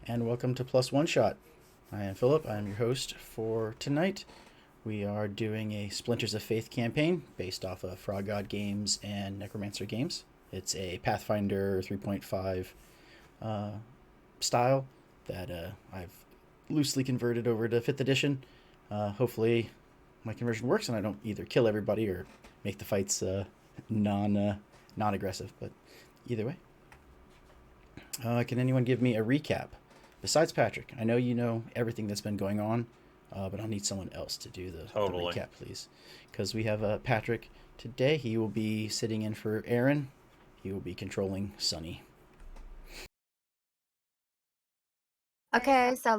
and welcome to Plus One Shot. I am Philip. I am your host for tonight. We are doing a Splinters of Faith campaign based off of Frog God Games and Necromancer Games. It's a Pathfinder 3.5 style that I've loosely converted over to 5th edition. Hopefully, my conversion works and I don't either kill everybody or make the fights non-aggressive. But either way, can anyone give me a recap? Besides Patrick, I know you know everything that's been going on, but I'll need someone else to do the Totally. recap, please. Because we have Patrick today. He will be sitting in for Aaron. He will be controlling Sunny. Okay, so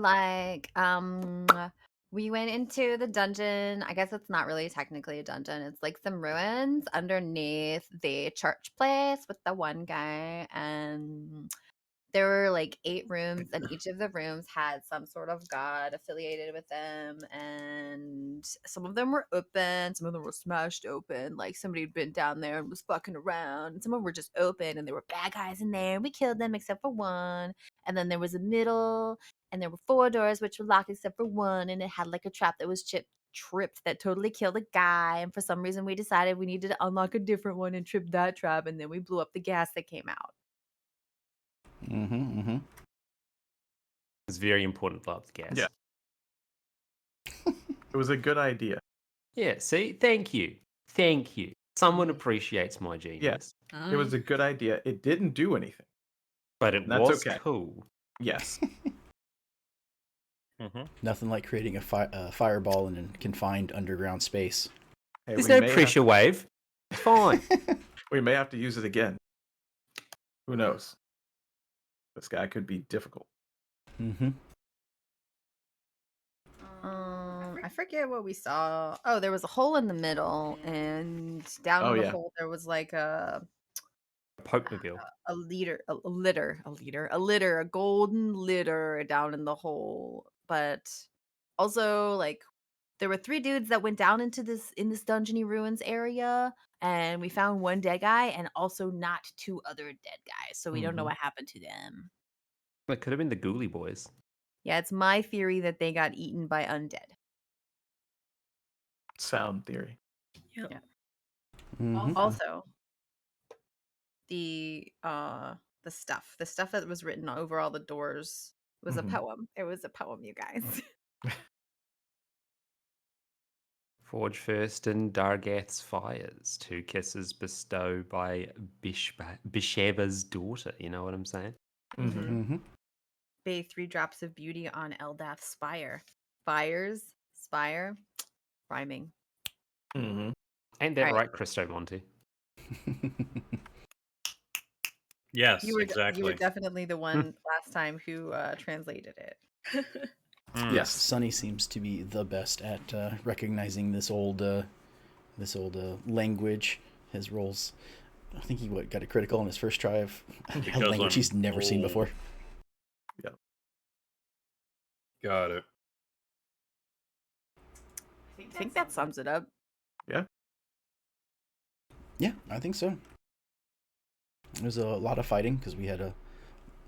we went into the dungeon. I guess it's not really technically a dungeon. It's like some ruins underneath the church place with the one guy, and there were like 8 rooms, and each of the rooms had some sort of god affiliated with them, and some of them were open, some of them were smashed open, like somebody had been down there and was fucking around, and some of them were just open, and there were bad guys in there, and we killed them except for one. And then there was a middle, and there were 4 doors which were locked except for one, and it had like a trap that was tripped that totally killed a guy, and for some reason we decided we needed to unlock a different one and trip that trap, and then we blew up the gas that came out. It's very important to blow up the gas. Yeah. It was a good idea. Yeah, see? Thank you. Thank you. Someone appreciates my genius. It was a good idea. It didn't do anything. But it That's was okay. cool. Yes. Nothing like creating a fireball in a confined underground space. Hey, There's we no may pressure wave. Fine. we may have to use it again. Who knows? This guy could be difficult. I forget what we saw. Oh, there was a hole in the middle, and down in the hole there was like a Pokemobile. a golden litter down in the hole. But also, like, there were 3 dudes that went down into this dungeony ruins area, and we found one dead guy, and also not 2 other dead guys. So we don't know what happened to them. It could have been the Ghoulie Boys. Yeah, it's my theory that they got eaten by undead. Sound theory. Yeah. Mm-hmm. Also, the stuff that was written over all the doors was a poem. It was a poem, you guys. Forge first in Dargath's fires. 2 kisses bestowed by Bisheba's daughter. You know what I'm saying? Bathe 3 drops of beauty on Eldath's spire. Fires, spire, rhyming. Ain't that right, Christo Monty? Yes, You exactly. were definitely the one last time who translated it. Yes, Sunny seems to be the best at recognizing this old language. His rolls, I think he got a critical on his first try of a language he's never seen before. Yeah. Got it. I think that sums it up. Yeah, I think so. There was a lot of fighting because we had a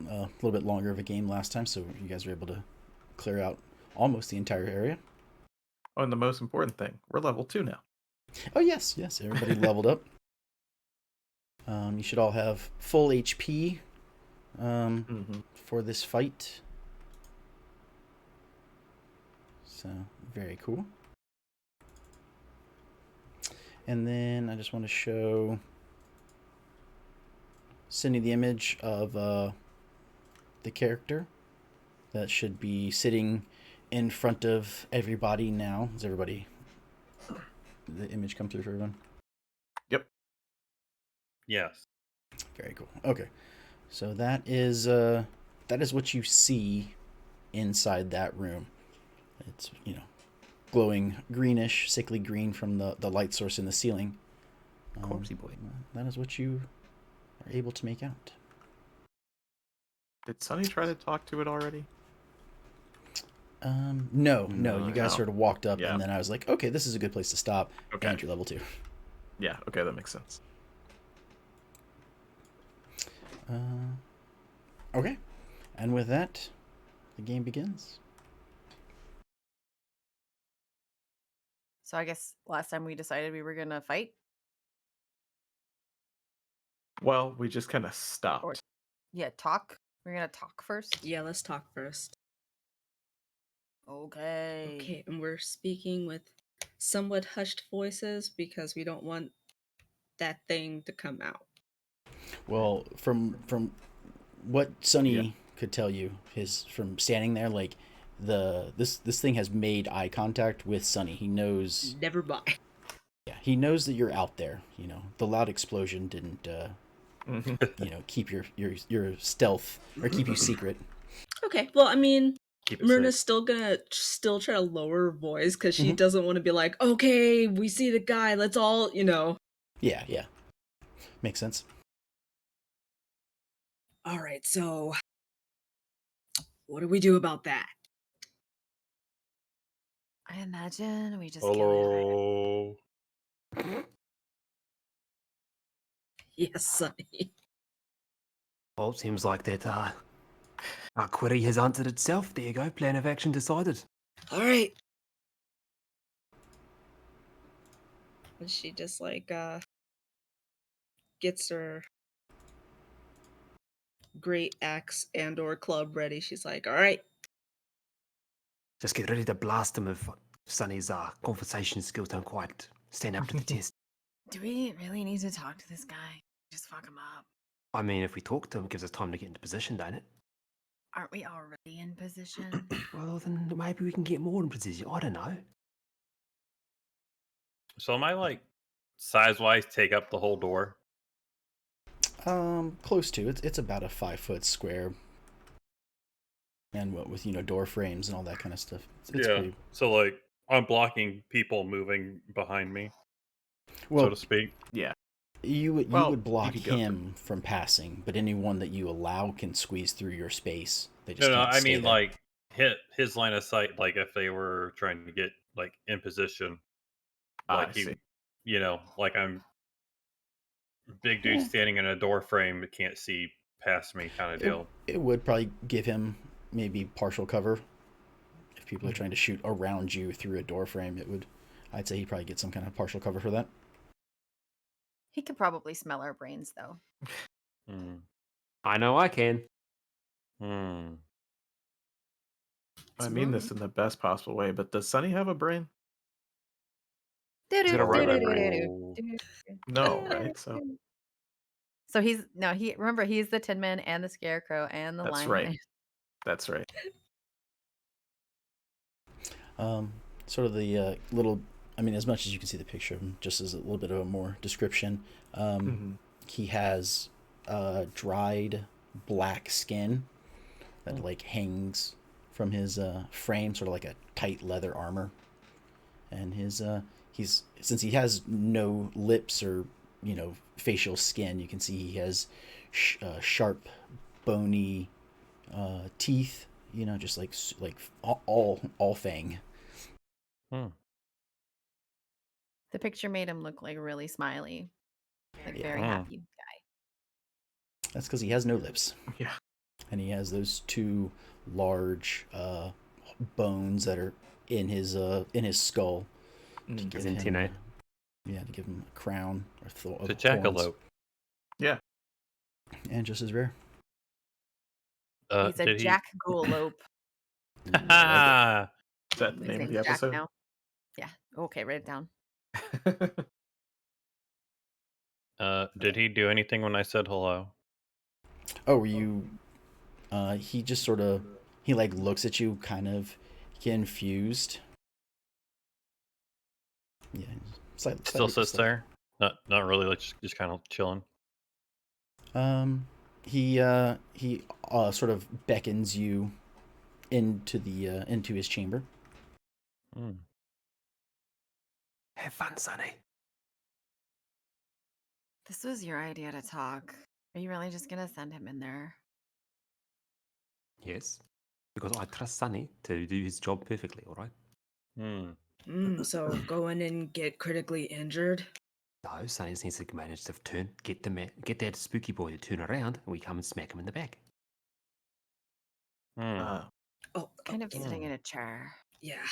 little bit longer of a game last time, so you guys were able to clear out almost the entire area. Oh, and the most important thing, we're level 2 now. Oh, yes, everybody leveled up. You should all have full HP for this fight. So, very cool. And then I just want to show Cindy the image of the character that should be sitting in front of everybody now. Does everybody, the image come through for everyone? Yep. Yes. Very cool. Okay, so that is what you see inside that room. It's glowing greenish, sickly green from the light source in the ceiling. Corpsey boy. That is what you are able to make out. Did Sunny try to talk to it already? No. You guys sort of walked up, Yeah. and then I was like, okay, this is a good place to stop. Okay. And you're level 2. Yeah, okay, that makes sense. Okay. And with that, the game begins. So I guess last time we decided we were gonna fight. Well, we just kind of stopped. Yeah, talk. We're gonna talk first. Yeah, let's talk first. Okay. Okay, and we're speaking with somewhat hushed voices because we don't want that thing to come out. Well, from what Sonny Yeah. could tell you, from standing there, like this thing has made eye contact with Sonny. He knows. Never mind. Yeah, he knows that you're out there. You know, the loud explosion didn't. Mhm. Keep your stealth or keep you secret. Okay, well, I mean, Keep it Myrna's safe. still gonna try to lower her voice because she Mhm. doesn't want to be like, okay, we see the guy, let's all, Yeah, makes sense. All right, so what do we do about that? I imagine we just kill it. Hello. Yes, Sonny. Well, it seems like that our query has answered itself. There you go. Plan of action decided. All right. And she just gets her great axe and or club ready. She's like, all right. Just get ready to blast him if Sonny's conversation skills don't quite stand up to the test. Do we really need to talk to this guy? Just fuck him up. I mean, if we talk to him, it gives us time to get into position, don't it? Aren't we already in position? Well, then maybe we can get more in position. I don't know. So am I like size-wise take up the whole door? Close to it. It's about a 5-foot square, and what with door frames and all that kind of stuff. It's yeah. pretty So like I'm blocking people moving behind me, well. so to speak. Yeah. You would Well, would you block could go through. him from passing, but anyone that you allow can squeeze through your space. They No, just no, can't I stay mean there. like hit his line of sight. Like if they were trying to get like in position, I like see. like I'm big dude standing in a door frame that can't see past me, kind of deal. It would probably give him maybe partial cover. If people are Mhm. trying to shoot around you through a door frame, I'd say he'd probably get some kind of partial cover for that. He could probably smell our brains, though. Hmm. I know I can. Hmm. I mean this in the best possible way, but does Sunny have a brain? Is it a robot brain? Oh. No, right? So So remember he's the Tin Man and the Scarecrow and the that's Lion right. Man. That's right. Sort of the little. I mean, as much as you can see the picture of him, just as a little bit of a more description. Mhm. He has dried black skin that like hangs from his frame, sort of like a tight leather armor. And he's since he has no lips or facial skin, you can see he has sharp, bony teeth. Just like all fang. Hmm. The picture made him look like really smiley, like very Hmm. happy guy. That's because he has no lips. Yeah. And he has those two large bones that are in his skull. To Mm. give His him, antennae. to give him a crown or The horns. jackalope. Yeah. And just as rare. He's a Did he? JaGhoulope. Ha! Is that the His name of name's the Jack episode? now. Yeah. Okay, write it down. Did he do anything when I said hello? Oh, were you? He just sort of like looks at you, kind of confused. Yeah, Still sits slightly. there. Not really. Like just kind of chilling. He sort of beckons you into his chamber. Hmm. Have fun, Sonny. This was your idea to talk. Are you really just gonna send him in there? Yes. Because I trust Sonny to do his job perfectly, all right? So go in and get critically injured. No, Sonny just needs to manage to get that spooky boy to turn around, and we come and smack him in the back. Hmm. kind of sitting Mm. in a chair. Yeah.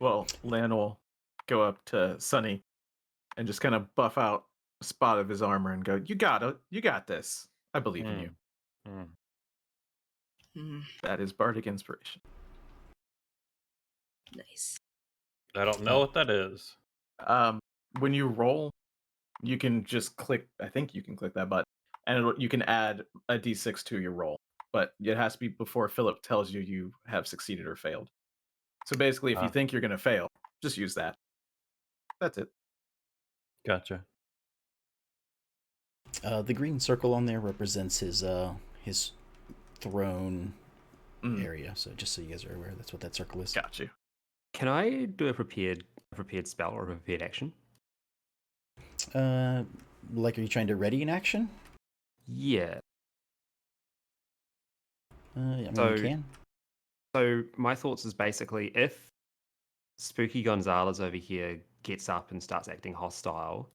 Well, Lan will go up to Sunny and just kind of buff out a spot of his armor and go, "You got it. You got this. I believe in you." Mm. Mm, That is bardic inspiration. nice. I don't know what that is. When you roll, you can just click. I think you can click that button, and you can add a d6 to your roll. But it has to be before Philip tells you you have succeeded or failed. So basically, if you Ah. think you're going to fail, just use that. That's it. Gotcha. The green circle on there represents his throne area. So just so you guys are aware, that's what that circle is. Got you. Can I do a prepared spell or a prepared action? Like, are you trying to ready an action? Yeah. I mean, So- you can. So my thoughts is basically if Spooky Gonzalez over here gets up and starts acting hostile,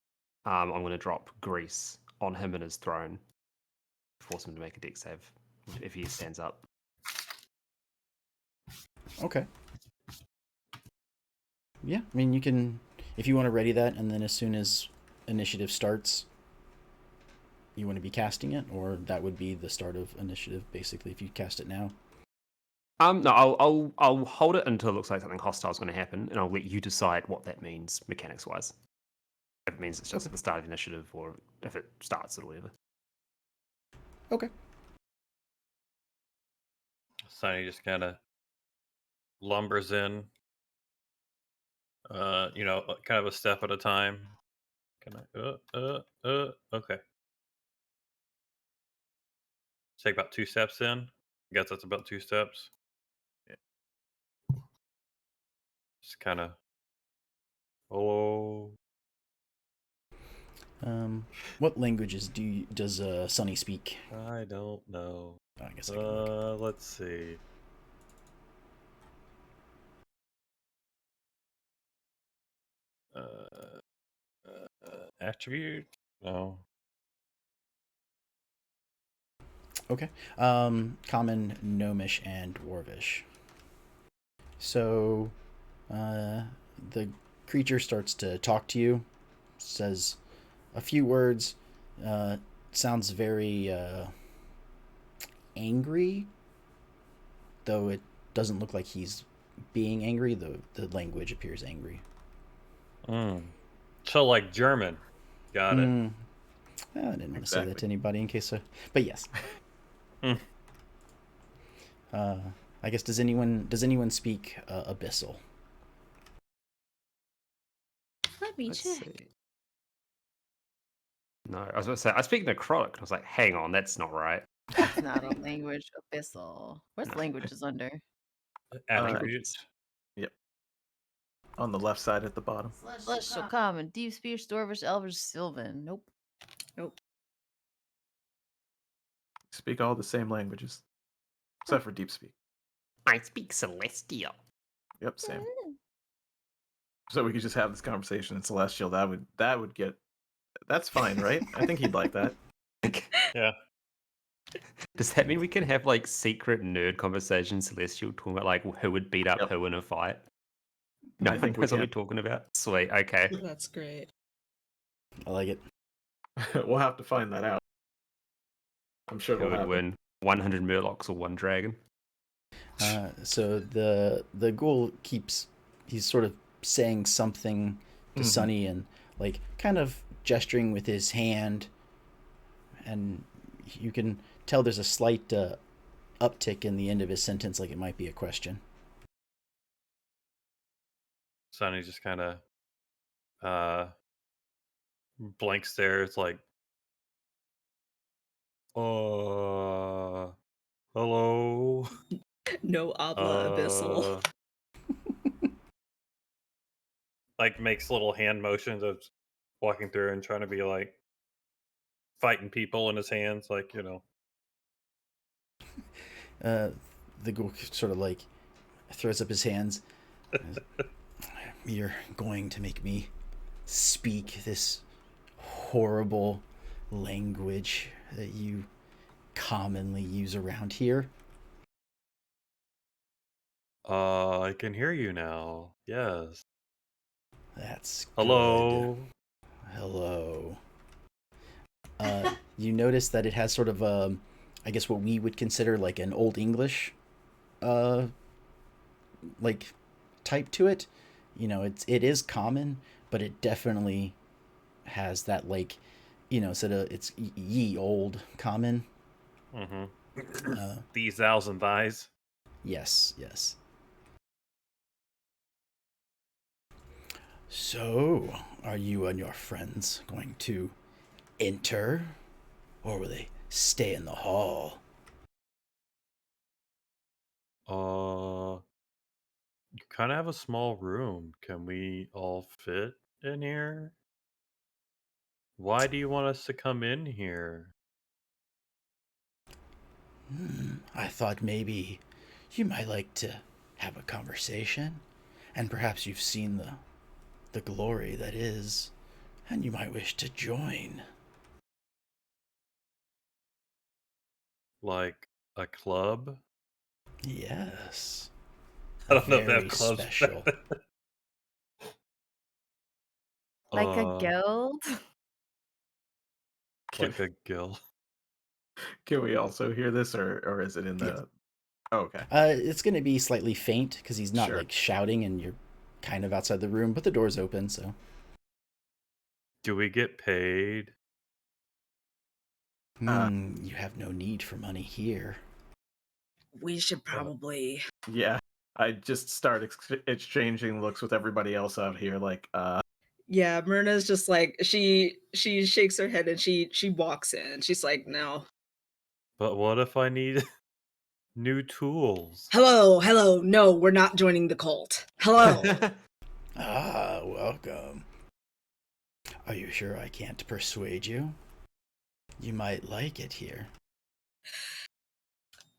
I'm going to drop grease on him and his throne, force him to make a dex save if he stands up. Okay. Yeah, I mean, you can, if you want to ready that, and then as soon as initiative starts, you want to be casting it, or that would be the start of initiative, basically, if you cast it now. No, I'll hold it until it looks like something hostile is going to happen, and I'll let you decide what that means mechanics wise. If it means it's just at the start of the initiative, or if it starts or whatever. Okay. Sonny just kind of lumbers in. Kind of a step at a time. Okay. Take about 2 steps in. I guess that's about 2 steps. Yeah. Just kind of. Oh. What languages does Sunny speak? I don't know. Oh, I guess I can look. Let's see. Attribute? No. Okay. Common, Gnomish, and Dwarvish. So, the creature starts to talk to you, says a few words, sounds very angry, though it doesn't look like he's being angry. The language appears angry. So like German. Got it. I didn't want to say that Exactly. to anybody in case but yes. I guess does anyone speak Abyssal? Let me Let's check. see. No, I was going to say I speak Necrotic. I was like, hang on, that's not right. It's not a language. Abyssal. Where's No. languages under? Attributes. Yep. On the left side at the bottom. Celestial Common, Deep Speech, Dwarvish, Elvish, Sylvan. Nope. Speak all the same languages, except for deep speak. I speak Celestial. Yep, same. So we could just have this conversation in Celestial. That would get. That's fine, right? I think he'd like that. Yeah. Does that mean we can have like secret nerd conversations, Celestial, talking about like who would beat up Yep. who in a fight? No I one think we knows what we're can. talking about. Sweet, okay. That's great. I like it. We'll have to find that out. I'm sure Who it'll would happen. win? 100 Murlocs or one dragon? So the ghoul he's sort of saying something to Mhm. Sunny and like kind of gesturing with his hand, and you can tell there's a slight uptick in the end of his sentence, like it might be a question. Sonny just kind of blanks there. It's like, hello. No habla abyssal. Like makes little hand motions of walking through and trying to be like fighting people in his hands, like The ghoul sort of like throws up his hands. You're going to make me speak this horrible language that you commonly use around here? I can hear you now. Yes. That's good. Hello. Hello. You notice that it has sort of I guess what we would consider like an Old English, like type to it. You know, it is common, but it definitely has that like, instead of it's ye old common. Mm-hmm. These thous and thys. Yes, yes. So, are you and your friends going to enter, or will they stay in the hall? You kind of have a small room. Can we all fit in here? Why do you want us to come in here? I thought maybe you might like to have a conversation, and perhaps you've seen the glory that is, and you might wish to join. Like a club? Yes. I don't know if they have Very clubs. special. Like a Uh, guild? like a guild. Can we also hear this, or is it in the? Yes. Oh, okay. It's going to be slightly faint because he's not Sure. like shouting, and you're kind of outside the room, but the door's open, so. Do we get paid? You have no need for money here. We should probably. Yeah, I just start exchanging looks with everybody else out here. Like, Yeah, Myrna's just like she shakes her head and she walks in. She's like, no. But what if I need new tools? Hello, no, we're not joining the cult. Hello. Ah, welcome. Are you sure I can't persuade you? You might like it here.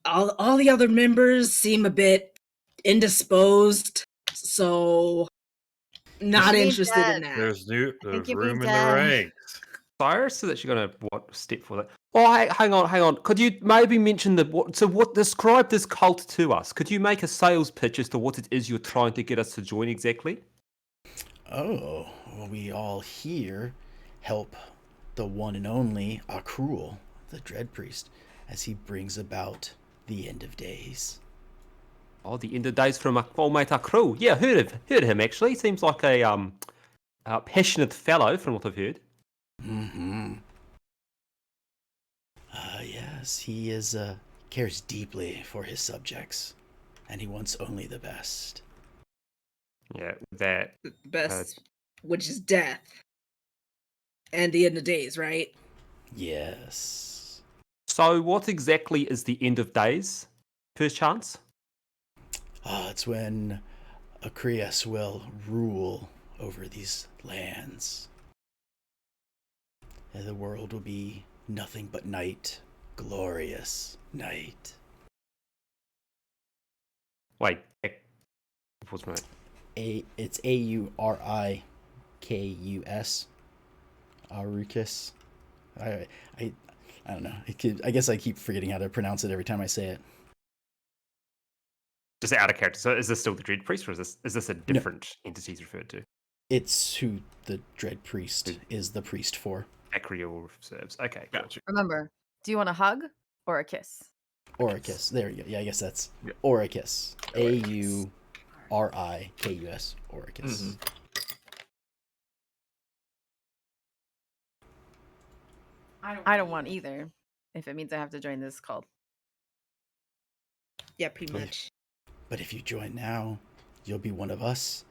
all the other members seem a bit indisposed, so not You mean interested in dead. that. There's think there's you mean room in the dead. ranks. Cyrus said that she's gonna step for that. Oh, hang on. Could you maybe mention what describe this cult to us? Could you make a sales pitch as to what it is you're trying to get us to join exactly? Oh, well, we all here help the one and only Akruel, the Dread Priest, as he brings about the end of days. Oh, the end of days from my old mate Akruel. Yeah, heard of him actually. Seems like a passionate fellow from what I've heard. Mm-hmm. Yes, he cares deeply for his subjects, and he wants only the best. Yeah, that Best, which is death. And the end of days, right? Yes. So what exactly is the end of days, first chance? It's when Akruel will rule over these lands. And the world will be nothing but night, glorious night. Wait, what's my It's Aurikus. Aurikus. I don't know. I guess I keep forgetting how to pronounce it every time I say it. just out of character? So is this still the Dread Priest, or is this a different entity he's referred to? It's who the Dread Priest is the priest for. Akruel serves. Okay, cool. gotcha. Remember, do you want a hug or a kiss? Or a kiss. There you go. Yeah, I guess that's Yeah. or a kiss. Aurikus. Aurikus. Or a kiss. Mhm. I don't want either, if it means I have to join this cult. Yeah, pretty Believe- much. But if you join now, you'll be one of us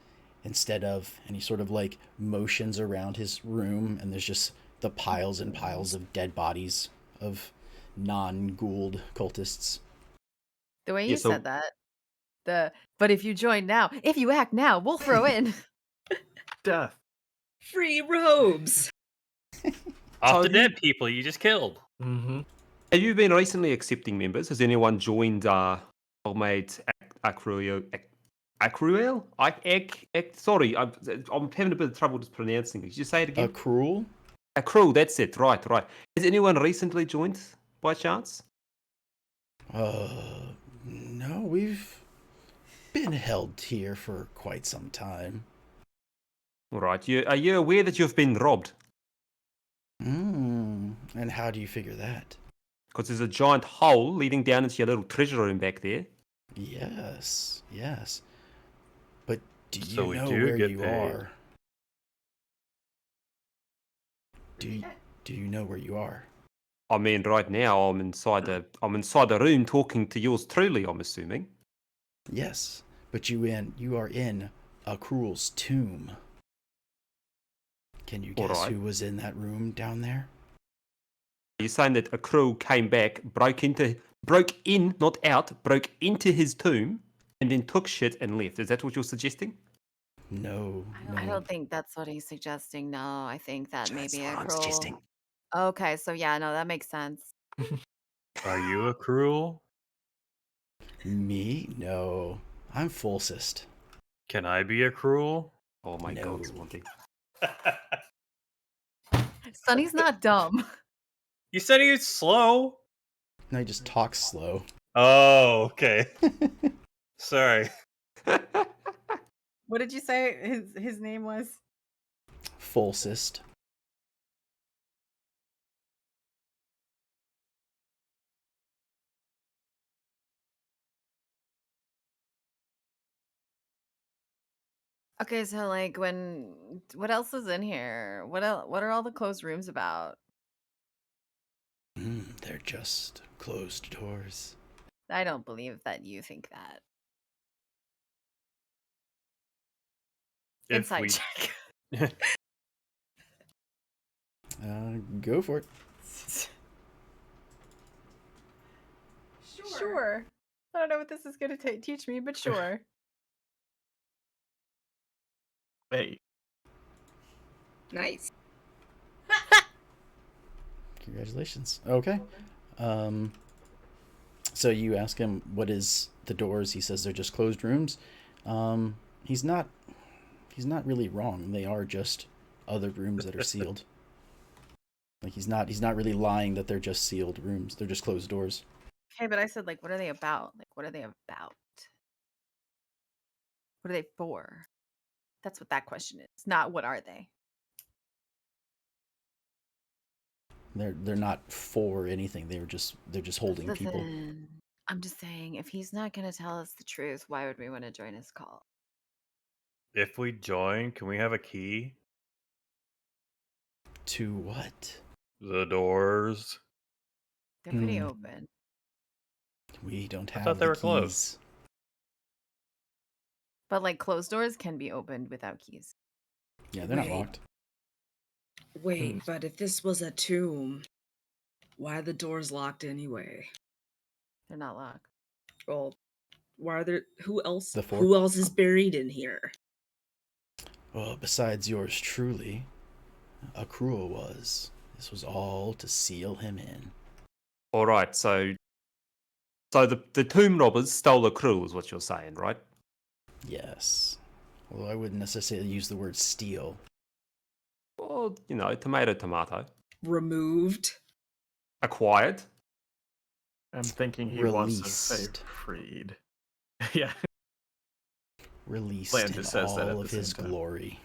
instead of. And he sort of like motions around his room, and there's just the piles and piles of dead bodies of non-ghouled cultists. The way Yeah, you so- said that, but if you join now, if you act now, we'll throw in. Death. Free robes. Off So the you- dead people you just killed. Mm-hmm. Have you been recently accepting members? Has anyone joined old mate Akruel? Akruel? Sorry, I'm having a bit of trouble just pronouncing it. Could you say it again? Akruel? Akruel, that's it. Right. Has anyone recently joined by chance? No, we've been held here for quite some time. All right. Are you aware that you've been robbed? And how do you figure that? Because there's a giant hole leading down into your little treasure room back there. Yes. But do you So we know do where get you paid. are? Do you know where you are? I mean, right now I'm inside the room talking to yours truly. I'm assuming. Yes, but you are in Akruel's tomb. Can you guess Alright. who was in that room down there? You're saying that Akruel came back, broke into his tomb, and then took shit and left. Is that what you're suggesting? No. I don't think that's what he's suggesting. No, I think that That's maybe what a I'm cruel. suggesting. Okay, so yeah, no, that makes sense. Are you a cruel? Me? No. I'm falsist. Can I be a cruel? Oh my No. god, Swanty. Sonny's not dumb. You said he was slow. No, he just talks slow. Oh, okay. Sorry. What did you say his name was? Falsist. Okay, so like what else is in here? What are all the closed rooms about? They're just closed doors. I don't believe that you think that. If Inside we check. Go for it. Sure. I don't know what this is going to teach me, but sure. Hey, Nice. Congratulations. Okay. So you ask him what is the doors. He says they're just closed rooms. He's not really wrong. They are just other rooms that are sealed. Like he's not really lying that they're just sealed rooms. They're just closed doors. Okay, but I said like what are they about? Like what are they about? What are they for? That's what that question is. Not what are they? They're not for anything. They're just holding people. Listen, I'm just saying, if he's not going to tell us the truth, why would we want to join his call? if we join, can we have a key? To what? The doors. They're pretty Hmm. open. We don't I have thought they the were keys. closed. But like closed doors can be opened without keys. Yeah, they're not Wait. locked. Wait, but if this was a tomb, why are the doors locked anyway? They're not locked. Well, why are there? Who else? The four? Who else is buried in here? Well, besides yours truly, Akruel was. This was all to seal him in. All right, so the tomb robbers stole Akruel, is what you're saying, right? Yes. Although I wouldn't necessarily use the word steal. Well, tomato, tomato. Removed. Acquired. I'm thinking he wants to say Released. freed. Yeah. Released Plan in just says that at all the of his same time. glory.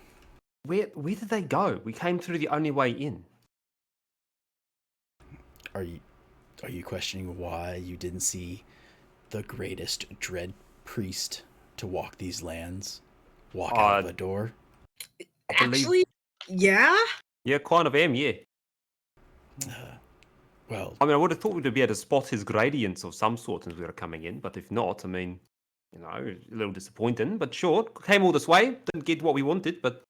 Where did they go? We came through the only way in. Are you questioning why you didn't see the greatest dread priest to walk these lands walk out of a door? I believe- Actually, yeah. Yeah, kind of am, yeah. Well, I mean, I would have thought we'd be able to spot his gradients of some sort as we were coming in, but if not, I mean, a little disappointing. But sure, came all this way, didn't get what we wanted, but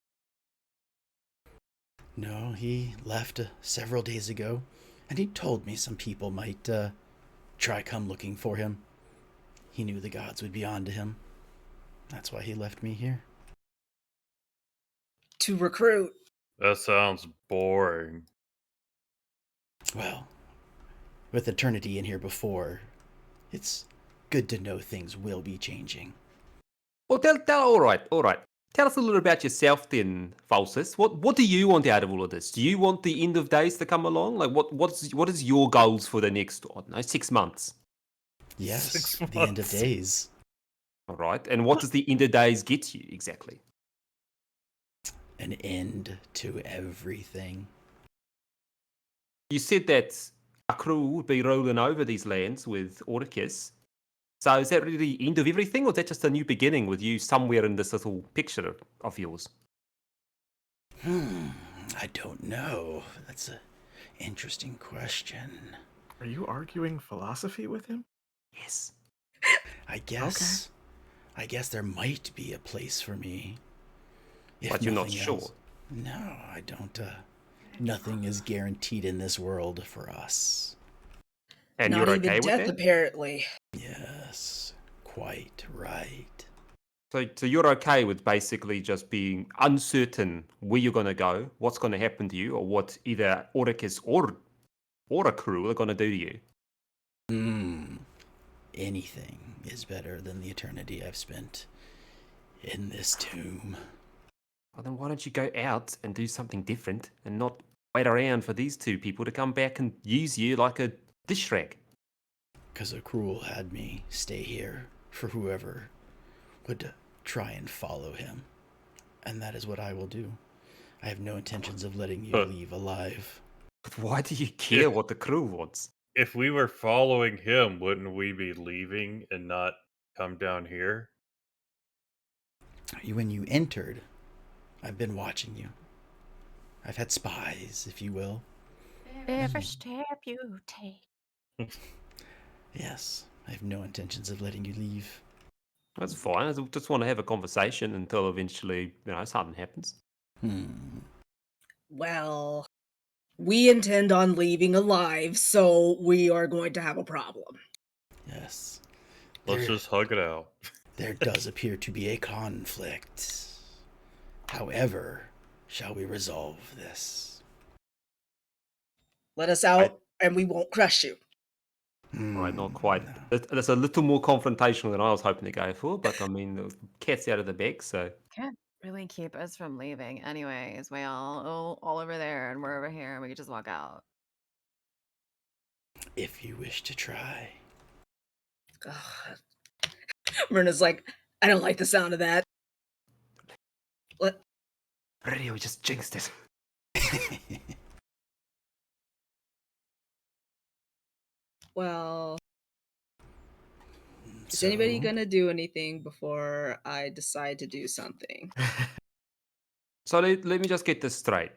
no, he left several days ago, and he told me some people might try come looking for him. He knew the gods would be on to him. That's why he left me here. To recruit. That sounds boring. Well, with eternity in here before, it's good to know things will be changing. well, all right. Tell us a little about yourself then, Falsus. What do you want out of all of this? Do you want the end of days to come along? Like, what is your goals for the next, I don't know, 6 months? Yes, 6 the end of months. days. All right. And what does the end of days get you exactly? An end to everything. You said that Akruel would be rolling over these lands with Orcus. So is that really the end of everything, or is that just a new beginning with you somewhere in this little picture of yours? I don't know. That's an interesting question. Are you arguing philosophy with him? Yes. I guess there might be a place for me. If But you're not nothing sure. else. No, I don't. Nothing is guaranteed in this world for us. And Not you're even okay with death, that? apparently. Yes, quite right. So you're okay with basically just being uncertain where you're going to go, what's going to happen to you, or what either Orcus or Akruel are going to do to you? Anything is better than the eternity I've spent in this tomb. Well, then why don't you go out and do something different and not wait around for these two people to come back and use you like a dish rag? Because Akruel had me stay here for whoever would try and follow him. And that is what I will do. I have no intentions of letting you But- leave alive. But why do you care what the crew wants? If we were following him, wouldn't we be leaving and not come down here? When you entered, I've been watching you. I've had spies, if you will. Every step you take. Yes, I have no intentions of letting you leave. That's fine. I just want to have a conversation until eventually, something happens. Well, we intend on leaving alive, so we are going to have a problem. Yes. Let's There- just hug it out. There does appear to be a conflict. However, shall we resolve this? Let us out, and we won't crush you. Right, not quite. No. That's a little more confrontational than I was hoping to go for, but I mean, the cat's out of the bag, so. Can't really keep us from leaving anyways. We all over there and we're over here and we could just walk out. If you wish to try. Ugh. Myrna's like, I don't like the sound of that. What? Really, we just jinxed it. Well, is So, anybody gonna do anything before I decide to do something? So let me just get this straight.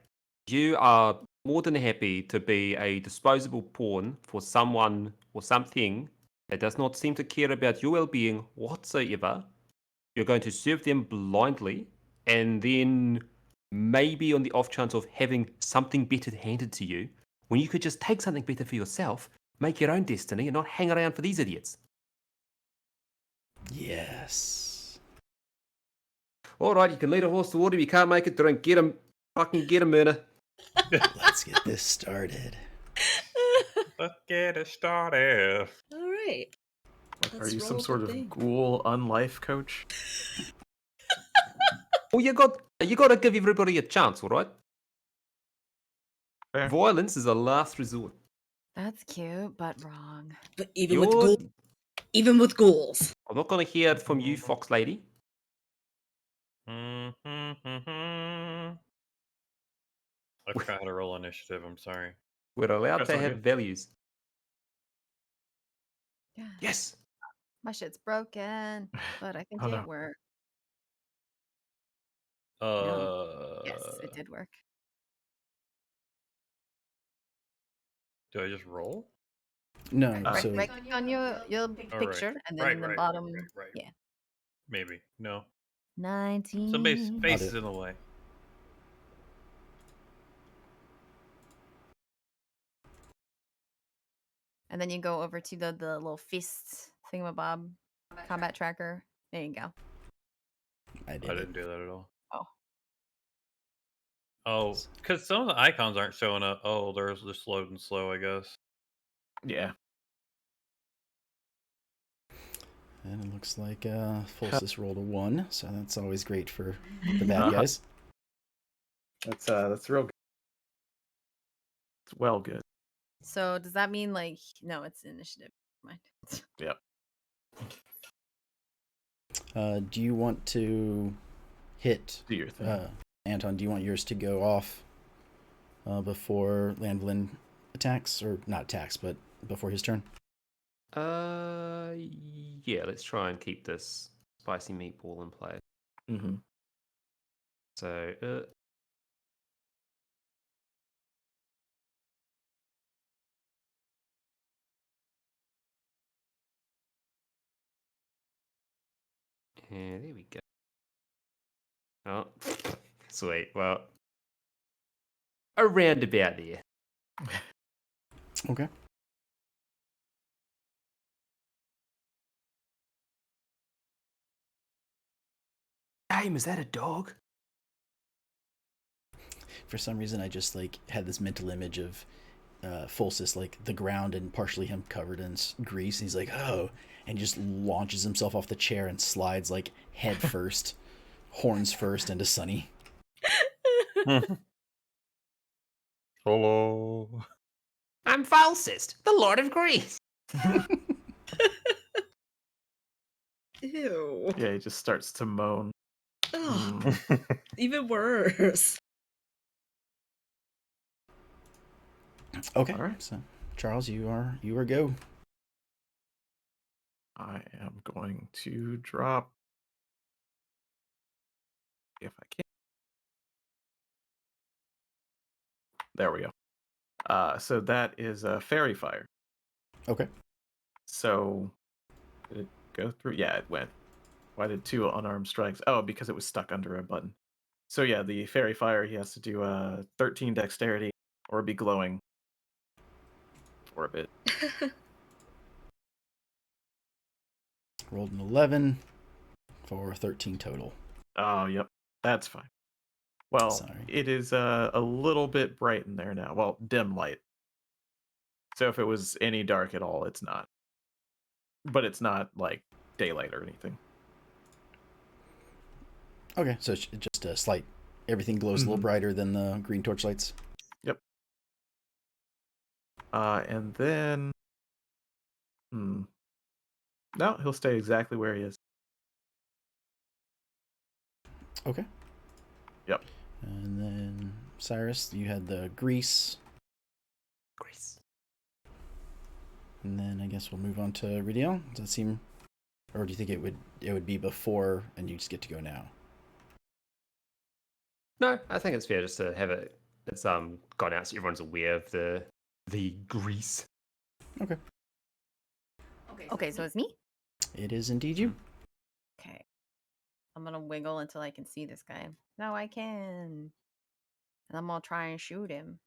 You are more than happy to be a disposable pawn for someone or something that does not seem to care about your well-being whatsoever. You're going to serve them blindly, and then maybe on the off chance of having something better handed to you, when you could just take something better for yourself, make your own destiny, and not hang around for these idiots. Yes. All right, you can lead a horse to water. If you can't make it, drink. Get him. Fucking get him, Myrna. Let's get this started. Let's get it started. All right. Are Let's you some roll sort the of thing. ghoul unlife coach? Well, you got to give everybody a chance, all right? Fair. Violence is a last resort. That's cute, but wrong. But even with ghouls. I'm not going to hear it from you, Fox Lady. I forgot how to roll initiative. I'm sorry. We're allowed That's to all have good. values. Yeah. Yes. My shit's broken, but I think Oh, it no. worked. Yes, it did work. Do I just roll? No, Right, so right on your Oh, right. picture, and then Right, in the right, bottom, right. yeah. Maybe. No. 19. Some base I'll is do in the way. And then you go over to the little fist thingamabob combat tracker. There you go. I I did it. didn't do that at all. Oh. Oh, because some of the icons aren't showing up. Oh, they're just loading slow, I guess. Yeah. And it looks like Fulsis rolled a 1, so that's always great for the bad guys. That's real good. It's well good. So does that mean no, it's initiative. Mind. Yep. Do you want to hit Do your thing. Anton? Do you want yours to go off before Landlin attacks, or not attacks, but before his turn? Yeah, let's try and keep this spicy meatball in play. Mm-hmm. So, and there we go. Oh, sweet. Well, around about there. Okay. Aim, is that a dog? For some reason, I just like had this mental image of Fulcis, like the ground and partially him covered in grease. And he's like, oh, and he just launches himself off the chair and slides like head first, horns first into Sunny. Hello. I'm Falsist, the Lord of Greece. Ew. Yeah, he just starts to moan. Ugh, even worse. Okay. All right. So, Charles, you are go. I am going to drop, if I can. There we go. So that is a fairy fire. Okay. So did it go through? Yeah, it went. Why did 2 unarmed strikes? Oh, because it was stuck under a button. So yeah, the fairy fire, he has to do a 13 dexterity or be glowing for a bit. Rolled an 11 for 13 total. Oh, yep. That's fine. Well, Sorry. it is a little bit bright in there now. Well, dim light. So if it was any dark at all, it's not. But it's not like daylight or anything. Okay, so it's just a slight. Everything glows a little brighter than the green torchlights. Yep. And then, no, he'll stay exactly where he is. Okay. Yep. And then Cyrus, you had the grease. Greece. And then I guess we'll move on to Ridiel. Does that seem, or do you think it would be before and you just get to go now? No, I think it's fair just to have it. It's gone out so everyone's aware of the grease. Okay. Okay, so it's me? It is indeed you. Okay. I'm gonna wiggle until I can see this guy. No, I can. And I'm gonna try and shoot him.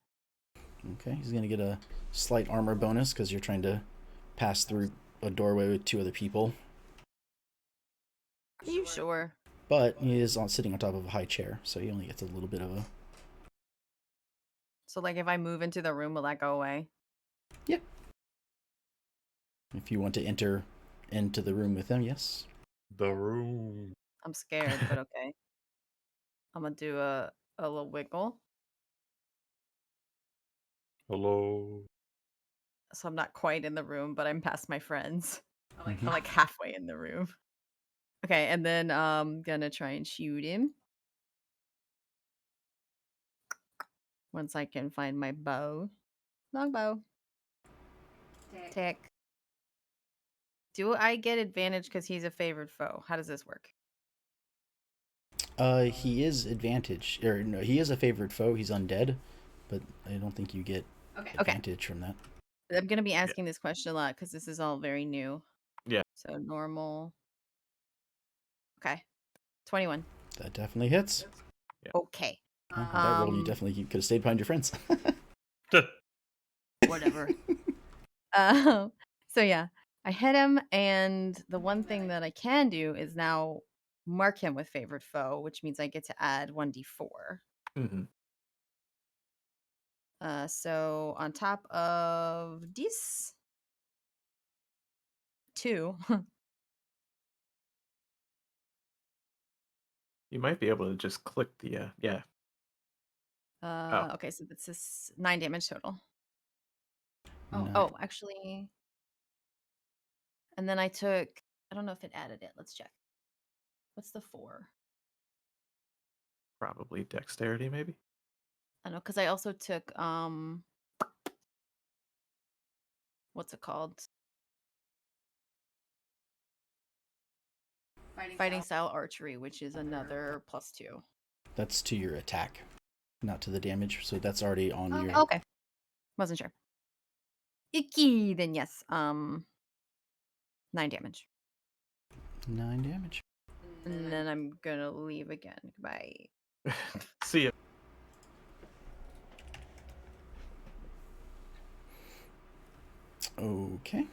Okay, he's gonna get a slight armor bonus because you're trying to pass through a doorway with 2 other people. Are you sure? But he is sitting on top of a high chair, so he only gets a little bit of a. So like if I move into the room, will that go away? Yeah. If you want to enter into the room with them, yes. The room. I'm scared, but okay. I'm gonna do a little wiggle. Hello. So I'm not quite in the room, but I'm past my friends. I'm like halfway in the room. Okay, and then I'm gonna try and shoot him. Once I can find my bow. Longbow. Tick. Do I get advantage because he's a favored foe? How does this work? He is advantage, or no, he is a favorite foe. He's undead, but I don't think you get advantage from that. I'm gonna be asking this question a lot because this is all very new. Yeah. So normal. Okay. 21. That definitely hits. Okay. That roll, you definitely could have stayed behind your friends. Whatever. So yeah, I hit him, and the one thing that I can do is now mark him with favored foe, which means I get to add 1d4. Mm-hmm. So on top of these 2, You might be able to just click the, yeah. okay, so this is 9 damage total. No. Oh, actually, and then I took. I don't know if it added it. Let's check. What's the 4? Probably dexterity, maybe. I know, because I also took what's it called? Fighting style archery, which is another +2. That's to your attack, not to the damage. So that's already on your. Okay. Wasn't sure. Icky, then yes. 9 damage. 9 damage. And then I'm gonna leave again. Goodbye. See ya. Okay.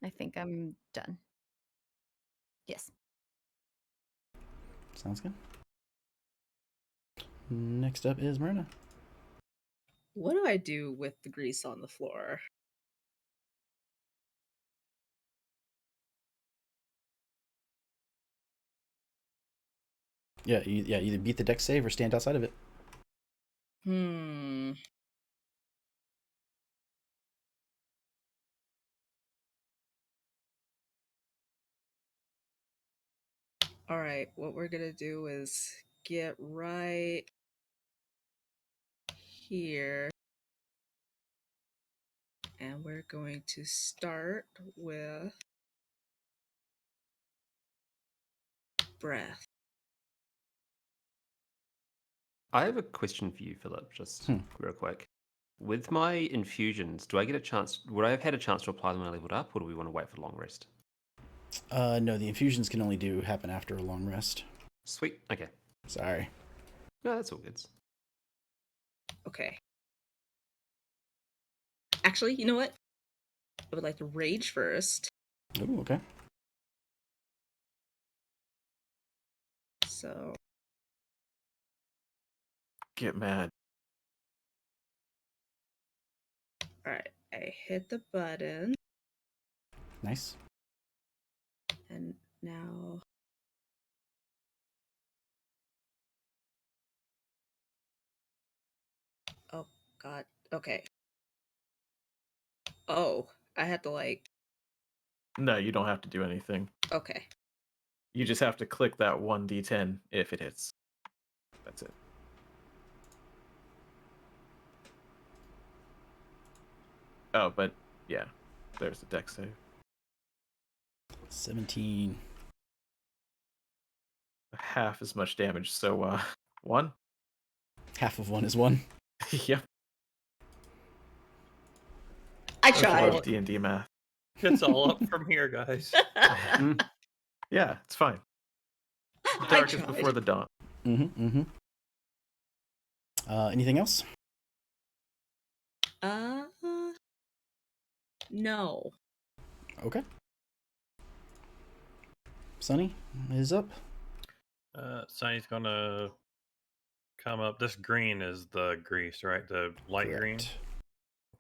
I think I'm done. Yes. Sounds good. Next up is Myrna. What do I do with the grease on the floor? Yeah, either beat the dex save or stand outside of it. All right, what we're gonna do is get right here. And we're going to start with breath. I have a question for you, Philip, just real quick. With my infusions, do I get a chance? Would I have had a chance to apply them when I leveled up, or do we want to wait for the long rest? No, the infusions can only happen after a long rest. Sweet. Okay. Sorry. No, that's all good. Okay. Actually, you know what? I would like to rage first. Oh, okay. So Get mad. all right, I hit the button, Nice. and now oh god, okay. Oh, I had to like, No, you don't have to do anything. okay. You just have to click that 1d10 if it hits. That's it. Oh, but yeah, there's the dex save. 17. Half as much damage, so 1? Half of 1 is 1. Yep. I I tried. love D&D math. It's all up from here, guys. Yeah, it's fine. The I dark is tried. before the dawn. Anything else? No. Okay. Sunny is up. Sunny's gonna come up. This green is the grease, right? The light green. Correct.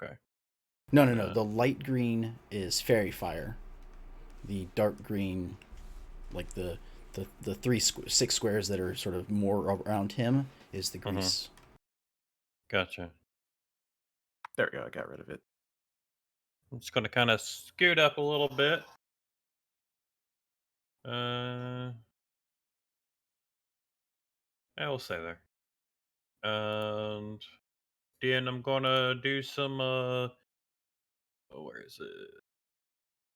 Okay. No. The light green is fairy fire. The dark green, like the 6 squares that are sort of more around him, is the grease. Gotcha. There we go, I got rid of it. I'm just gonna kind of scoot up a little bit. I will stay there. And then I'm gonna do some where is it?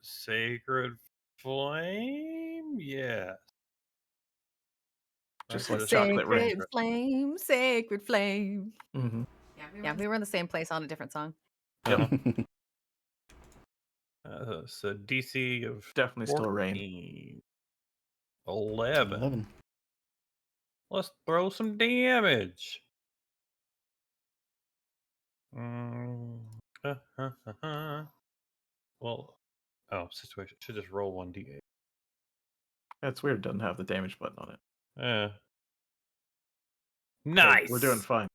Sacred Flame? Yeah. Just Okay, like this- chocolate rain. Sacred flame, sacred flame. Mm-hmm. Yeah, we were in the same place on a different song. Uh-huh. So DC of Definitely still rain. 11. 11. Let's throw some damage. Well, situation. Should just roll 1d8. That's weird, doesn't have the damage button on it. Yeah. Okay, Nice. we're doing fine.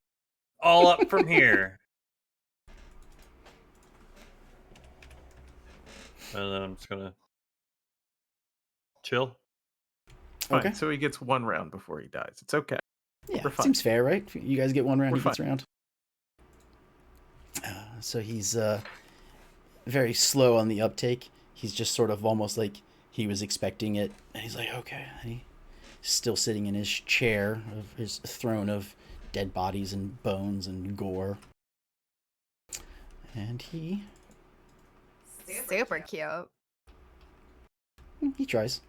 All up from here. And then I'm just gonna chill. Fine. Okay. So he gets 1 round before he dies. It's okay. Yeah, We're fine. seems fair, right? You guys get 1 round, We're he gets fine. round. So he's very slow on the uptake. He's just sort of almost like he was expecting it, and he's like, okay. And he still sitting in his chair of his throne of dead bodies and bones and gore. And he Super cute. tries.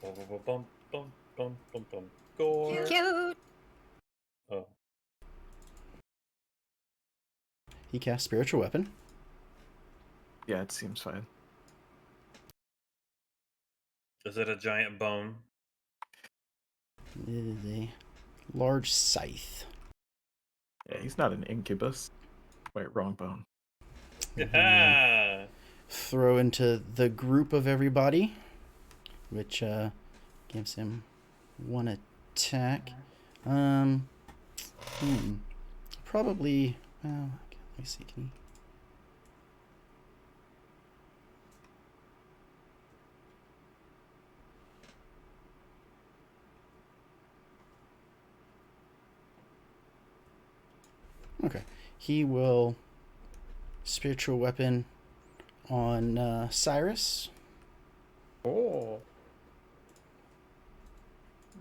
Bum, bum, bum, bum, bum, bum, bum. Gore. Cute. Oh. He casts Spiritual Weapon. Yeah, it seems fine. Is it a giant bone? It is a large scythe. Yeah, he's not an incubus. Wait, wrong bone. Yeah. Throw into the group of everybody, which gives him 1 attack. Probably. Well, let me see. Can he? Okay, he will spiritual weapon on Cyrus. Oh.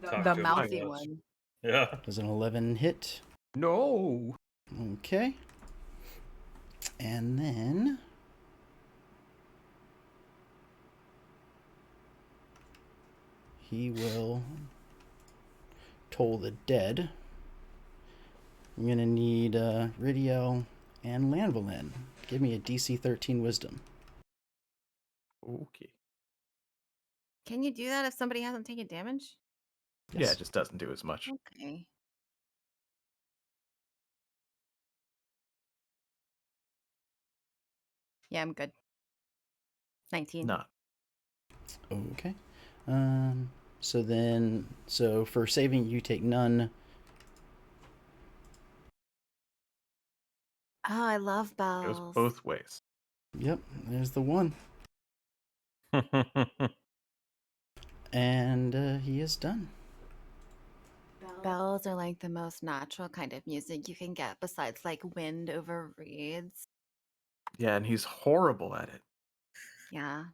Talk The to him, mouthy yes. one. Yeah. Does an 11 hit? No. Okay. And then he will toll the dead. I'm gonna need Ridiel and Lanvelin. Give me a DC 13 Wisdom. Okay. Can you do that if somebody hasn't taken damage? Yeah, Yes. it just doesn't do as much. Okay. Yeah, I'm good. 19. Not. Okay. So for saving, you take none. Oh, I love bells. Goes both ways. Yep, there's the one. And he is done. Bells are like the most natural kind of music you can get besides like wind over reeds. Yeah, and he's horrible at it. Yeah.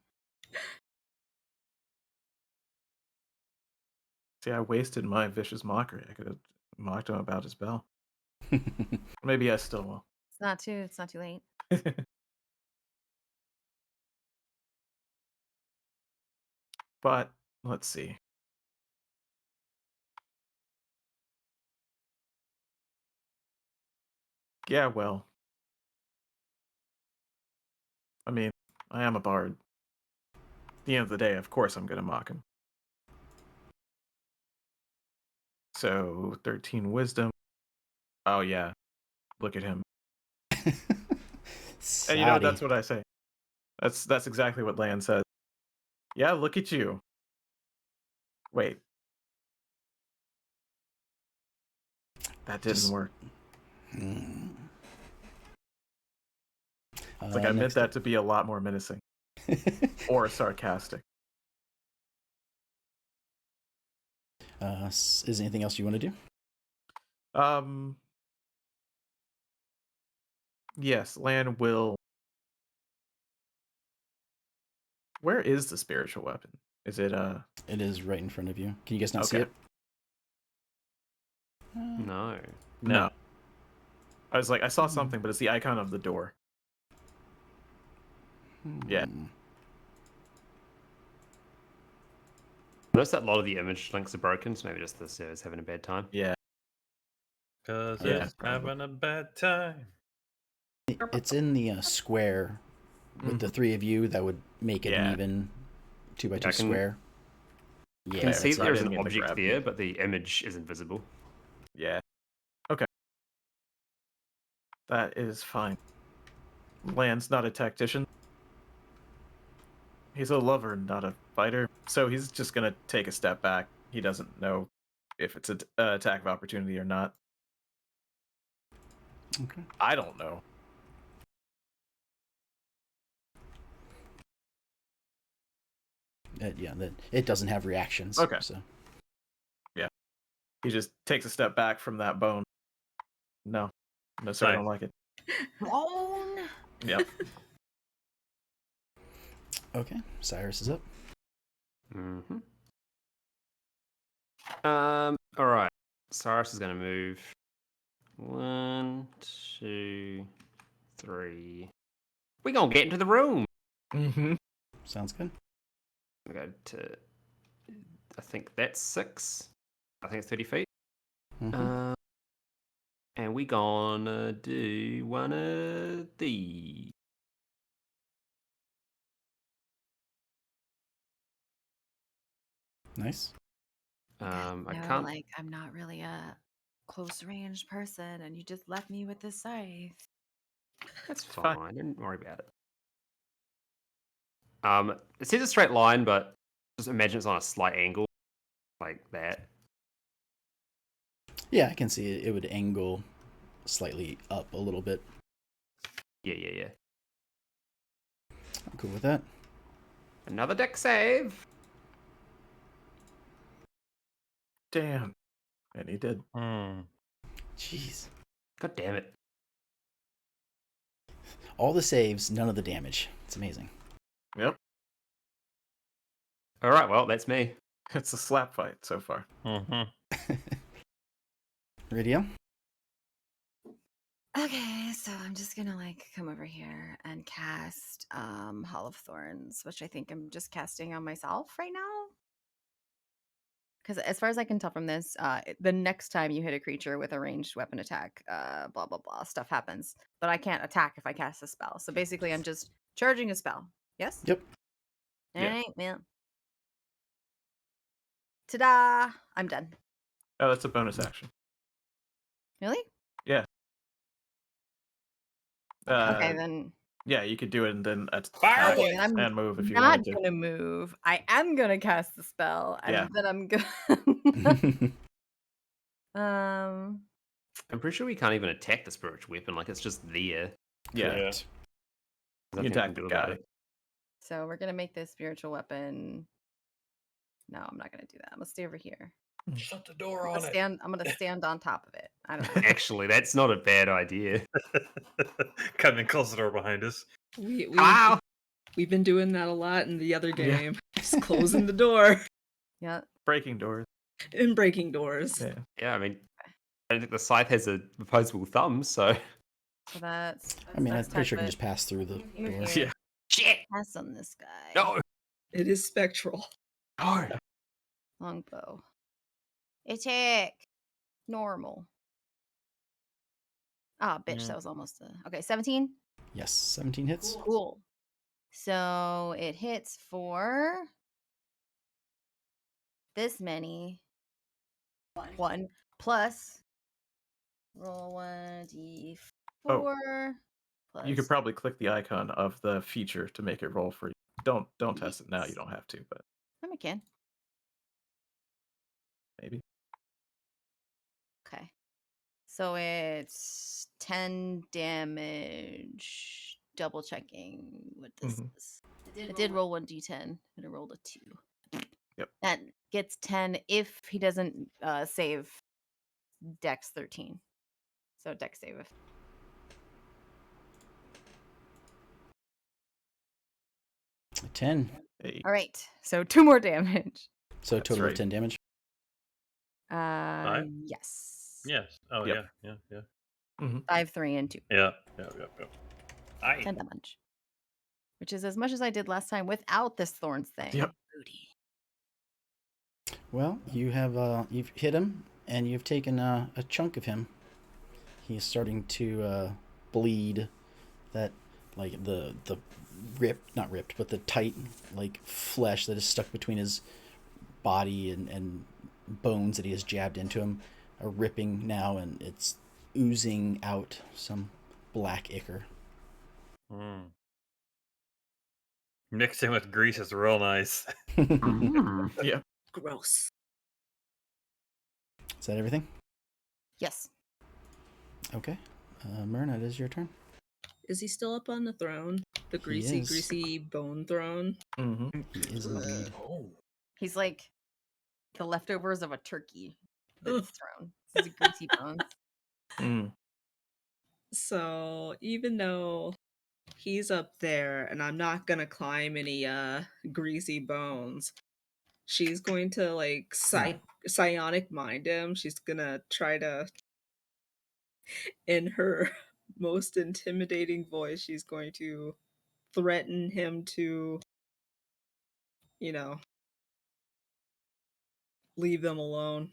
See, I wasted my vicious mockery. I could have mocked him about his bell. Maybe I still will. It's not too late. But let's see. Yeah, well. I mean, I am a bard. At the end of the day, of course I'm going to mock him. So, 13 wisdom. Oh, yeah. Look at him. And you know, that's what I say. That's exactly what Lan says. Yeah, look at you. Wait. That didn't work. It's like I meant that to be a lot more menacing. Or sarcastic. Is there anything else you want to do? Yes, Lan will. Where is the spiritual weapon? Is it It is right in front of you. Can you guys not see Okay. it? No. No. I was like, I saw something, but it's the icon of the door. Yeah. Notice that a lot of the image links are broken, so maybe just the server's having a bad time. Yeah. Because Yeah, it's probably. having a bad time. It's in the square with the three of you. That would make it an Yeah. even 2x2 I can- square. You Yeah, can see that's there is I an didn't get the object grab. there, but the image isn't visible. Yeah. Okay. That is fine. Lan's not a tactician. He's a lover, not a fighter. So he's just going to take a step back. He doesn't know if it's an attack of opportunity or not. Okay. I don't know. It doesn't have reactions. Okay. So He just takes a step back from that bone. No, sir, I don't like it. Bone. Yep. okay, Cyrus is up. Mm-hmm. All right. Cyrus is going to move 1, 2, 3. We're going to get into the room. Mm-hmm. Sounds good. I'm going to go to, I think that's 6. I think it's 30 feet. Mhm. And we gonna do one of these. Nice. I No, can't. like I'm not really a close range person, and you just left me with this scythe. That's fine. fine. Don't worry about it. It says a straight line, but just imagine it's on a slight angle, like that. Yeah, I can see it. It would angle slightly up a little bit. Yeah. I'm cool with that. Another deck save. Damn. And he did. Jeez. God damn it. All the saves, none of the damage. It's amazing. Yep. All right, well, that's me. It's a slap fight so far. Radio? Okay, so I'm just gonna like come over here and cast Hall of Thorns, which I think I'm just casting on myself right now. Because as far as I can tell from this, the next time you hit a creature with a ranged weapon attack, blah blah blah, stuff happens. But I can't attack if I cast a spell. So basically, I'm just charging a spell. Yes. Yep. All Yeah. right, well. Ta-da! I'm done. Oh, that's a bonus action. Really? Yeah. Okay, then. Yeah, you could do it and then Fire Okay, then I'm and move if you not wanted to. gonna move. I am gonna cast the spell, and Yeah. then I'm gonna. I'm pretty sure we can't even attack the spiritual weapon. Like, it's just there. Yeah. Correct. There's You nothing I attack can the do about guy. it. So we're gonna make this spiritual weapon. No, I'm not gonna do that. I'm gonna stay over here. Shut the door I'm on gonna it. stand on top of it. I don't know. Actually, that's not a bad idea. Come and close the door behind us. Wow. We've been doing that a lot in the other Yeah. game. Just closing the door Yeah. Breaking doors. and breaking doors. Yeah. Yeah, I mean, I don't think the scythe has a opposable thumb, so. So that's. I mean, I'm that's pretty sure you can type just pass through the Move door. here. Yeah. Shit! Pass on this guy. No! It is spectral. No! Longbow. Attack. Normal. Ah, bitch, Mm. that was almost a. Okay, 17. Yes, 17 hits. Cool. So it hits for this many. 1 plus roll 1d4 plus. You could probably click the icon of the feature to make it roll for you. Don't test it now. You don't have to, but I can. maybe. Okay. So it's 10 damage. Double checking what this Mhm. is. I did roll 1d10, and I rolled a 2. Yep. That gets 10 if he doesn't save Dex 13. So Dex save. 10. Hey. All right. So 2 more damage. So That's total right. of 10 damage. Yes. Yes. Oh, Yep. yeah. 5, 3, and 2. Yeah. 10 damage. Which is as much as I did last time without this thorns thing. Yep. Booty. Well, you've hit him, and you've taken a chunk of him. He's starting to bleed. That, like, the not ripped, but the tight, like, flesh that is stuck between his body and bones that he has jabbed into him are ripping now, and it's oozing out some black ichor. Mixing with grease is real nice. Mm. Yeah. Gross. Is that everything? Yes. Okay. Myrna, it is your turn. Is he still up on the throne? The He greasy, is. greasy bone throne? Mm-hmm. He is indeed. He's like the leftovers of a turkey that's thrown. These greasy bones. Mm. So even though he's up there and I'm not gonna climb any greasy bones, she's going to like psionic mind him. She's gonna try to, in her most intimidating voice, she's going to threaten him to, you know, leave them alone.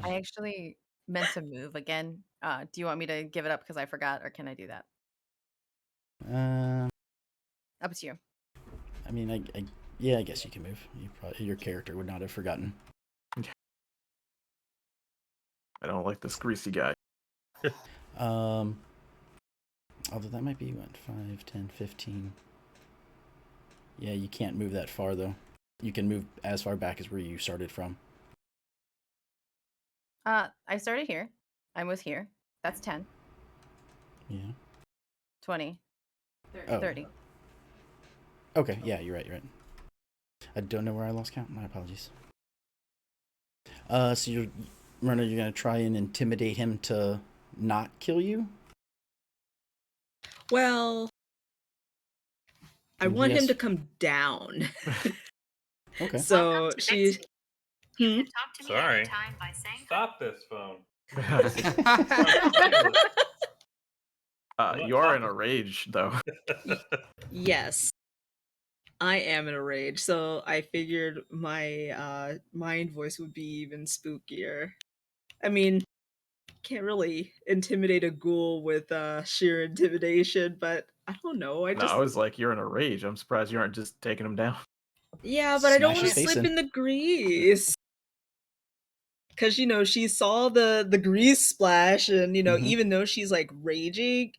I actually meant to move again. Do you want me to give it up because I forgot, or can I do that? Up to you. I mean, I guess you can move. Your character would not have forgotten. I don't like this greasy guy. Although that might be, what, 5, 10, 15. Yeah, you can't move that far, though. You can move as far back as where you started from. I started here. I was here. That's 10, Yeah. 20, Oh. 30. Okay, yeah, you're right. I don't know where I lost count. My apologies. So you're going to try and intimidate him to not kill you? Well, I want him Yes. to come down. Okay. So she's. Sorry. Stop this phone. You are in a rage, though. Yes, I am in a rage. So I figured my mind voice would be even spookier. I mean, can't really intimidate a ghoul with sheer intimidation, but I don't know. No, I was like, you're in a rage. I'm surprised you aren't just taking him down. Yeah, but I don't Smash want his to face slip in. in the grease. Cause she saw the grease splash, and Mhm. even though she's like raging,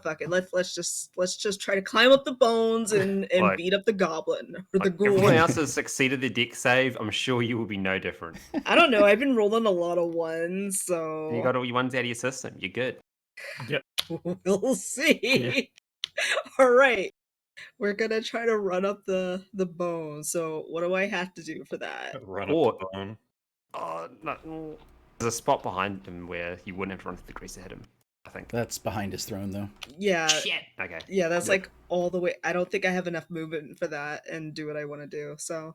fuck it. Let's just try to climb up the bones and Like- beat up the goblin or the Like, everyone ghoul. else has succeeded the deck save. I'm sure you will be no different. I don't know. I've been rolling a lot of ones, so You got all your ones out of your system. You're good. we'll see. All right, we're gonna try to run up the bone. So what do I have to do for that? Run Or- up the bone. Oh, no. There's a spot behind him where you wouldn't have to run through the grease to hit him, I think. That's behind his throne, though. Yeah, Shit. Okay. yeah, that's Yep. like all the way. I don't think I have enough movement for that and do what I want to do. So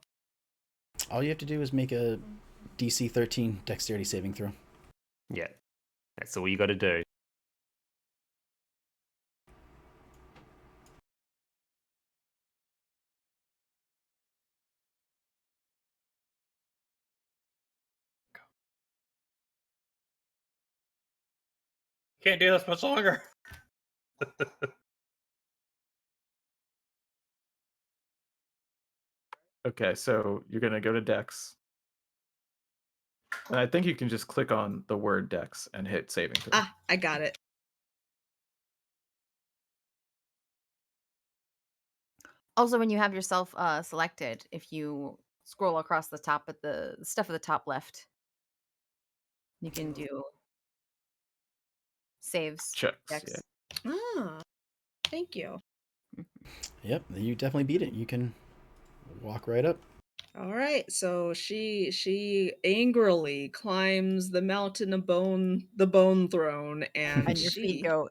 All you have to do is make a DC 13 dexterity saving throw. Yeah. That's all you got to do. Can't do this much longer. Okay, so you're gonna go to Dex. And I think you can just click on the word Dex and hit saving throw. I got it. Also, when you have yourself selected, if you scroll across the top at the stuff at the top left, you can do saves. Checks. Dex. Yeah. Thank you. Yep, you definitely beat it. You can walk right up. All right, so she angrily climbs the mountain of bone, the bone throne, and And your feet go.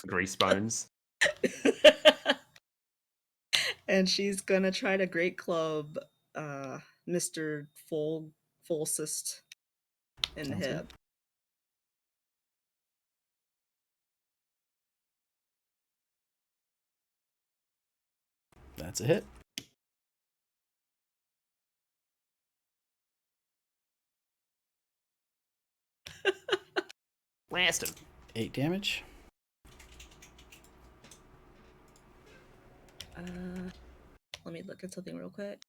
Grease bones. and she's gonna try to great club Mr. Fulcist in the Sounds good. hip. That's a hit. Blast him. 8 damage. Let me look at something real quick.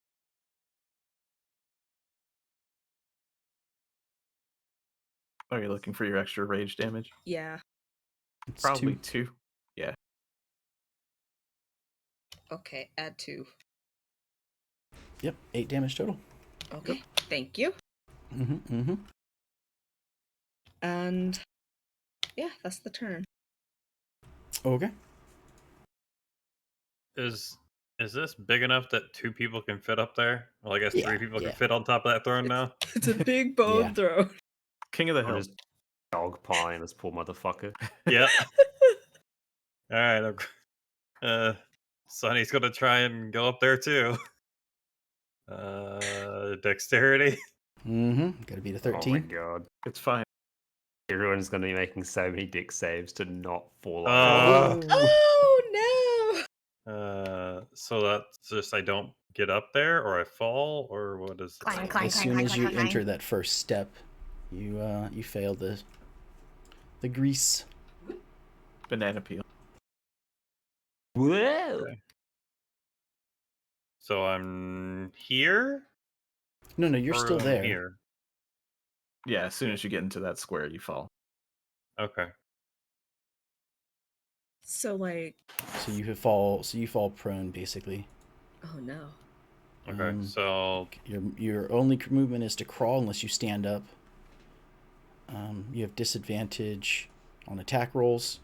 Are you looking for your extra rage damage? Yeah. It's Probably 2. 2. Yeah. Okay, add 2. Yep, 8 damage total. Okay, thank you. Mm-hmm. And yeah, that's the turn. Okay. Is this big enough that 2 people can fit up there? Well, I guess Yeah, 3 people yeah. can fit on top of that throne now. It's a big bone Yeah. throw. King of the I'm Hill. just dog pieing this poor motherfucker. Yeah. All right. Sonny's gonna try and go up there too. Dexterity. Mm-hmm. Got to beat a Oh my 13. god. It's fine. Everyone's going to be making so many deck saves to not fall over. Oh no! So that's just I don't get up there, or I fall, or what is it? Clang, clang, As clang, soon clang, as you clang, clang. enter that first step, you fail the grease. Banana peel. Whoa! Okay. So I'm here. No, you're or still I'm there. Here. Yeah, as soon as you get into that square, you fall. Okay. So like, So you fall prone basically. oh no. Okay. So Your only movement is to crawl unless you stand up. You have disadvantage on attack rolls,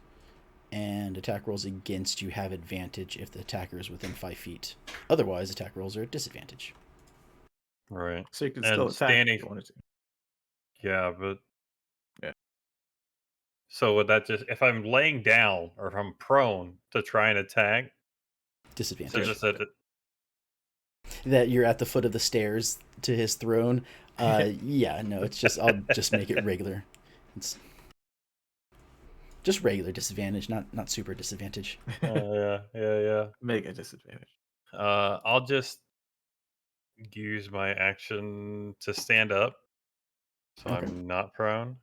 and attack rolls against you have advantage if the attacker is within 5 feet. Otherwise, attack rolls are at disadvantage. right. So you can And still attack standing- if you wanted to. Yeah, but Yeah. So would that just if I'm laying down or if I'm prone to try and attack? So Disadvantage. just that. That you're at the foot of the stairs to his throne. Yeah, no, it's just I'll just make it regular. It's just regular disadvantage, not super disadvantage. Yeah. Mega disadvantage. I'll just use my action to stand up, so Okay. I'm not prone.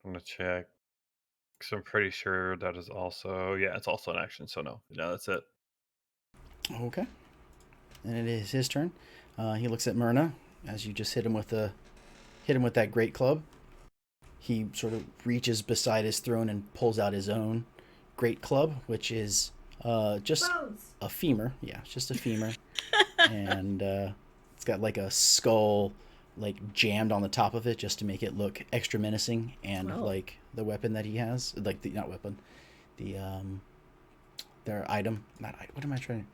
I'm gonna check because I'm pretty sure that is also it's also an action. So no, that's it. Okay. And it is his turn. He looks at Myrna as you just hit him with that great club. He sort of reaches beside his throne and pulls out his own great club, which is just Bones. a femur. Yeah, it's just a femur, and it's got like a skull like jammed on the top of it just to make it look extra menacing, and Oh. like the weapon that he has, like the not weapon, the their item. Not what am I trying?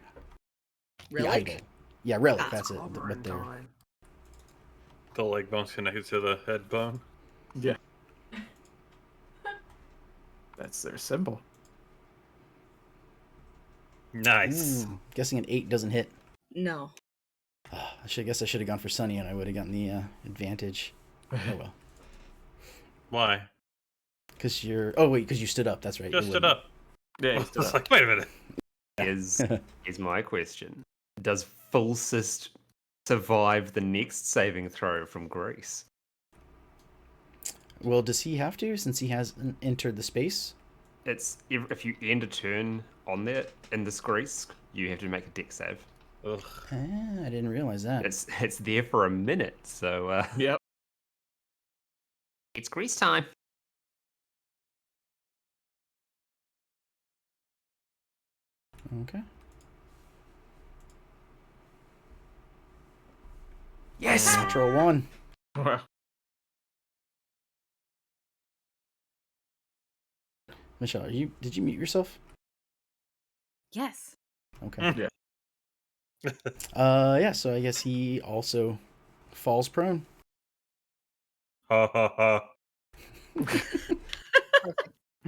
The Relic? idol. Yeah, relic. Ah, That's it. Cobra What and they're dime. The leg bone's connected to the head bone. Yeah. That's their symbol. Nice. Ooh, guessing an 8 doesn't hit. No. I guess I should have gone for Sunny and I would have gotten the advantage. Oh well. Why? Because you stood up. That's right. Just It stood wouldn't. up. Yeah, I he stood was up. like, wait a minute. Is my question. Does Full Cyst survive the next saving throw from Greece? Well, does he have to since he has entered the space? It's if you end a turn on that in this Greece, you have to make a deck save. Ugh. I didn't realize that. It's there for a minute, so Yep. it's Greece time. Okay. Yes. Natural 1. Well, Michelle, did you mute yourself? Yes. Okay. Yeah. Yeah. So I guess he also falls prone. Ha ha ha.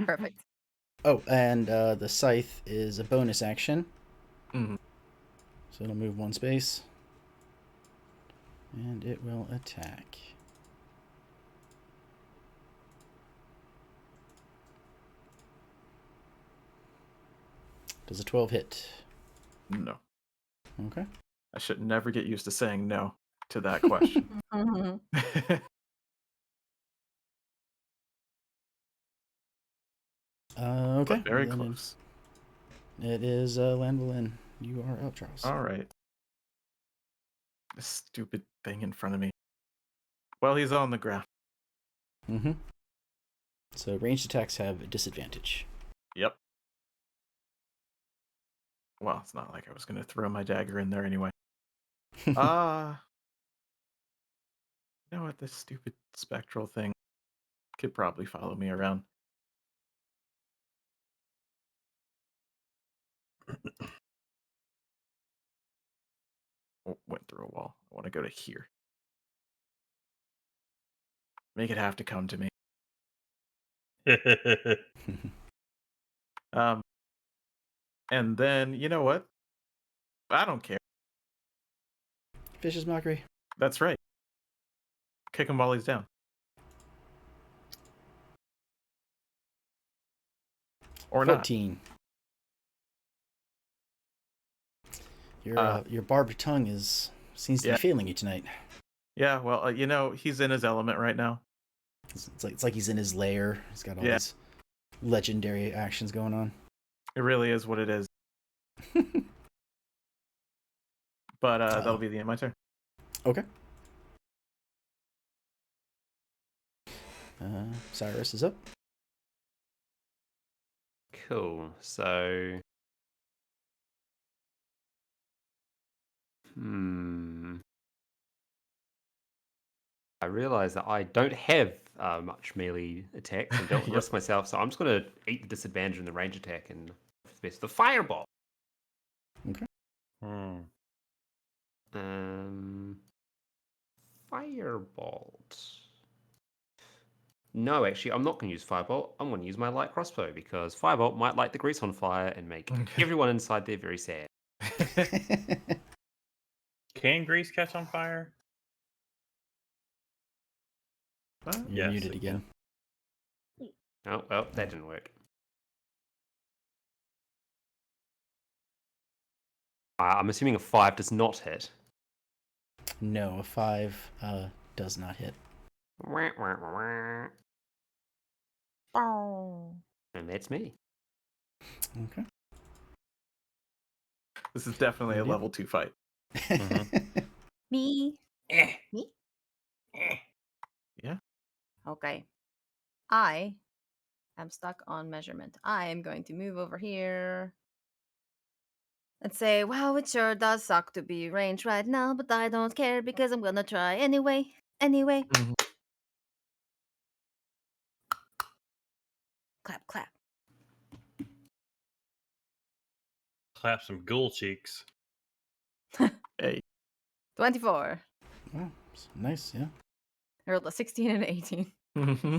Perfect. Oh, and the scythe is a bonus action, mhm. so it'll move 1 space, and it will attack. Does a 12 hit? No. Okay. I should never get used to saying no to that question. Okay. But very then close. It is Landolin. You are up, Charles. All right. This stupid thing in front of me. Well, he's on the ground. Mm-hmm. So ranged attacks have a disadvantage. Yep. Well, it's not like I was going to throw my dagger in there anyway. You know what? This stupid spectral thing could probably follow me around. Oh, went through a wall. I want to go to here. Make it have to come to me. And then, you know what? I don't care. Vicious Mockery. That's right. Kick him while he's down. Or not. 14. Your barbed tongue seems to Yeah. be failing you tonight. Yeah, well, he's in his element right now. It's like he's in his lair. He's got all Yeah. these legendary actions going on. It really is what it is. But that'll be the end of my turn. Okay. Cyrus is up. Cool. So, I realize that I don't have much melee attacks and don't Yep. risk myself, so I'm just going to eat the disadvantage in the range attack and best the fireball. Okay. Firebolt. No, actually, I'm not going to use Firebolt. I'm going to use my light crossbow because Firebolt might light the grease on fire and make everyone inside there very sad. Can grease catch on fire? You're Yes, muted it again. Oh, well, that didn't work. I'm assuming a 5 does not hit. No, a 5 does not hit. Oh. And that's me. Okay. This is definitely a Indeed. level 2 fight. Me. Eh. Me? Yeah. Okay. I am stuck on measurement. I am going to move over here and say, wow, it sure does suck to be ranged right now, but I don't care because I'm gonna try anyway. Anyway. Mhm. Clap, clap. Clap some ghoul cheeks. Hey. 24. Wow, nice, yeah. I rolled a 16 and an 18. Mhm.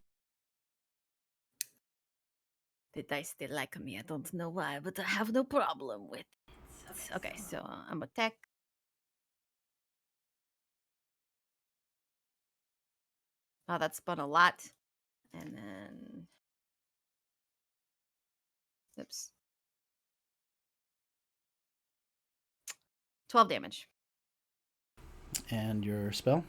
The dice still like me. I don't know why, but I have no problem with it. Okay, so I'm attack. Oh, that spun a lot. And then... Oops. 12 damage. And your spell?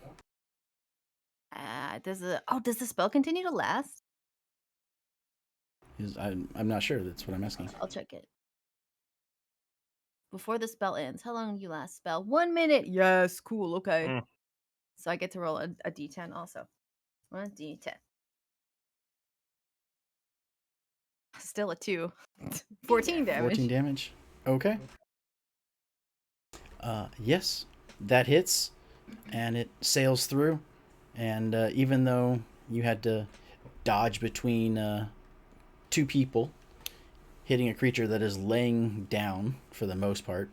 Does the spell continue to last? I'm not sure. That's what I'm asking. I'll check it. Before the spell ends, how long do you last spell? 1 minute. Yes, cool. Okay. Mm. So I get to roll a d10 also. 1d10. Still a 2. 14 damage. 14 damage. Okay. Yes, that hits, and it sails through. And even though you had to dodge between 2 people, hitting a creature that is laying down for the most part,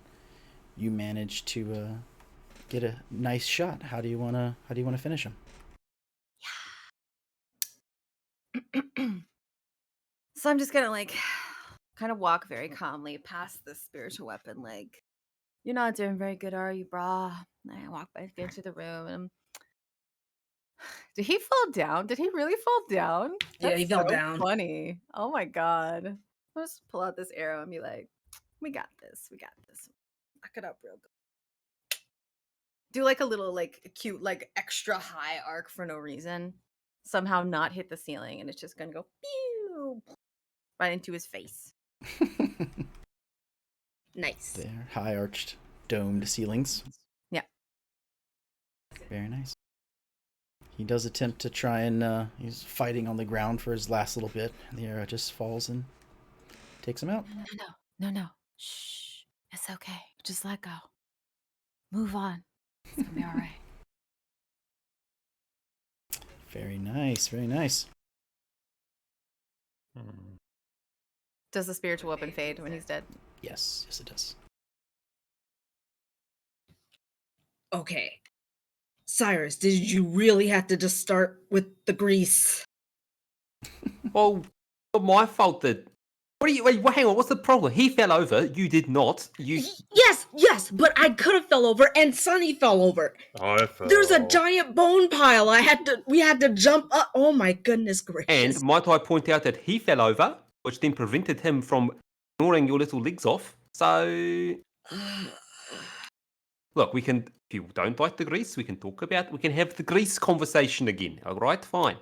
you managed to get a nice shot. How do you wanna finish him? So I'm just gonna kind of walk very calmly past this spiritual weapon. Like, you're not doing very good, are you, brah? And I walk back into the room and did he fall down? Did he really fall down? Yeah, he That's fell so down. funny. Oh my god. I'll just pull out this arrow and be like, we got this. We got this. Lock it up real good. Do like a little cute extra high arc for no reason. Somehow not hit the ceiling and it's just gonna go pew right into his face. Nice. There, high arched, domed ceilings. Yeah. Very nice. He does attempt to try and he's fighting on the ground for his last little bit. The arrow just falls and takes him out. No. Shh. It's okay. Just let go. Move on. It's gonna be all right. Very nice, very nice. Does the spiritual weapon fade when he's dead? Yes, it does. Okay. Cyrus, did you really have to just start with the grease? Well, not my fault that. What are you? Wait, hang on. What's the problem? He fell over. You did not. You. Yes, but I could have fell over, and Sonny fell over. I fell. There's a giant bone pile. We had to jump up. Oh my goodness gracious! And might I point out that he fell over, which then prevented him from gnawing your little legs off. So, look, we can. If you don't like the grease, we can have the grease conversation again. All right, fine.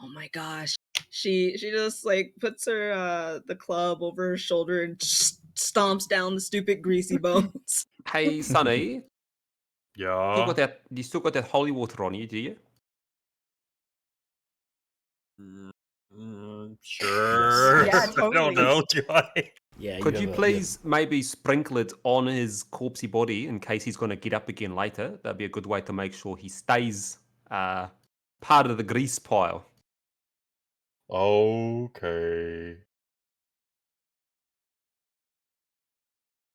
Oh my gosh. She just like puts her the club over her shoulder and stomps down the stupid greasy bones. Hey, Sonny, Yeah. you still got that holy water on you, do you? Sure. Yeah, I don't totally. know, do I? Yeah. Could have you please maybe sprinkle it on his corpsey body in case he's going to get up again later? That'd be a good way to make sure he stays part of the grease pile. Okay.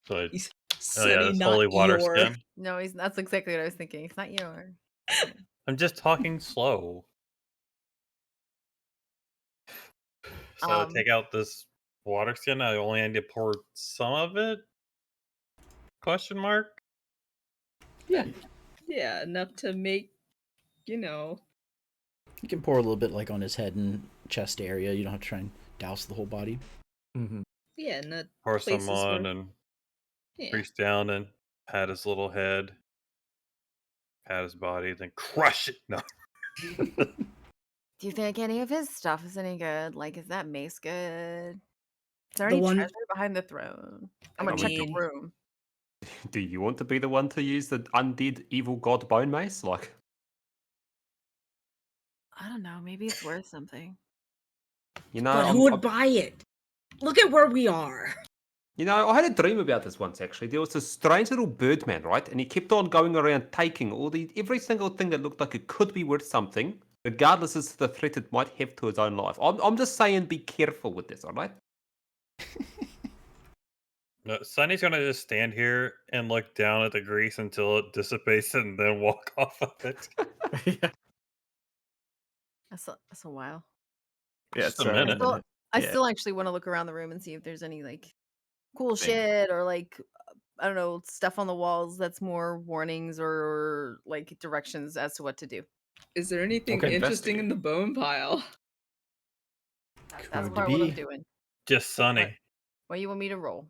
So, He's oh yeah, Sonny, that's not holy water your. skin. No, that's exactly what I was thinking. It's not your. I'm just talking slow. So to take out this water skin, I only need to pour some of it? Question mark? Yeah. Yeah, enough to make, you know. You can pour a little bit like on his head and chest area. You don't have to try and douse the whole body. Mm-hmm. Yeah, in the Pour some places on where. and Yeah. reach down and pat his little head, pat his body, then crush it. No. Do you think any of his stuff is any good? Like, is that mace good? Is there any one- treasure behind the throne? I'm I gonna check the mean- room. Do you want to be the one to use the undead evil god bone mace? Like, I don't know. Maybe it's worth something. you know, But who would buy it? Look at where we are. You know, I had a dream about this once actually. There was this strange little birdman, right? And he kept on going around taking every single thing that looked like it could be worth something, regardless as to the threat it might have to his own life. I'm just saying, be careful with this, all right? No, Sunny's gonna just stand here and look down at the grease until it dissipates and then walk off of it. Yeah. That's a while. Yeah. Just It's a minute. I Yeah. still actually want to look around the room and see if there's any like cool Thing. shit or like I don't know stuff on the walls that's more warnings or like directions as to what to do. Is there anything Okay, interesting in the bone pile? That's Could part what I'm be. doing. Just Sunny. What you want me to roll?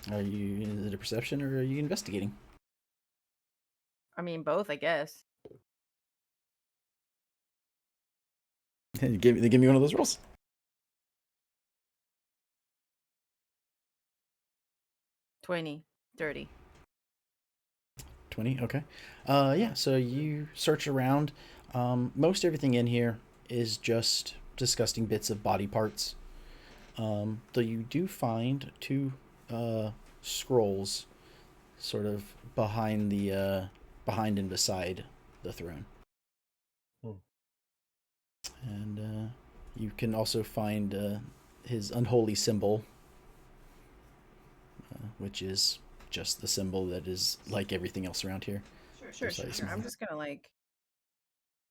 Is it a perception or are you investigating? I mean, both, I guess. Give me one of those rolls. 20, 30. 20. Okay. Yeah. So you search around. Most everything in here is just disgusting bits of body parts. Though you do find two scrolls, sort of behind and beside the throne. And you can also find his unholy symbol, which is just the symbol that is like everything else around here. Sure. Precise. I'm just gonna like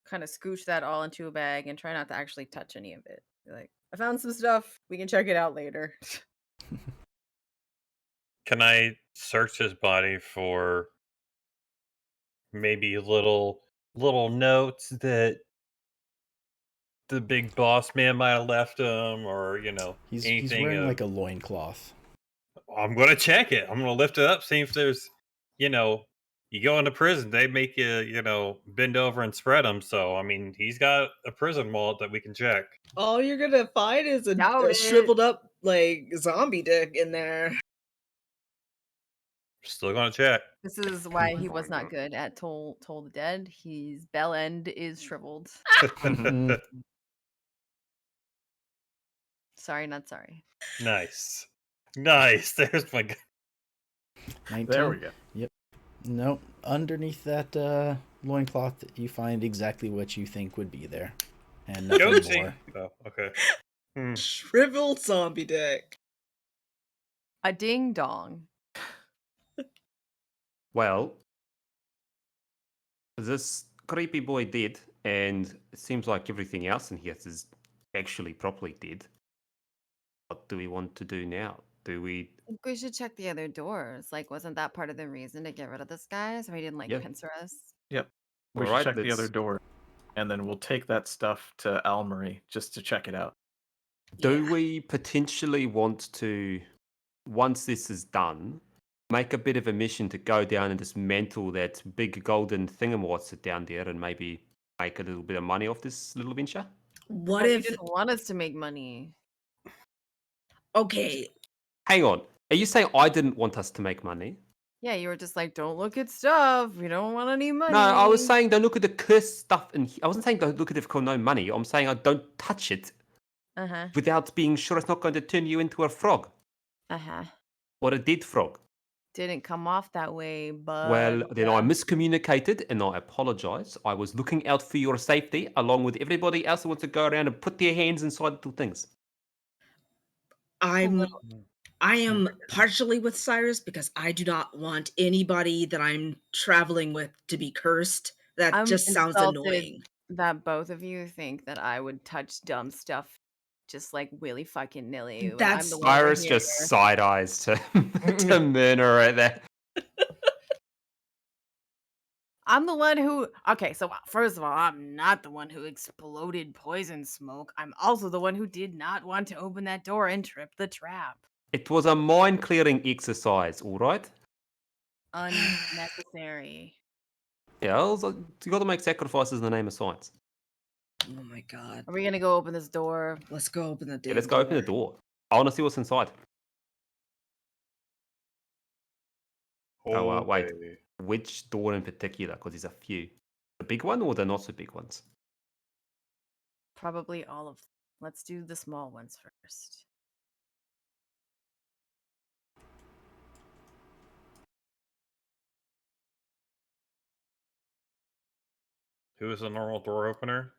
kind of scooch that all into a bag and try not to actually touch any of it. Be like, I found some stuff. We can check it out later. Can I search his body for maybe little notes that the big boss man might have left him, or He's anything? wearing like a loincloth. I'm gonna check it. I'm gonna lift it up, see if there's, you go into prison, they make you, bend over and spread them. So I mean, he's got a prison wallet that we can check. All you're gonna find is Doubt a it. shriveled up like zombie dick in there. Still gonna check. This is why he was not good at Toll the Dead. His bell end is shriveled. Mhm. Sorry, not sorry. Nice. There's my. 19. There we go. Yep. No, underneath that loincloth, you find exactly what you think would be there, and nothing Goatee. more. Oh, okay. Shriveled zombie dick. A ding dong. Well, is this creepy boy dead, and it seems like everything else in here is actually properly dead. What do we want to do now? Do we? I think we should check the other doors. Like, wasn't that part of the reason to get rid of this guy? So he didn't like Yeah. pincer us? Yep. We should Alright, check the other let's- door, and then we'll take that stuff to Almery just to check it out. Do Yeah. we potentially want to, once this is done, make a bit of a mission to go down and dismantle that big golden thingamwhat's down there and maybe make a little bit of money off this little venture? What But you if? didn't want us to make money? Okay, Hang on. Are you saying I didn't want us to make money? Yeah, you were just like, don't look at stuff. We don't want any money. No, I was saying don't look at the cursed stuff in here. I wasn't saying don't look at it for no money. I'm saying I don't touch it Uh-huh. without being sure it's not going to turn you into a frog Uh-huh. or a dead frog. Didn't come off that way, but Well, then I miscommunicated and I apologize. I was looking out for your safety along with everybody else who wants to go around and put their hands inside little things. I am partially with Cyrus because I do not want anybody that I'm traveling with to be cursed. That I'm just sounds insulted annoying. that both of you think that I would touch dumb stuff just like willy fucking nilly. when I'm That's- the one over Iris here. just side eyes to, to Myrna right there. I'm the one who. Okay, so first of all, I'm not the one who exploded poison smoke. I'm also the one who did not want to open that door and trip the trap. It was a mind clearing exercise, all right? Unnecessary. Yeah, you got to make sacrifices in the name of science. Oh my god. Are we gonna go open this door? Let's go open the Yeah, let's go open the door. I want to see what's inside. Oh, wait. Okay. Which door in particular? Because there's a few. The big one or the not so big ones? Probably all of them. Let's do the small ones first. Who is the normal door opener?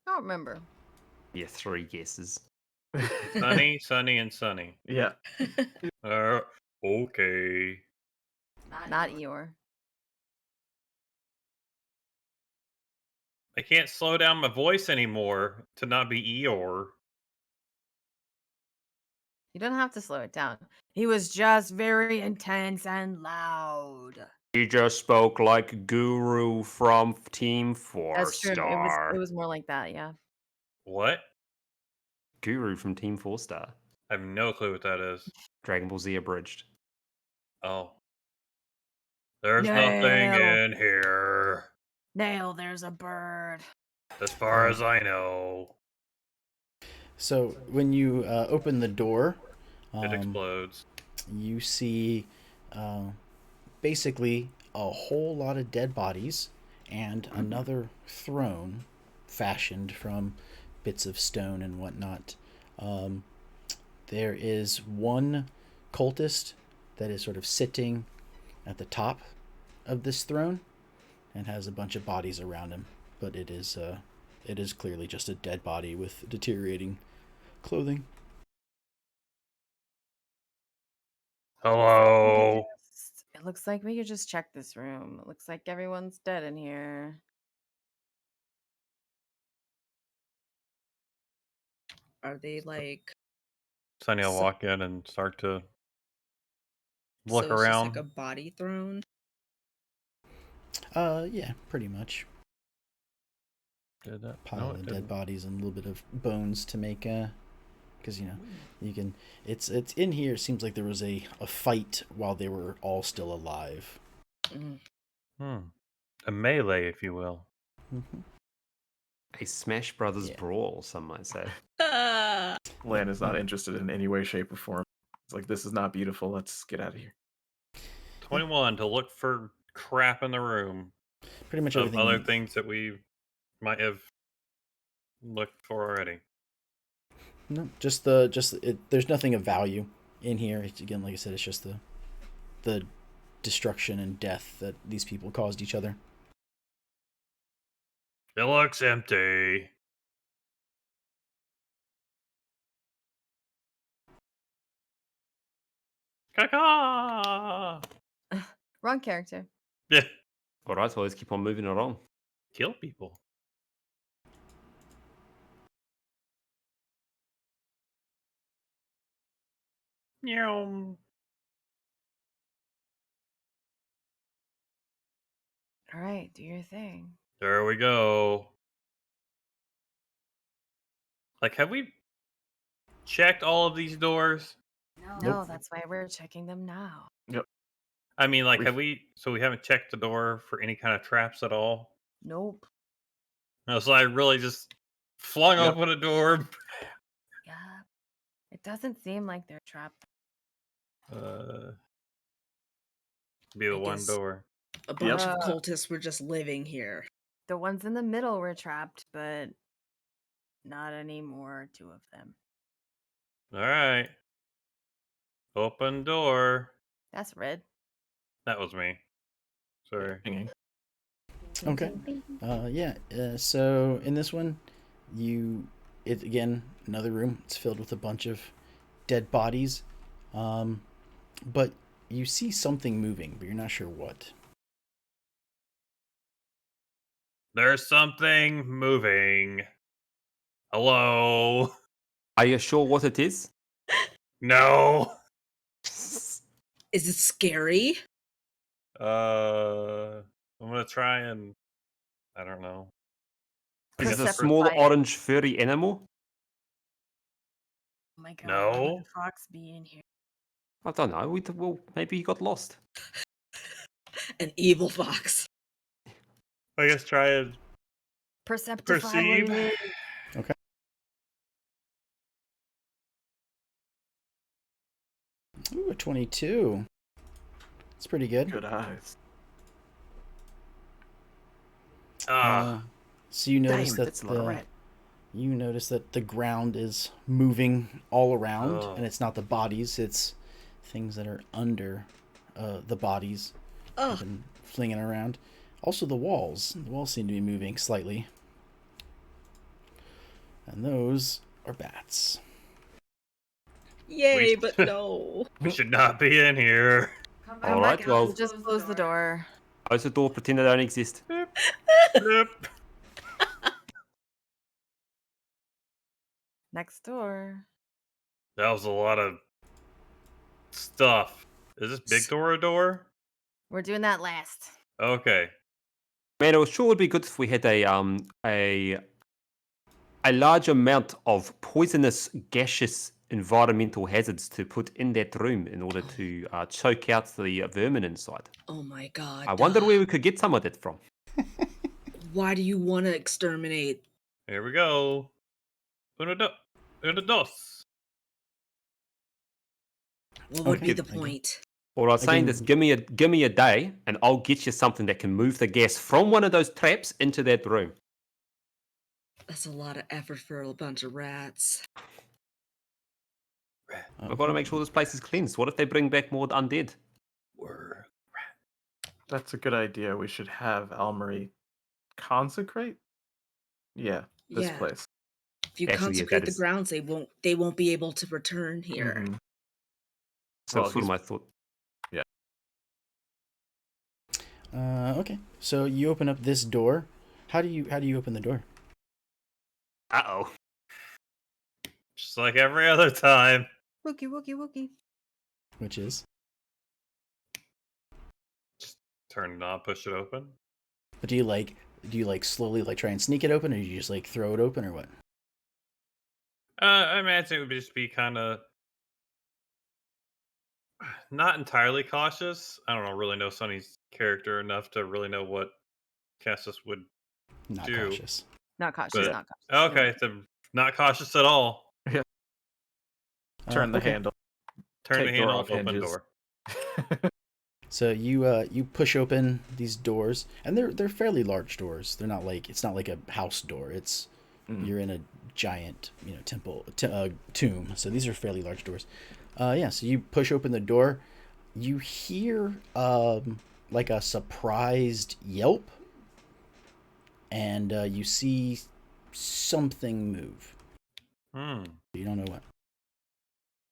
I don't remember. Yeah, 3 guesses. Sunny, Sunny, and Sunny. Yeah. Okay. Not Eeyore. I can't slow down my voice anymore to not be Eeyore. You don't have to slow it down. He was just very intense and loud. He just spoke like Guru from Team 4 That's true. Star. It was more like that, yeah. What? Guru from Team 4 Star. I have no clue what that is. Dragon Ball Z abridged. Oh. There's nothing No. in here. Nail, there's a bird. As far as I know. So when you open the door, It explodes. you see basically a whole lot of dead bodies and another throne fashioned from bits of stone and whatnot. There is one cultist that is sort of sitting at the top of this throne and has a bunch of bodies around him, but it is clearly just a dead body with deteriorating clothing. Hello. It looks like we could just check this room. It looks like everyone's dead in here. Are they like Sunny will So- walk in and start to look so it's around. just like a body throne? Yeah, pretty much. Did that? Pile No, of it dead didn't. bodies and a little bit of bones to make because you can it's in here. It seems like there was a fight while they were all still alive. A melee, if you will. Mhm. A Smash Brothers Yeah. brawl, some might say. Lan is not interested in any way, shape, or form. It's like, this is not beautiful. Let's get out of here. 21 to look for crap in the room. Pretty much Of everything. other things that we might have looked for already. No, just there's nothing of value in here. It's, again, like I said, it's just the destruction and death that these people caused each other. It looks empty. Caca! Wrong character. Yeah. All right, so let's keep on moving along. Kill people. Meow. All right, do your thing. There we go. Like, have we checked all of these doors? No, that's why we're checking them now. I mean, like, We've- have we? So we haven't checked the door for any kind of traps at all. Nope. No, so I really just flung Yep. open a door. Yeah. It doesn't seem like they're trapped. Be the I one guess- door. A bunch Yep. of cultists were just living here. The ones in the middle were trapped, but not anymore. 2 of them. All right. Open door. That's red. That was me. Sorry. Pinging. Okay. So in this one, again, another room. It's filled with a bunch of dead bodies. But you see something moving, but you're not sure what. There's something moving. Hello. Are you sure what it is? No. Is it scary? I'm gonna try and I don't know. I Is guess it a that's small Perceptify it. orange furry animal? Oh my god. No. Why would a fox be in here? I don't know. Well, maybe he got lost. An evil fox. I guess try and Perceptify perceive. what it is. Ooh, a 22. It's pretty good. Good eyes. So you notice Damn, that that's a lot of rat. you notice that the ground is moving all around, Oh. and it's not the bodies; it's things that are under the bodies have Ugh. been flinging around. Also, the walls. The walls seem to be moving slightly, and those are bats. Yay, We- but no. We should not be in here. All right, well, Just close the door. close the door, pretend they don't exist. Yep. Next door. That was a lot of stuff. Is this big door a door? We're doing that last. Okay. Man, it sure would be good if we had a large amount of poisonous gaseous environmental hazards to put in that room in order to choke out the vermin inside. Oh my god. I wonder where we could get some of that from. Why do you want to exterminate? Here we go. Uno, dos. What would be Okay, the thank you. point? All I'm saying Again- is give me a day and I'll get you something that can move the gas from one of those traps into that room. That's a lot of effort for a bunch of rats. We've got to make sure this place is cleansed. What if they bring back more undead? That's a good idea. We should have Almery consecrate. Yeah, this Yeah. place. If you Actually, yeah, consecrate that the is- grounds, they won't be able to return here. Mhm. So Well, sort of he's- my thought. Okay. So you open up this door. How do you open the door? Uh-oh. Just like every other time. Wookie, wookie, wookie. Which is? Turn it on, push it open. But do you slowly try and sneak it open, or do you just throw it open, or what? I imagine it would just be kind of not entirely cautious. I don't really know Sonny's character enough to really know what Cassis would. Not Do. cautious. Not cautious, But- not cautious. Okay, so not cautious at all. Turn the okay. handle. Turn the Take door handle, off open hinges. door. So you push open these doors, and they're fairly large doors. They're not it's not like a house door. It's Mm. you're in a giant tomb. So these are fairly large doors. So you push open the door. You hear like a surprised yelp, and you see something move. You don't know what.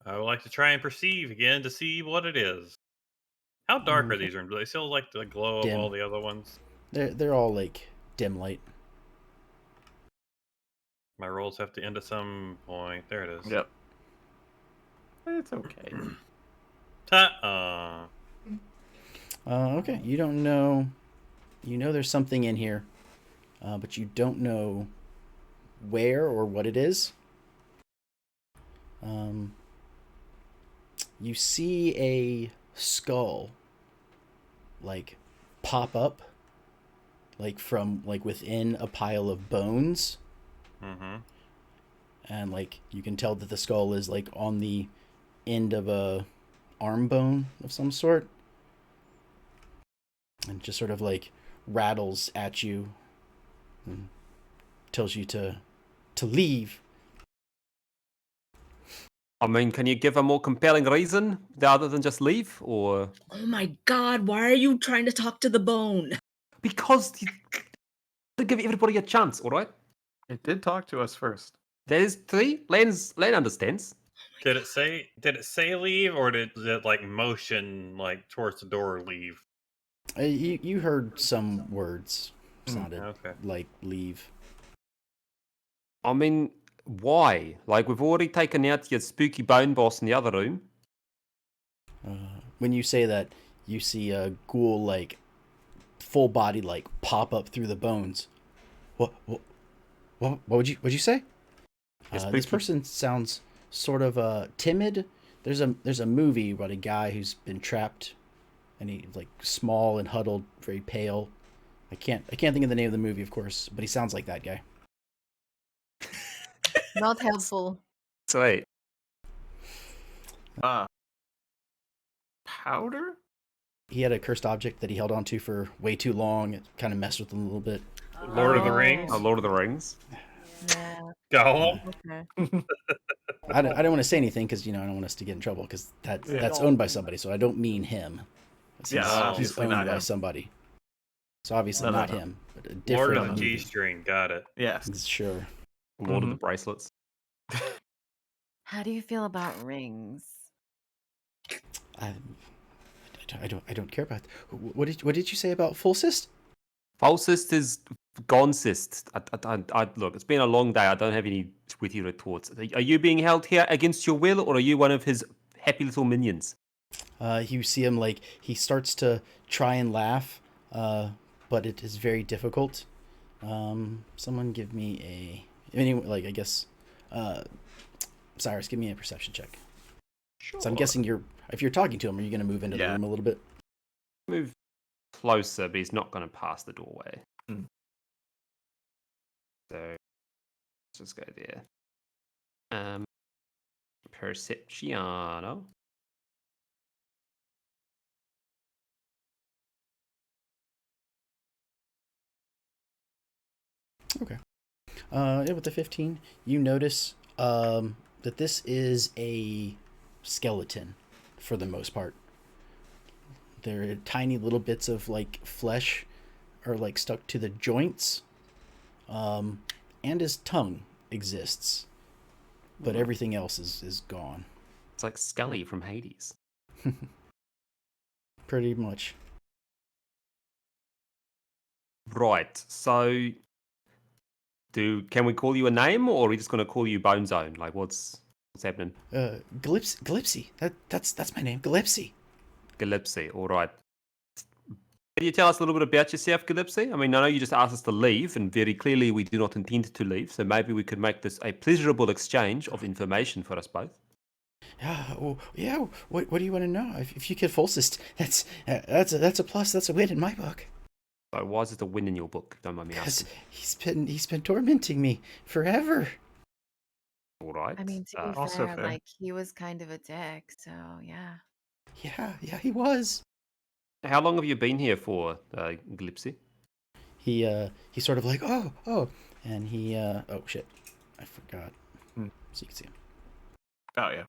I would like to try and perceive again to see what it is. How dark are Okay. these rooms? Do they still like the glow Dim. of all the other ones? They're all like dim light. My rolls have to end at some point. There it is. Yep. It's okay. Ta. Okay, you don't know. You know there's something in here, but you don't know where or what it is. You see a skull, like, pop up, like from like within a pile of bones, Mm-hmm. and like you can tell that the skull is like on the end of a arm bone of some sort, and just sort of like rattles at you and tells you to leave. I mean, can you give a more compelling reason other than just leave, or Oh my god, why are you trying to talk to the bone? because to give everybody a chance? All right, It did talk to us first. there's three. Lane understands. Did it say leave, or did it like motion like towards the door leave? You heard some words sounded Okay. like leave. I mean, why? Like, we've already taken out your spooky bone boss in the other room. When you say that, you see a ghoul like full body like pop up through the bones. What would you say? Yes, This spooky. person sounds sort of timid. There's a movie about a guy who's been trapped, and he's like small and huddled, very pale. I can't think of the name of the movie, of course, but he sounds like that guy. Not helpful. Sweet. Powder? He had a cursed object that he held onto for way too long. It kind of messed with him a little bit. Lord of the Oh. Rings. Lord of the Rings. Yeah. Gollum. Okay. I don't want to say anything because I don't want us to get in trouble because that's owned by somebody. So I don't mean him. He's, Yeah, he's obviously owned not by him. somebody. So obviously No. not him, but a Lord different of the movie. G-string. Got it. Yes. Sure. Lord of the bracelets. How do you feel about rings? I don't care about. What did you say about full cyst? Falsist is gone cyst. Look, it's been a long day. I don't have any witty retorts. Are you being held here against your will, or are you one of his happy little minions? You see him like he starts to try and laugh, but it is very difficult. Someone give me I guess, Cyrus, give me a perception check. Sure. So I'm guessing if you're talking to him, are you going to move into the Yeah. room a little bit? Move closer, but he's not going to pass the doorway. Hmm. So let's just go there. Percepciano. Okay. Yeah, with the 15, you notice that this is a skeleton for the most part. There are tiny little bits of like flesh are like stuck to the joints, and his tongue exists, but everything else is gone. It's like Scully from Hades. Pretty much. Right. So, can we call you a name, or are we just going to call you Bone Zone? Like, what's happening? Gillipsy. That's my name, Gillipsy. Gillipsy. All right. Can you tell us a little bit about yourself, Gillipsy? I mean, I know you just asked us to leave, and very clearly we do not intend to leave. So maybe we could make this a pleasurable exchange of information for us both. Yeah. What do you want to know? If you get falsist, that's a plus. That's a win in my book. So why is it a win in your book? Don't mind me Because asking. he's been tormenting me forever. All right. I mean, to be Also fair, fair. like he was kind of a dick, so yeah. Yeah, he was. How long have you been here for, Gillipsy? He's sort of like oh, and he oh shit, I forgot. Hmm. So you can see him. Oh yeah.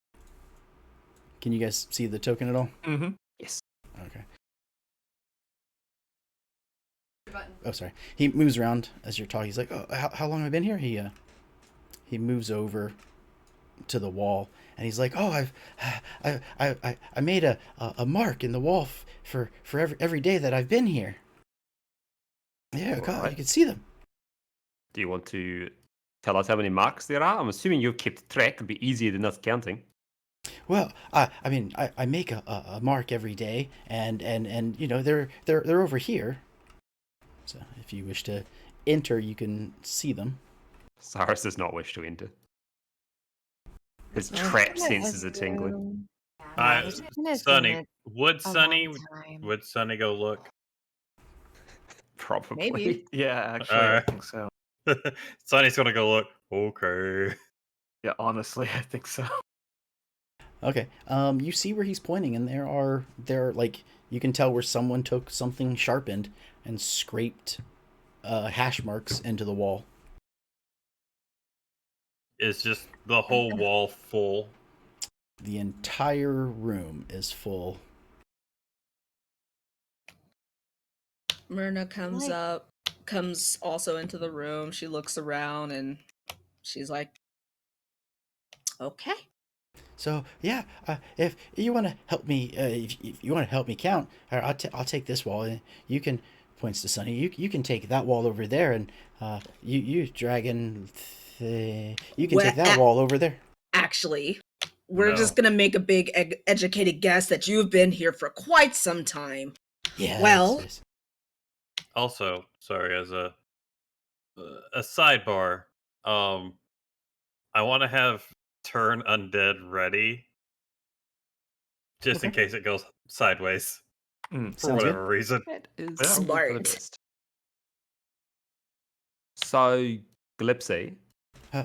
Can you guys see the token at all? Mm-hmm. Yes. Okay. Oh, sorry. He moves around as you're talking. He's like, "Oh, how long have I been here?" He moves over to the wall, and he's like, "Oh, I made a mark in the wall for every day that I've been here." Yeah, God, Alright. you can see them. Do you want to tell us how many marks there are? I'm assuming you've kept track. It'd be easier than us counting. Well, I mean, I make a mark every day, and they're over here. So if you wish to enter, you can see them. Cyrus does not wish to enter. His I trap just wanna senses are tingling. assume- Yeah, I was just gonna assume Sunny, it's would a Sunny long time. would Sunny go look? Probably. Maybe. Yeah, actually, I Alright. think so. Sunny's gonna go look. Okay. Yeah, honestly, I think so. Okay. You see where he's pointing, and there are like you can tell where someone took something sharpened and scraped hash marks into the wall. It's just the whole wall full. The entire room is full. Myrna comes Like- comes also into the room. She looks around and she's like, okay. So yeah, if you want to help me, if you want to help me count, I'll take this wall, and you can points to Sunny. You can take that wall over there, and you dragon, you can take that wall over there. Actually, we're No. just going to make a big educated guess that you've been here for quite some time. Yeah. Well- yes. Also, sorry, as a sidebar, I want to have turn undead ready, just in Okay. case it goes sideways for Sounds whatever reason. That is Yeah. probably for the Smart. best. So, Glipsy,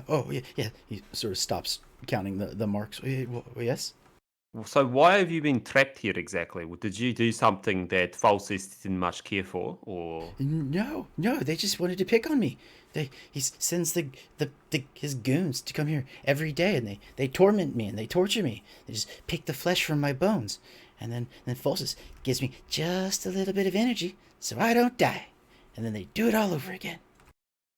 Oh yeah. He sort of stops counting the marks. Yes. so why have you been trapped here exactly? Did you do something that Falsis didn't much care for, or No. They just wanted to pick on me. He sends his goons to come here every day, and they torment me and they torture me. They just pick the flesh from my bones, and then Folsis gives me just a little bit of energy so I don't die, and then they do it all over again.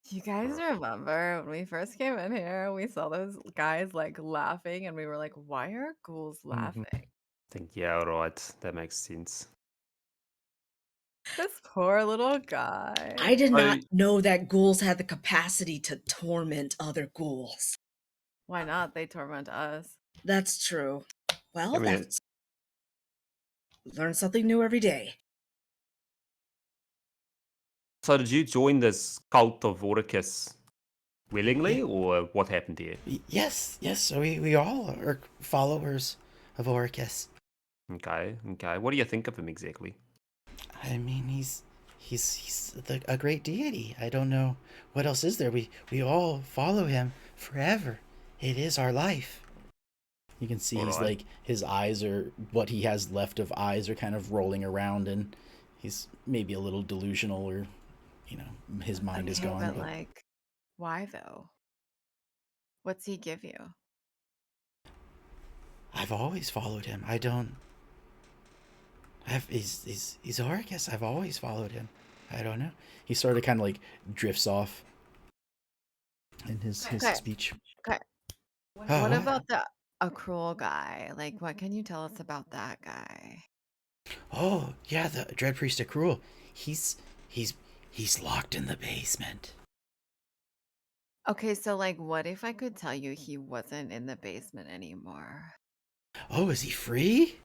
You guys remember when we first came in here, we saw those guys like laughing, and we were like, why are ghouls laughing? I think, yeah, right, that makes sense. This poor little guy. I did So- not know that ghouls had the capacity to torment other ghouls. Why not? They torment us. That's true. Well, I mean, that's learn something new every day. So did you join this cult of Voricus willingly, Yeah. or what happened here? Yes. So we all are followers of Oricus. Okay. What do you think of him exactly? I mean, he's a great deity. I don't know what else is there. We all follow him forever. It is our life. You can see he's Alright. like his eyes are what he has left of eyes are kind of rolling around, and he's maybe a little delusional, or his mind is Okay, gone. but But like, why though? What's he give you? I've always followed him. He's Oricus. I've always followed him. I don't know. He sort of kind of like drifts off in his Okay. speech. Okay. Oh, What what? about the Akruel guy? Like, what can you tell us about that guy? Oh, yeah, the Dread Priest Akruel. He's locked in the basement. Okay, so like, what if I could tell you he wasn't in the basement anymore? Oh, is he free?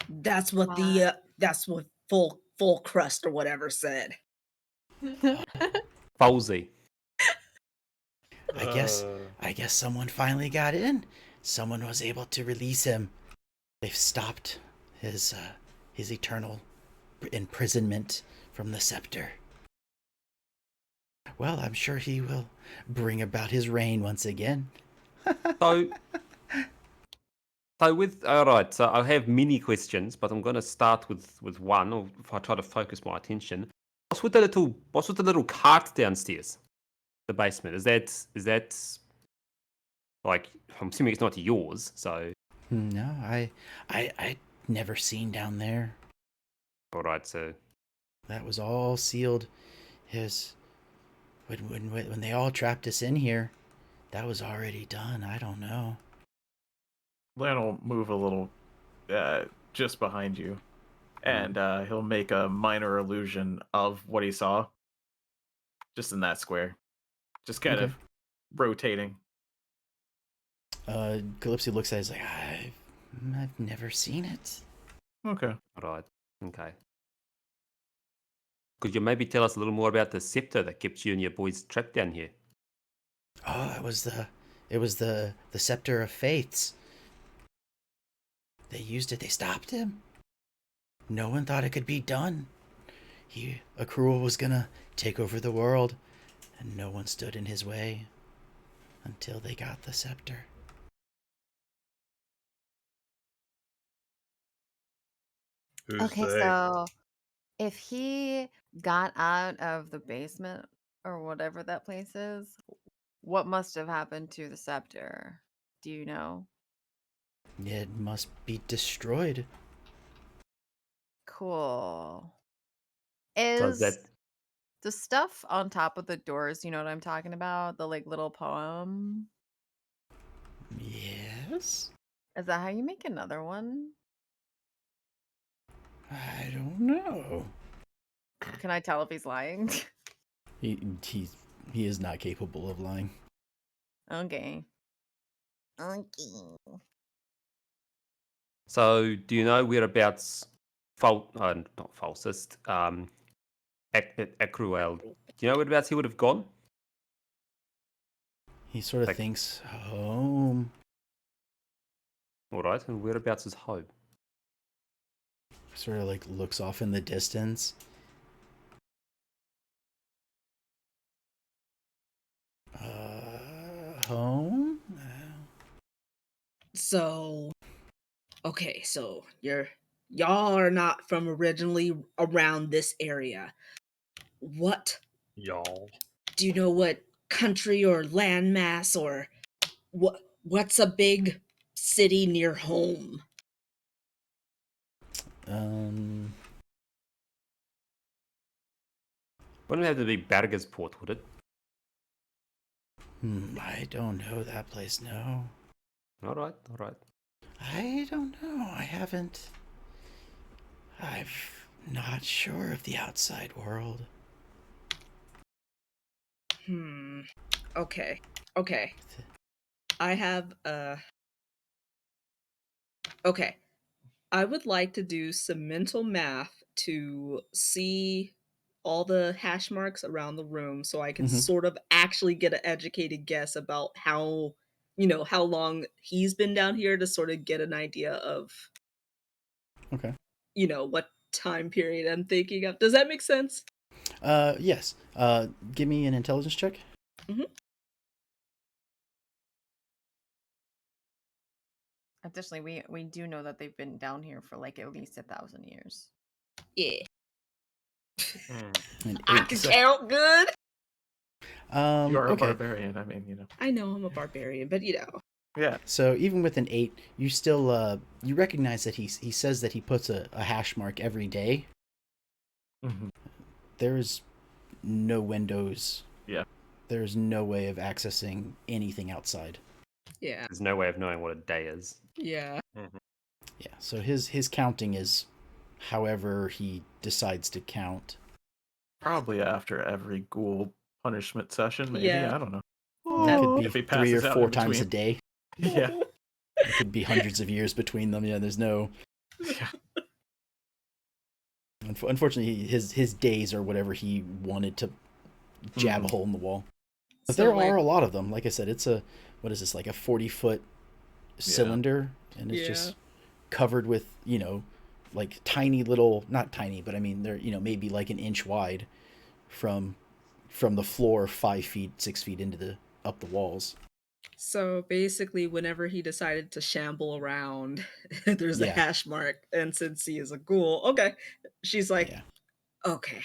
That's what that's what full crust or whatever said. Falsey. I guess someone finally got in. Someone was able to release him. They've stopped his eternal imprisonment from the scepter. Well, I'm sure he will bring about his reign once again. So all right. So I have many questions, but I'm going to start with one. Or if I try to focus my attention, what's with the little cart downstairs, the basement? Is that like, I'm assuming it's not yours. So No, I never seen down there. all right. So That was all sealed. When they all trapped us in here, that was already done. I don't know. Lan will move a little just behind you and he'll make a minor illusion of what he saw, just in that square, just kind Okay. of rotating. Calypso looks at it, he's like, I've never seen it. Okay. Right. Okay. Could you maybe tell us a little more about the scepter that kept you and your boys trapped down here? Oh, it was the scepter of faiths. They used it. They stopped him. No one thought it could be done. Akruel was gonna take over the world, and no one stood in his way until they got the scepter. Who's Okay, they? so if he got out of the basement or whatever that place is, what must have happened to the scepter? Do you know? It must be destroyed. Cool. So is Is that the stuff on top of the doors, you know what I'm talking about? The like little poem? Yes? Is that how you make another one? I don't know. Can I tell if he's lying? He is not capable of lying. Okay. so? Do you know whereabouts? Not falsest. Akruel. Do you know whereabouts he would have gone? He sort of Like- thinks, home. All right, and whereabouts is home? Sort of like looks off in the distance. Home? So, okay, so y'all are not from originally around this area. What Y'all. do you know? What country or landmass or what's a big city near home? Wouldn't it have to be Bargasport, would it? I don't know that place, no. All right, all right. I don't know. I'm not sure of the outside world. Okay. I have okay. I would like to do some mental math to see all the hash marks around the room so I can Mhm. sort of actually get an educated guess about how, how long he's been down here to sort of get an idea of, Okay. What time period I'm thinking of. Does that make sense? Yes. Give me an intelligence check. Additionally, we do know that they've been down here for like at least 1,000 years. Yeah. An I 8. can count good. You are a Okay. barbarian. I mean, I know I'm a barbarian, but Yeah. So even with an 8, you still you recognize that he says that he puts a hash mark every day. Mhm. There's no windows. Yeah. There's no way of accessing anything outside. yeah. There's no way of knowing what a day is. Yeah. Yeah. So his counting is however he decides to count. Probably after every ghoul punishment session, maybe. Yeah. I don't know. That could be If he 3 or passes out 4 in times a between. day. Yeah. It could be hundreds of years between them. Yeah, there's no. Yeah. Unfortunately, his days are whatever he wanted to jab a hole in the wall. But So, there like, are a lot of them. Like I said, it's what is this, like a 40-foot cylinder, and it's just covered with like tiny little, not tiny, but I mean they're maybe like an inch wide from the floor 5 feet 6 feet into up the walls. So basically, whenever he decided to shamble around, there's a Yeah. hash mark, and since he is a ghoul, okay, she's like, Yeah. okay,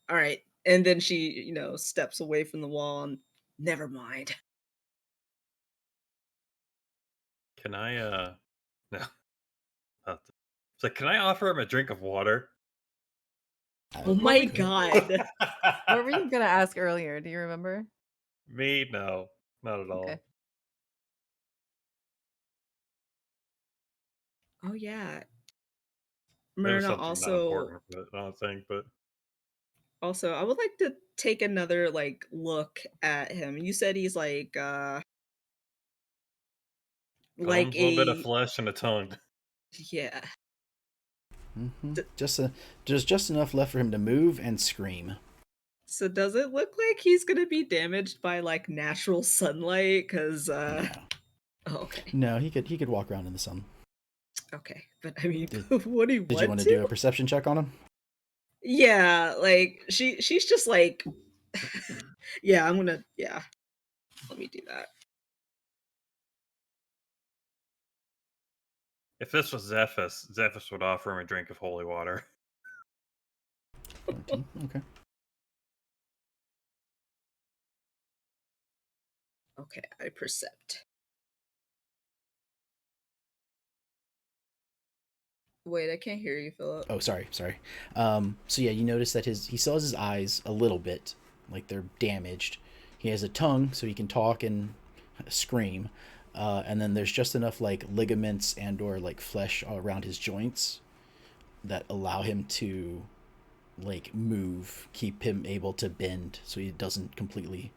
all right, and then she, steps away from the wall and never mind. Can I no. So can I offer him a drink of water? Oh my god! What were you gonna ask earlier? Do you remember? Me? No. Not at all. Okay. Oh yeah. There's Myrna something not also important, but I don't think. But also I would like to take another like look at him. You said he's like a little bit of a flesh and a tongue. yeah. D- There's just enough left for him to move and scream. So does it look like he's gonna be damaged by like natural sunlight? Cause No, oh, okay. no, he could walk around in the sun. Okay. But I mean Did- would he Did you want want to do a perception check on him? Yeah, like she's just like yeah, I'm gonna yeah. Let me do that. If this was Zephyrus would offer him a drink of holy water. 14. Okay. Okay, I percept. Wait, I can't hear you, Philip. Oh, sorry. So yeah, you notice that he still has his eyes a little bit, like they're damaged. He has a tongue, so he can talk and scream. And then there's just enough like ligaments and or like flesh around his joints that allow him to like move, keep him able to bend, so he doesn't completely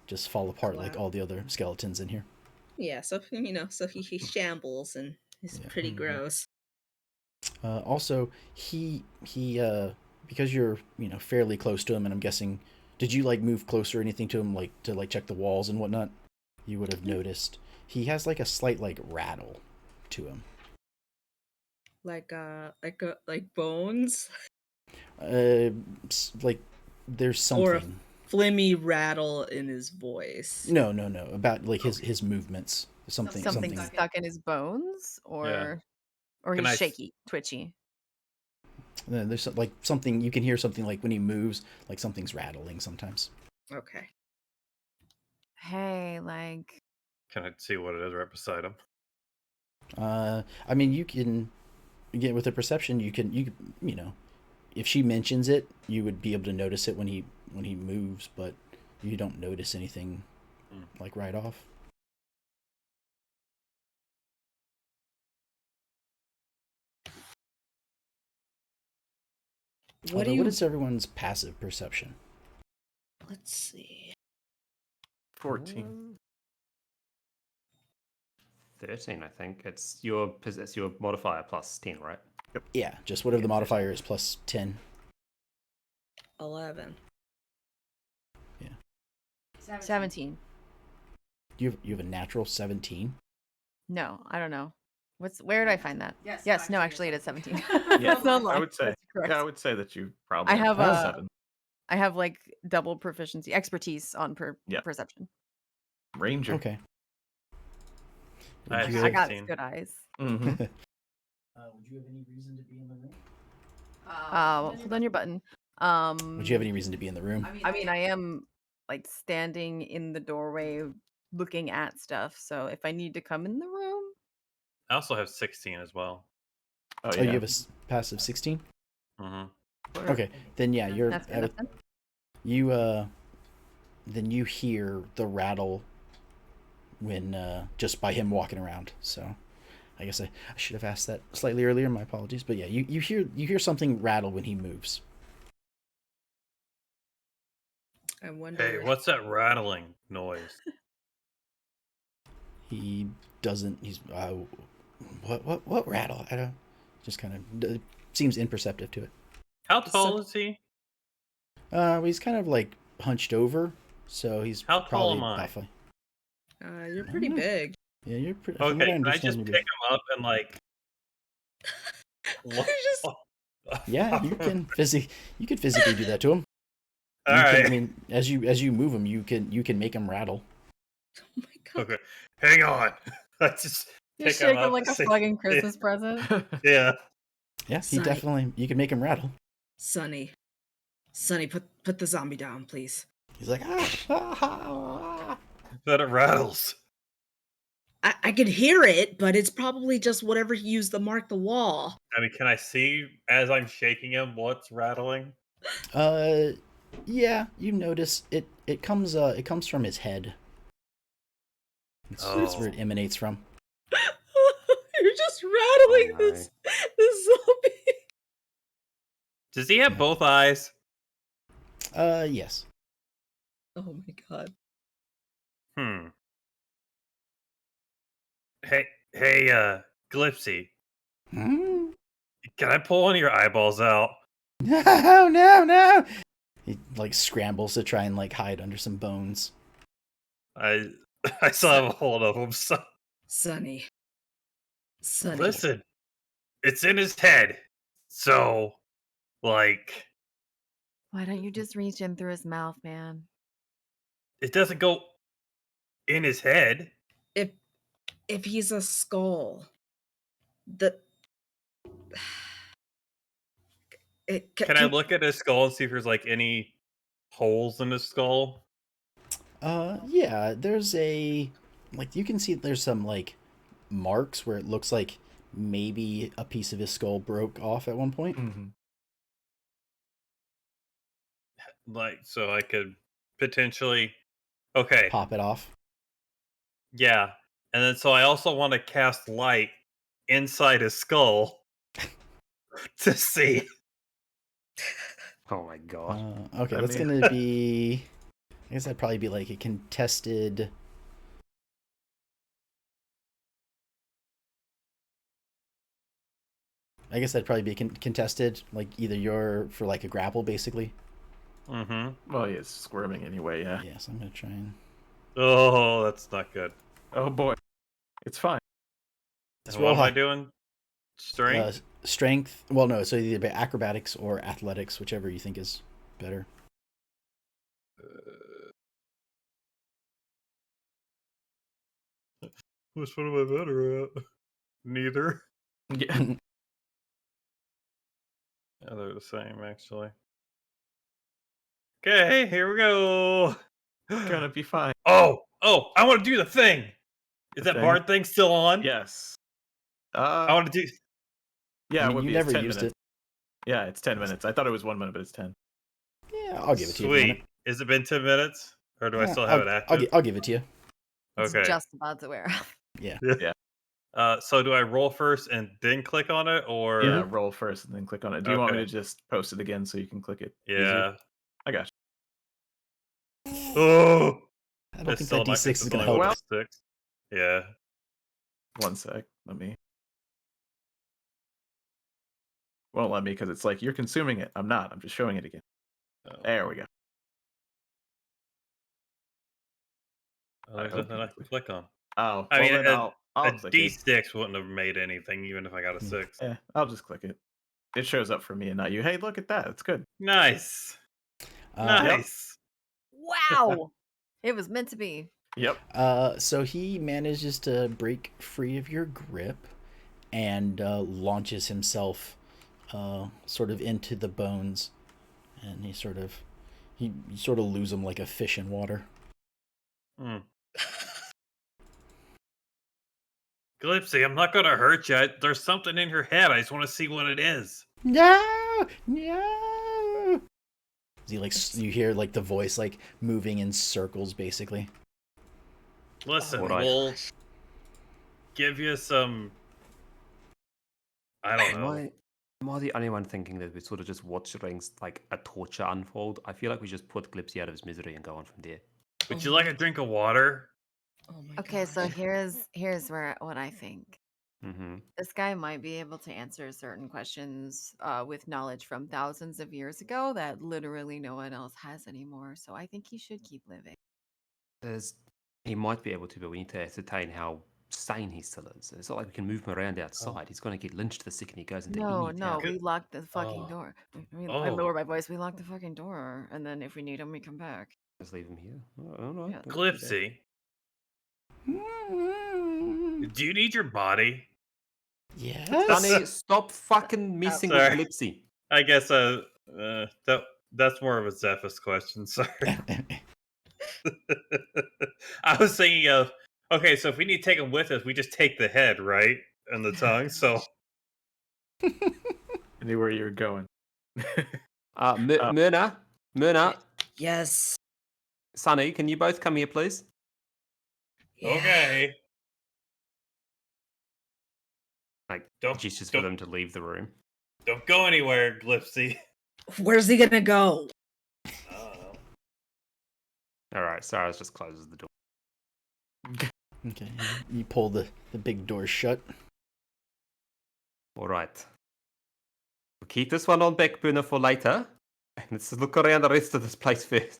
just fall apart like Wow. all the other skeletons in here. Yeah, so so he shambles and he's Yeah. pretty Mhm. gross. Also, he because you're fairly close to him, and I'm guessing, did you like move closer or anything to him, like to like check the walls and whatnot? You would have noticed he has like a slight like rattle to him. Like bones Like there's or a something. flimmy rattle in his voice. No, about like his movements. Something Something. stuck in his bones, or Can he's I- shaky, twitchy. There's like something you can hear something like when he moves, like something's rattling sometimes. Okay. Hey, like, Can I see what it is right beside him? I mean, you can get with a perception. You if she mentions it, you would be able to notice it when he moves, but you don't notice anything like right off. What Although, what is everyone's passive perception? Let's see. 14. 13, I think. It's your modifier plus 10, right? Yeah, just whatever the modifier is plus 10. 11. 17. You have a natural 17. No, I don't know. Where did I find that? Yes, no, actually, it is 17. Yeah, That's not I lying. would say. That's correct. Yeah, I would say that you probably I have have a- 7. I have like double proficiency, expertise on Yeah. perception. Ranger. Okay. I Would have you I have, got 16. good eyes. Mm-hmm. would you have any reason to be in the room? Hold on your button. Would you have any reason to be in the room? I mean, I am like standing in the doorway looking at stuff. So if I need to come in the room, I also have 16 as well. Oh, Oh, yeah. you have a passive 16? Mm-hmm. Okay, then yeah, you're that's good enough then. then you hear the rattle when just by him walking around. So I guess I should have asked that slightly earlier. My apologies, but yeah, you hear something rattle when he moves. I wonder. Hey, what's that rattling noise? He doesn't. He's what rattle? I don't. Just kind of seems imperceptive to it. How tall is he? He's kind of like hunched over, so he's How tall probably am I? about five. You're pretty know. big. Yeah, you're pretty. Okay, from what can I just understand, pick you're him up and like? Yeah, you can you could physically do that to him. All You right. can, I mean, as you move him, you can make him rattle. Oh my god. Okay, hang on. I just You pick shake him him up. like a see- fucking Christmas present. Yeah. Yeah, he Sonny. definitely. You can make him rattle. Sonny, put the zombie down, please. He's like ah. That it rattles. I can hear it, but it's probably just whatever he used to mark the wall. I mean, can I see as I'm shaking him what's rattling? Yeah, you notice it. It comes from his head. That's where it emanates from. You're just rattling no. this zombie. Does he have Yeah. both eyes? Yes. Oh my god. Hey, Glipsy, Hmm? can I pull one of your eyeballs out? No, no. He like scrambles to try and like hide under some bones. I still have a hold of him. So Sonny. listen, it's in his head. So, like, Why don't you just reach in through his mouth, man? it doesn't go in his head. If he's a skull, the Can I look at his skull and see if there's like any holes in his skull? Yeah, there's like you can see there's some like marks where it looks like maybe a piece of his skull broke off at one point. Mm-hmm. Like, so I could potentially. Okay. Pop it off. Yeah. And then so I also want to cast light inside his skull to see. Oh my god. Okay, I that's mean- gonna be. I guess that'd probably be like a contested. I guess that'd probably be contested, like either you're for like a grapple, basically. Mm-hmm. Well, he is squirming anyway, yeah. Yes, I'm gonna try and. Oh, that's not good. Oh boy. It's fine. Let's And roll what am I high. doing? Strength? Strength. Well, no, so either acrobatics or athletics, whichever you think is better. Which one am I better at? Neither. Yeah. Yeah, they're the same, actually. Okay, here we go. Gonna be fine. Oh, I want to do the thing. Is The that thing? bard thing still on? Yes. I want to do. Yeah, I it mean, would you be. never It's 10 used minutes. Yeah, it's 10 minutes. I thought it was 1 minute, but it's 10. Yeah, I'll give it to you. If you want Sweet. Has it been 10 minutes? Or do I it. still Yeah, have it active? I'll give it to you. It's Okay. just about to wear off. Yeah. So do I roll first and then click on it, or Yeah, roll first and then click on it. Do you want me to Okay. just post it again so you can click it? Yeah. Easier? I got Oh, I don't it's think still that not- D6 it's is gonna only help. one d6. Yeah. you. 1 sec. Let me. Won't let me because it's like you're consuming it. I'm not. I'm just showing it again. Oh, There we go. there's hope nothing you I can click on. Oh, I mean, then I'll A click it. D6 wouldn't have made anything, even if I got a 6. Yeah, I'll just click it. It shows up for me and not you. Hey, look at that. It's good. Nice. Yep. Nice. Wow. It was meant to be. Yep. So he manages to break free of your grip and launches himself sort of into the bones, and you sort of lose him like a fish in water. Hmm. Glipsy, I'm not gonna hurt you. There's something in your head. I just want to see what it is. No. He like you hear like the voice like moving in circles, basically. Listen, Alright. we'll give you some. I don't know. Am I the only one thinking that we're sort of just watching like a torture unfold? I feel like we just put Glipsy out of his misery and go on from there. Would you like a drink of water? Oh my Okay, so God. here's where what I think. Mm-hmm. This guy might be able to answer certain questions with knowledge from thousands of years ago that literally no one else has anymore. So I think he should keep living. He might be able to, but we need to ascertain how sane he still is. It's not like we can move him around outside. He's going to get lynched the second he goes into No, any no, town. we locked the fucking Oh. door. I Oh. lower my voice. We locked the fucking door, and then if we need him, we come back. Just leave him here. Oh, no, Yeah. don't do that. Glipsy, do you need your body? Yes. Sonny, stop fucking messing Sorry. with Glipsy. I guess that's more of a Zephyrus question. Sorry. I was thinking of, okay, so if we need to take him with us, we just take the head, right? And the tongue. So I knew where you were going. Myrna, Yes. Sonny, can you both come here, please? Yeah. okay. Like, Don't Gestures for them to leave the room. don't go anywhere, Glipsy. Where's he gonna go? I don't know. All right, Sarah just closes the door. Okay, you pull the big door shut. All right. We'll keep this one on back burner for later. And let's look around the rest of this place first.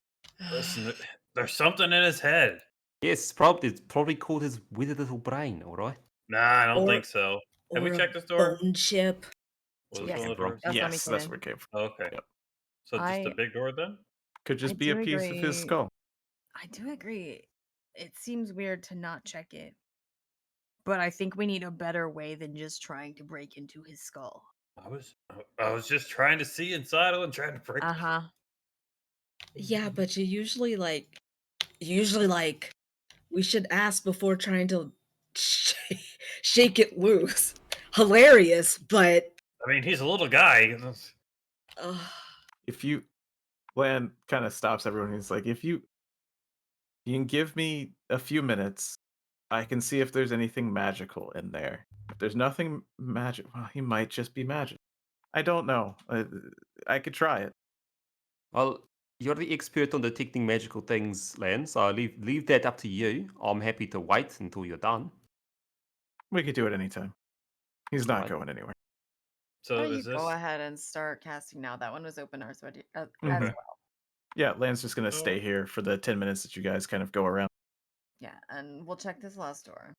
Listen, there's something in his head. Yes, it's probably called his withered little brain, all right? Nah, I don't Or- think so. Have we Or a checked this door? bone chip. Was Yes. this one of the doors? That's not me Yes, that's kidding. where it came from. Oh, okay. Yep. So just the I- big door then? Could just I be a do piece of his agree. skull. I do agree. It seems weird to not check it. But I think we need a better way than just trying to break into his skull. I was just trying to see inside of it and trying to break. Uh-huh. Yeah, but you usually like we should ask before trying to shake it loose. Hilarious, but I mean, he's a little guy. If you, Lan kind of stops everyone. He's like, if you can give me a few minutes, I can see if there's anything magical in there. If there's nothing magic, well, he might just be magic. I don't know. I could try it. Well, you're the expert on detecting magical things, Lan, so I'll leave that up to you. I'm happy to wait until you're done. We could do it anytime. He's not Right. going anywhere. So Why don't you is this? go ahead and start casting now? That one was open as Okay. well. Yeah, Lan's just gonna Oh. stay here for the 10 minutes that you guys kind of go around. Yeah, and we'll check this last door.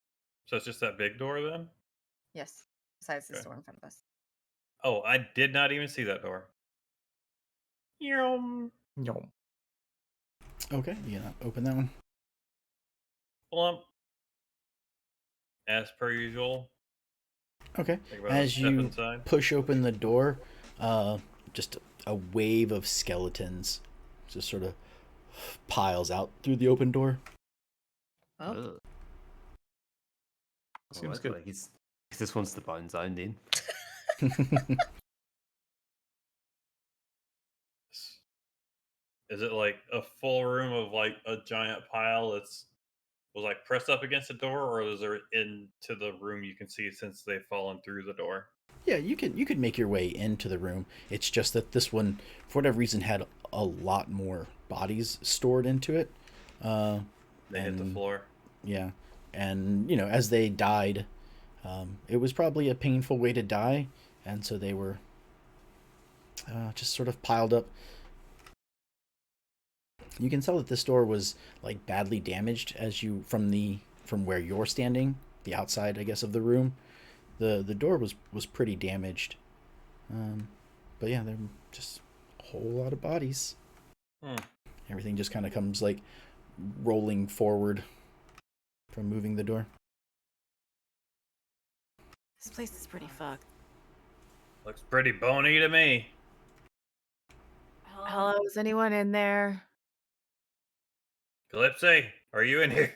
So it's just that big door then? Yes. Besides this Okay. door in front of us. Oh, I did not even see that door. Yum. Yum. Okay, you gonna open that one? Plump. As per usual. Okay. Think about As step you inside. push open the door, just a wave of skeletons just sort of piles out through the open door. oh, Ugh. Seems that's good. like this one's the bone zone then. Is it like a full room of like a giant pile that's was like pressed up against the door, or is there into the room you can see since they've fallen through the door? Yeah, you could make your way into the room. It's just that this one, for whatever reason, had a lot more bodies stored into it. They hit the and- floor. Yeah, and as they died, it was probably a painful way to die, and so they were just sort of piled up. You can tell that this door was like badly damaged as you from where you're standing, the outside, I guess, of the room. The door was pretty damaged. But yeah, there were just a whole lot of bodies. Hmm. Everything just kind of comes like rolling forward from moving the door. This place is pretty fucked. Looks pretty bony to me. Hello, is anyone in there? Calypso, are you in here?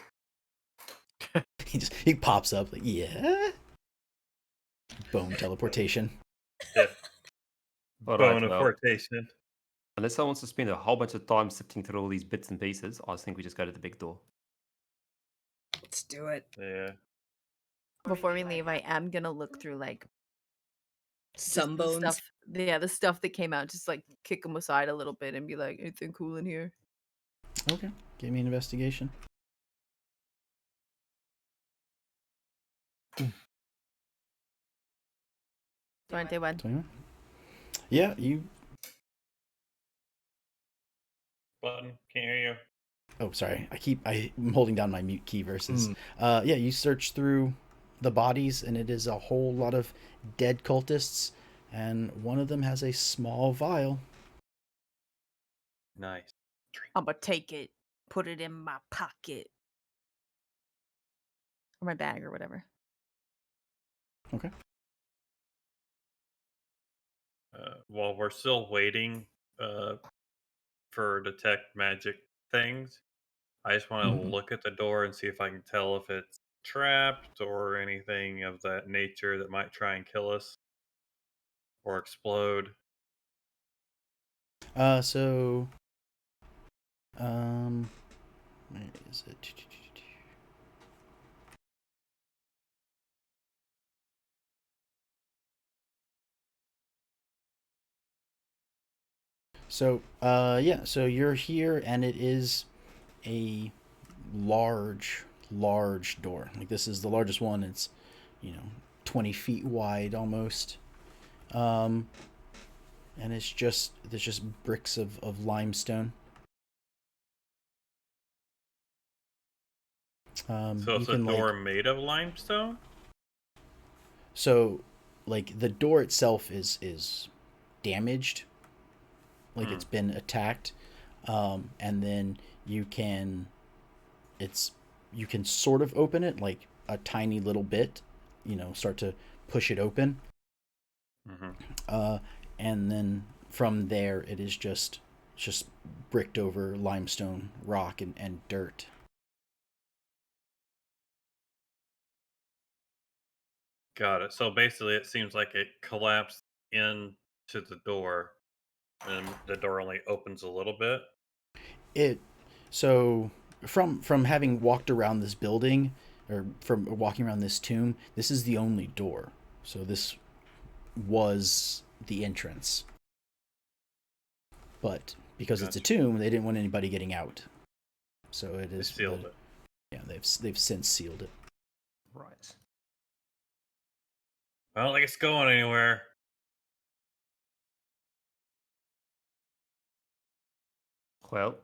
He pops up like, yeah. Bone teleportation. Yeah. All right, well, Boneportation. unless someone wants to spend a whole bunch of time sifting through all these bits and pieces, I think we just go to the big door. let's do it. Yeah. Before we leave, I am gonna look through like Some the bones. stuff. Yeah, the stuff that came out. Just like kick them aside a little bit and be like, anything cool in here? Okay, give me an investigation. Do I do one? 21. Yeah, you. Button. Can't hear you. Oh, sorry. I'm holding down my mute key versus. Mm. Yeah, you search through the bodies, and it is a whole lot of dead cultists, and one of them has a small vial. Nice. I'm gonna take it, put it in my pocket or my bag or whatever. Okay. While we're still waiting for detect magic things, I just want to Mhm. look at the door and see if I can tell if it's trapped or anything of that nature that might try and kill us or explode. So. Where is it? So, so you're here, and it is a large door. Like, this is the largest one. It's, 20 feet wide almost. And there's just bricks of limestone. So You it's a can, door made of limestone? so, like, the door itself is damaged, like it's been attacked, and then you can sort of open it, like a tiny little bit, start to push it open, and then from there it is just bricked over limestone rock and dirt. Got it. So basically, it seems like it collapsed into the door, and the door only opens a little bit. It so from having walked around this building, or from walking around this tomb, this is the only door. So this was the entrance, but because it's a Gotcha. tomb, they didn't want anybody getting out. So it They is sealed it. Yeah, they've since sealed it. Right. I don't think it's going anywhere. Well,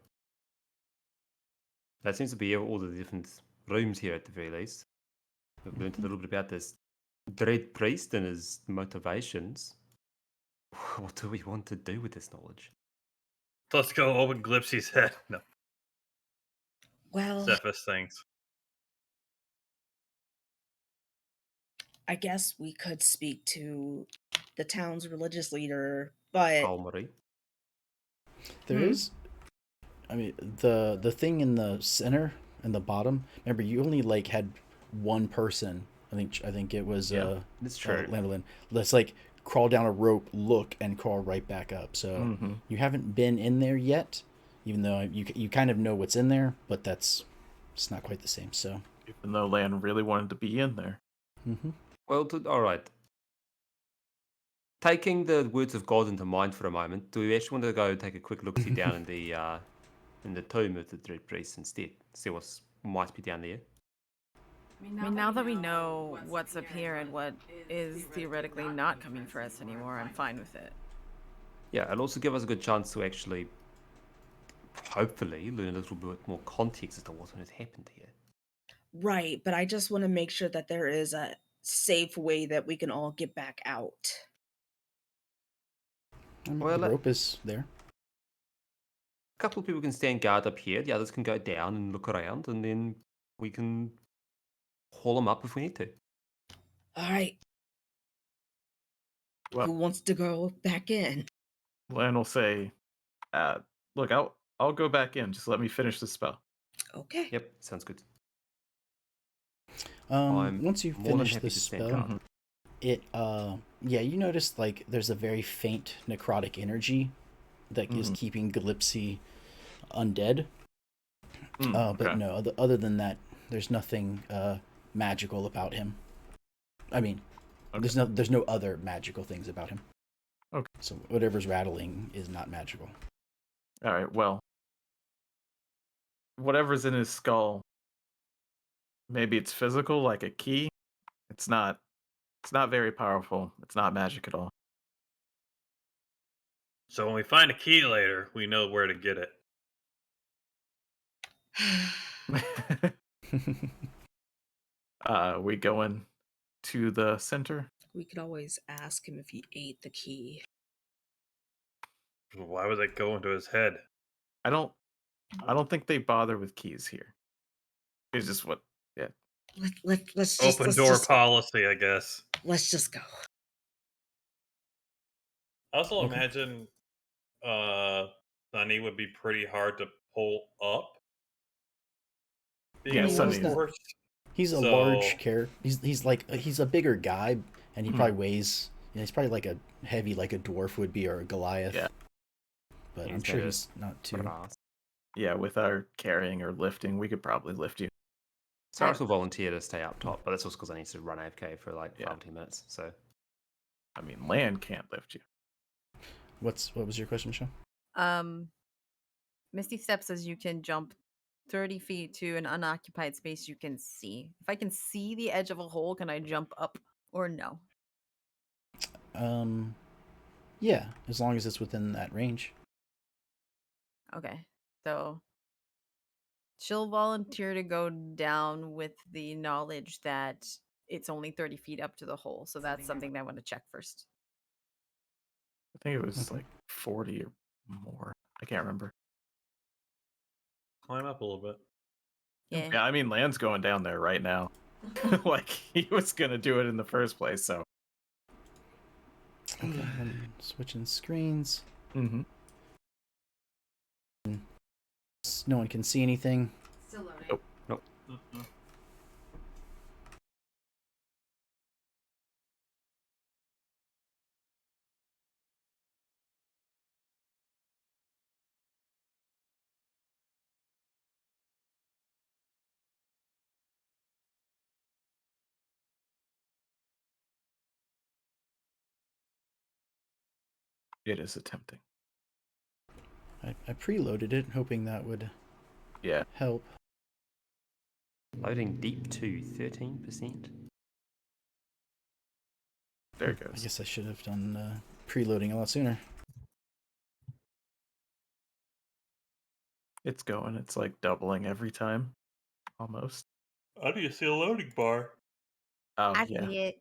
that seems to be all the different rooms here at the very least. We've learned a little bit about this Dread Priest and his motivations. What do we want to do with this knowledge? Let's go open Glipsy's head. No, Well, Cephas things. I guess we could speak to the town's religious leader, but Almary. There is, I mean, the thing in the center and the bottom. Remember, you only like had one person. I think it was That's true. Landolin. Let's like crawl down a rope, look, and crawl right back up. So you haven't been in there yet, even though you kind of know what's in there, but it's not quite the same. So Even though Lan really wanted to be in there. Well, all right. Taking the words of God into mind for a moment, do we actually want to go take a quick look see down in the tomb of the Dread Priest instead? See what might be down there. I mean, now that we know what's up here and what is theoretically not coming for us anymore, I'm fine with it. Yeah, it'll also give us a good chance to actually, hopefully, learn a little bit more context as to what has happened here. right, but I just want to make sure that there is a safe way that we can all get back out. Well, the rope is there. A couple of people can stand guard up here, the others can go down and look around, and then we can haul them up if we need to. All right. Well- Who wants to go back in? Lan will say, "Look, I'll go back in. Just let me finish the spell." Okay. Yep, sounds good. Once you more than finish happy the to stand spell, guard. it you notice like there's a very faint necrotic energy that is keeping Glipsy undead. But Okay. no, other than that, there's nothing magical about him. I mean, there's no other magical things about him. Okay. So whatever's rattling is not magical. All right. Well, whatever's in his skull, maybe it's physical, like a key. It's not. It's not very powerful. It's not magic at all. So when we find a key later, we know where to get it. We going to the center? We could always ask him if he ate the key. Why would that go into his head? I don't think they bother with keys here. It's just what. Yeah. Let's just Open let's door just, policy, I guess. let's just go. I also Okay. imagine Sunny would be pretty hard to pull up. Yeah, Being a Sunny's- workhorse. He's a So- large character. He's a bigger guy, and he probably weighs. He's probably like a heavy, like a dwarf would be, or a Goliath. Yeah. But He's I'm got sure a he's not too. Brass. Yeah, with our carrying or lifting, we could probably lift you. Cyrus will volunteer to stay up top, but that's also because I need to run AFK for like Yeah. 5 or 10 minutes. So I mean, Lan can't lift you. What was your question, Michelle? Misty Step says you can jump 30 feet to an unoccupied space you can see. If I can see the edge of a hole, can I jump up or no? Yeah, as long as it's within that range. Okay. So she'll volunteer to go down with the knowledge that it's only 30 feet up to the hole. So that's something that I want to check first. I think it was Okay. like 40 or more. I can't remember. Climb up a little bit. Yeah. Yeah, I mean, Land's going down there right now. Like, he was going to do it in the first place, so. Okay, I'm switching screens. Mm-hmm. No one can see anything. Still loading. Nope. Mm-mm. It is attempting. I preloaded it, hoping that would Yeah. help. Loading deep to 13%. There it I goes. guess I should have done preloading a lot sooner. It's going. It's like doubling every time. Almost. How do you see a loading bar? Oh, I yeah. see it,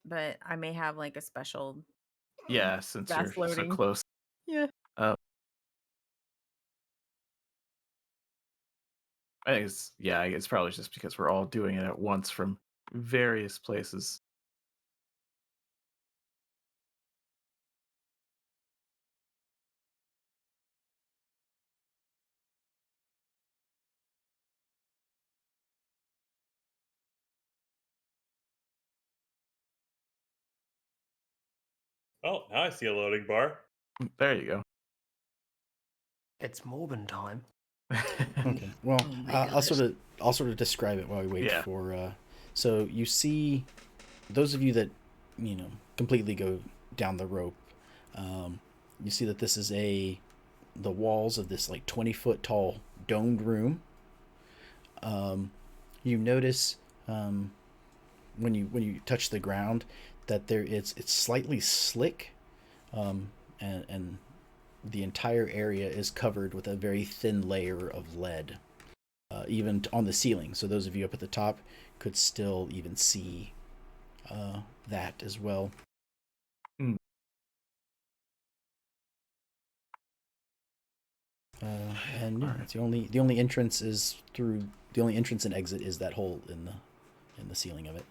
but I may have like a special. Yeah, since you're Fast loading. so close. Yeah. I think it's probably just because we're all doing it at once from various places. Oh, now I see a loading bar. There you It's Morbin time. go. Okay. Well, Oh my I'll gosh. sort of describe it while we wait Yeah. for. So you see, those of you that completely go down the rope, you see that this is the walls of this like 20-foot tall domed room. You notice when you touch the ground that it's slightly slick, and the entire area is covered with a very thin layer of lead, even on the ceiling. So those of you up at the top could still even see that as well. Mm. And yeah, Alright. it's the only entrance is through the only entrance and exit is that hole in the ceiling of it.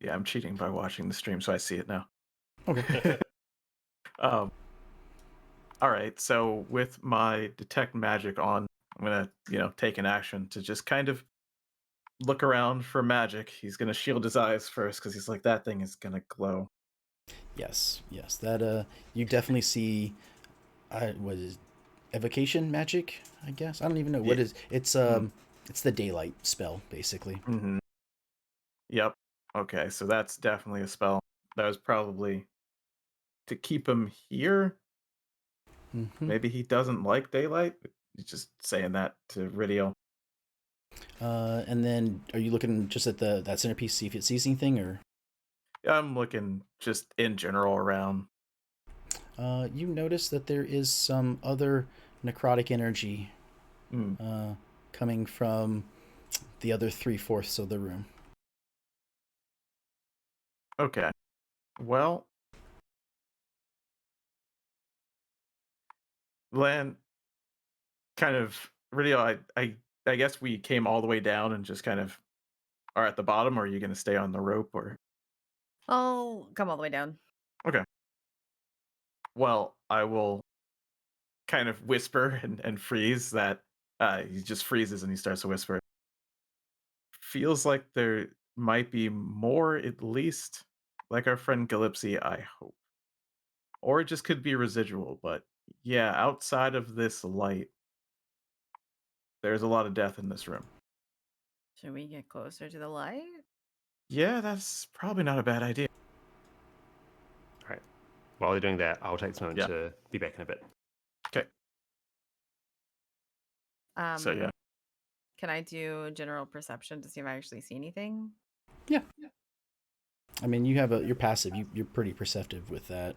Yeah, I'm cheating by watching the stream, so I see it now. Okay. All right, so with my detect magic on, I'm gonna take an action to just kind of look around for magic. He's gonna shield his eyes first because he's like, that thing is gonna glow. Yes. That you definitely see. What is evocation magic? I guess I don't even know what Yeah. is. It's it's the daylight spell basically. Mm-hmm. Yep. Okay, so that's definitely a spell. That was probably to keep him here. Mm-hmm. Maybe he doesn't like daylight. He's just saying that to Ridio. And then are you looking just at that centerpiece, see if it sees anything, or? I'm looking just in general around. You notice that there is some other necrotic energy Mm. coming from the other 3/4 of the room. Okay. Well, Lan, kind of Ridio, I guess we came all the way down and just kind of are at the bottom, or are you gonna stay on the rope or I'll come all the way down. okay. Well, I will kind of whisper and freeze that he just freezes and he starts to whisper. Feels like there might be more, at least, like our friend Gillipsy, I hope. Or it just could be residual, but yeah, outside of this light, there's a lot of death in this room. Should we get closer to the light? Yeah, that's probably not a bad idea. All right. While you're doing that, I'll take this moment Yeah. to be back in a bit. Okay. So yeah. Can I do general perception to see if I actually see anything? Yeah. I mean, you have you're passive. You're pretty perceptive with that.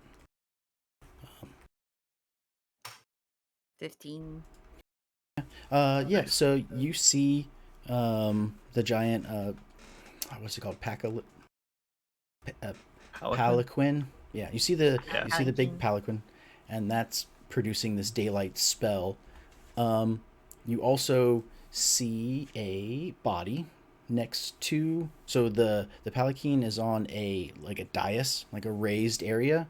15. Yeah. Nice. So you see, the giant, what's it called? Palanquin. Yeah. You see the big palanquin, and that's producing this daylight spell. You also see a body next to, so the palanquin is on a dais, like a raised area,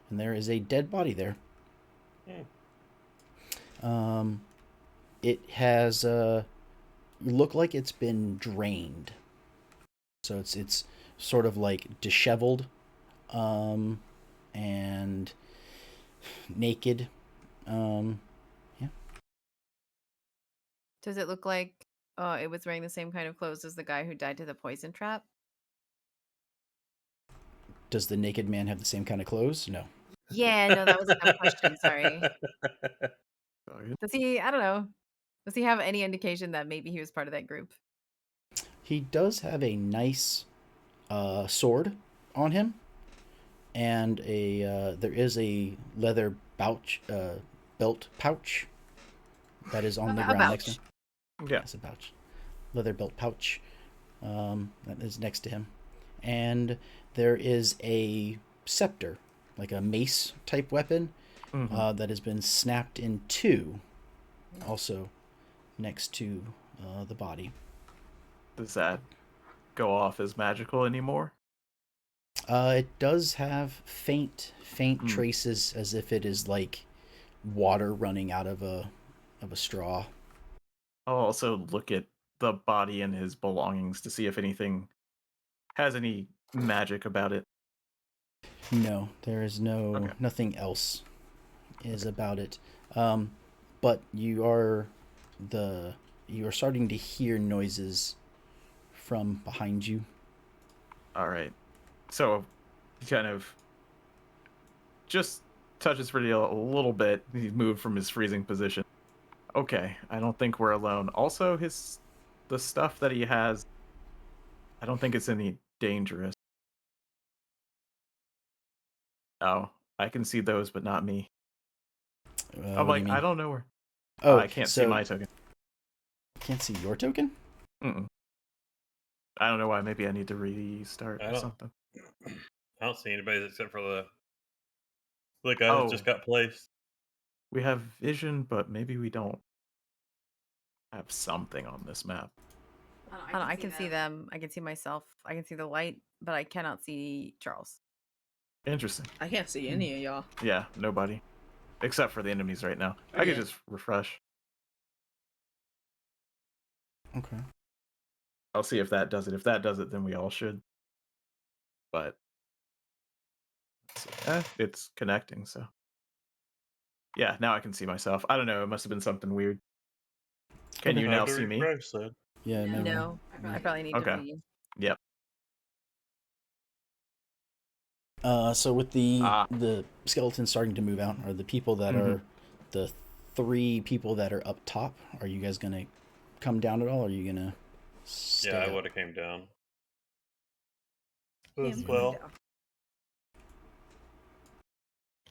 and there is a dead body there. It has look like it's been drained, so it's sort of like disheveled, and naked. Yeah. Does it look like it was wearing the same kind of clothes as the guy who died to the poison trap? Does the naked man have the same kind of clothes? No. Yeah, no, that was a dumb question. Sorry. Sorry. Does he? I don't know. Does he have any indication that maybe he was part of that group? He does have a nice sword on him, and there is a leather belt pouch that is on the A ground next to pouch. him. Yeah. It's a pouch, leather belt pouch, that is next to him, and there is a scepter, like a mace type weapon, that has been snapped in two, also next to the body. Does that go off as magical anymore? It does have faint traces, as if it is like water running out of a straw. I'll also look at the body and his belongings to see if anything has any magic about it. No, there is nothing else is about it. But you are starting to hear noises from behind you. All right. So he kind of just touches Freddy a little bit. He's moved from his freezing position. Okay, I don't think we're alone. Also, the stuff that he has, I don't think it's any dangerous. Oh, I can see those, but not me. I'm What do you like, mean? I don't know where. Oh, I can't see my token. Can't see your token? Mm-mm. I don't know why. Maybe I need to restart or something. I don't see anybody except for the guy that just got placed. We have vision, but maybe we don't have something on this map. I don't know, I can see them. I can see myself. I can see the light, but I cannot see Charles. Interesting. I can't see any of y'all. Yeah, nobody. Except for the enemies right now. I could just refresh. Okay. I'll see if that does it. If that does it, then we all should. But it's connecting, so. Yeah, now I can see myself. I don't know, it must have been something weird. Can you now see me? Yeah, maybe. No, I probably need to be. Yep. So with the skeletons starting to move out, are the people that are the three people that are up top, are you guys gonna come down at all? Or are you gonna stay I up? would have came down. Yeah, As I'm well. coming down.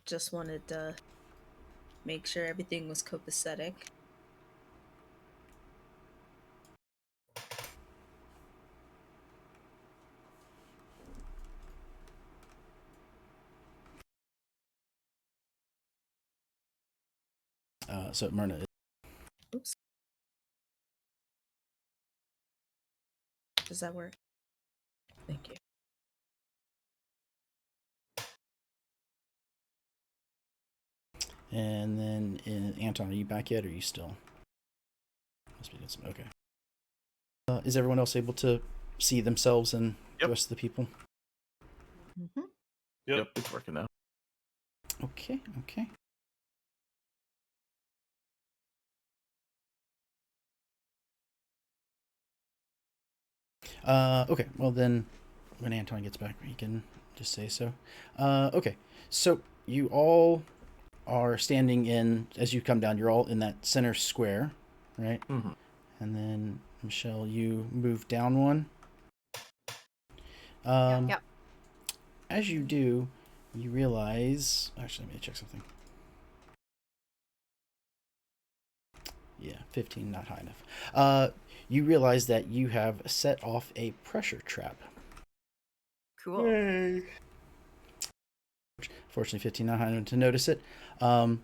Just wanted to make sure everything was copacetic. So Myrna. Oops. Does that work? Thank you. And then Anton, are you back yet, or are you still? Must be doing some. Okay. Is everyone else able to see themselves and the rest of the people? Mm-hmm. Yep, it's working now. Okay. Okay, well then, when Anton gets back, he can just say so. Okay, so you all are standing in, as you come down, you're all in that center square, right? Mhm. And then Michelle, you move down one. Yep. As you do, you realize. Actually, let me check something. Yeah, 15, not high enough. You realize that you have set off a pressure trap. Cool. Yay. Fortunately, 15 not high enough to notice it. So